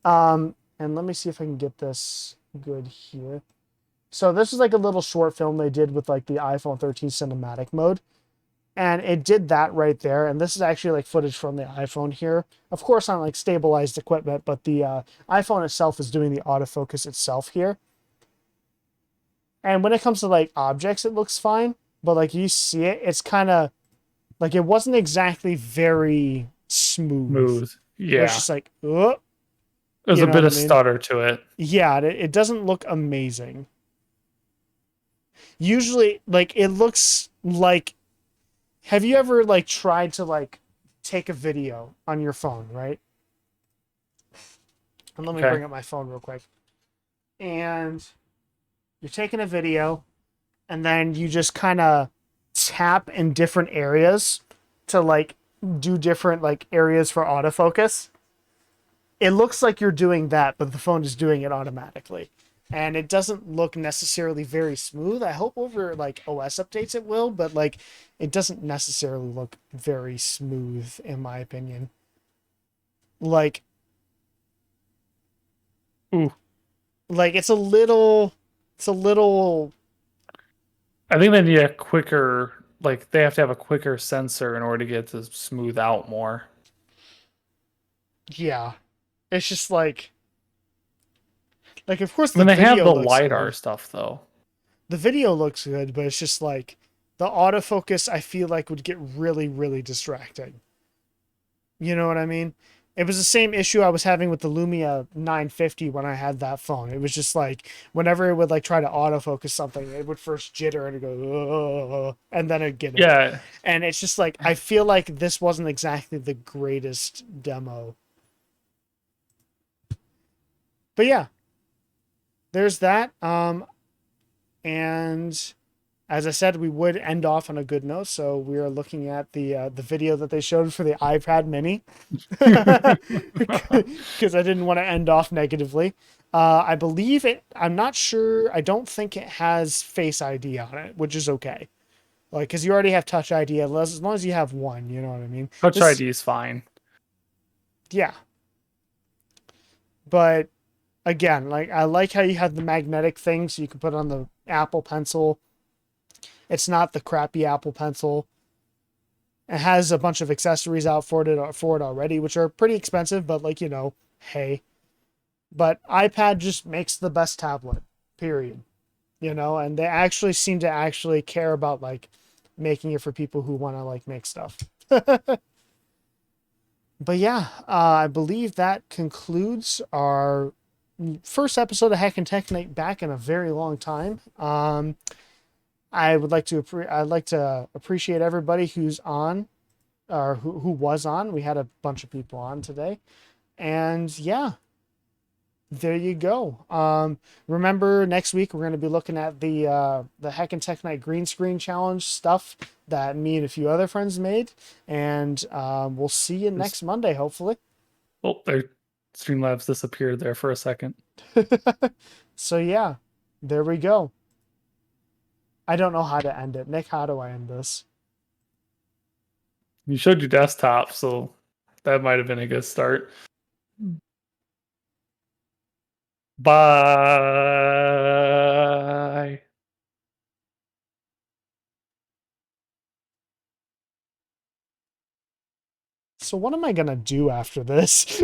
S1: And let me see if I can get this good here. So this is like a little short film they did with like the iPhone 13 cinematic mode. And it did that right there. And this is actually like footage from the iPhone here. Of course on like stabilized equipment, but the iPhone itself is doing the autofocus itself here. And when it comes to like objects, it looks fine. But like you see it, it's kind of like it wasn't exactly very smooth.
S2: Yeah.
S1: It's just like, oh.
S2: There's a bit of stutter to it.
S1: Yeah, it doesn't look amazing. Usually, like, it looks like... Have you ever, like, tried to, like, take a video on your phone, right? And let me bring up my phone real quick. And you're taking a video, and then you just kind of tap in different areas to, like, do different, like, areas for autofocus. It looks like you're doing that, but the phone is doing it automatically. And it doesn't look necessarily very smooth. I hope over like OS updates it will, but like it doesn't necessarily look very smooth in my opinion. Like, like it's a little
S2: I think they need a quicker, like they have to have a quicker sensor in order to get it to smooth out more.
S1: Yeah. It's just like of course
S2: When they have the
S1: looks
S2: LiDAR
S1: good.
S2: stuff though.
S1: The video looks good, but it's just like the autofocus I feel like would get really, really distracting. You know what I mean? It was the same issue I was having with the Lumia 950 when I had that phone. It was just like whenever it would like try to autofocus something, it would first jitter and it'd go, and then it'd get it.
S2: Yeah.
S1: And it's just like I feel like this wasn't exactly the greatest demo. But yeah, there's that. And as I said, we would end off on a good note, so we are looking at the video that they showed for the iPad Mini, because I didn't want to end off negatively. I believe it. I'm not sure. I don't think it has Face ID on it, which is okay. Like, because you already have Touch ID, as long as you have one, you know what I mean?
S2: Touch
S1: This-
S2: ID is fine.
S1: Yeah. But again, like I like how you have the magnetic thing, so you can put on the Apple Pencil. It's not the crappy Apple Pencil. It has a bunch of accessories out for it already, which are pretty expensive, but like, hey. But iPad just makes the best tablet, period. And they actually seem to actually care about like making it for people who want to like make stuff. But yeah, I believe that concludes our first episode of Heckin' Tech Night back in a very long time. I'd like to appreciate everybody who's on, or who was on. We had a bunch of people on today, and yeah, there you go. Remember, next week we're going to be looking at the Heckin' Tech Night green screen challenge stuff that me and a few other friends made, and we'll see you next Monday, hopefully.
S2: Oh, their Streamlabs disappeared there for a second.
S1: So yeah, there we go. I don't know how to end it. Nick, how do I end this?
S2: You showed your desktop, so that might have been a good start. Bye.
S1: So what am I gonna do after this?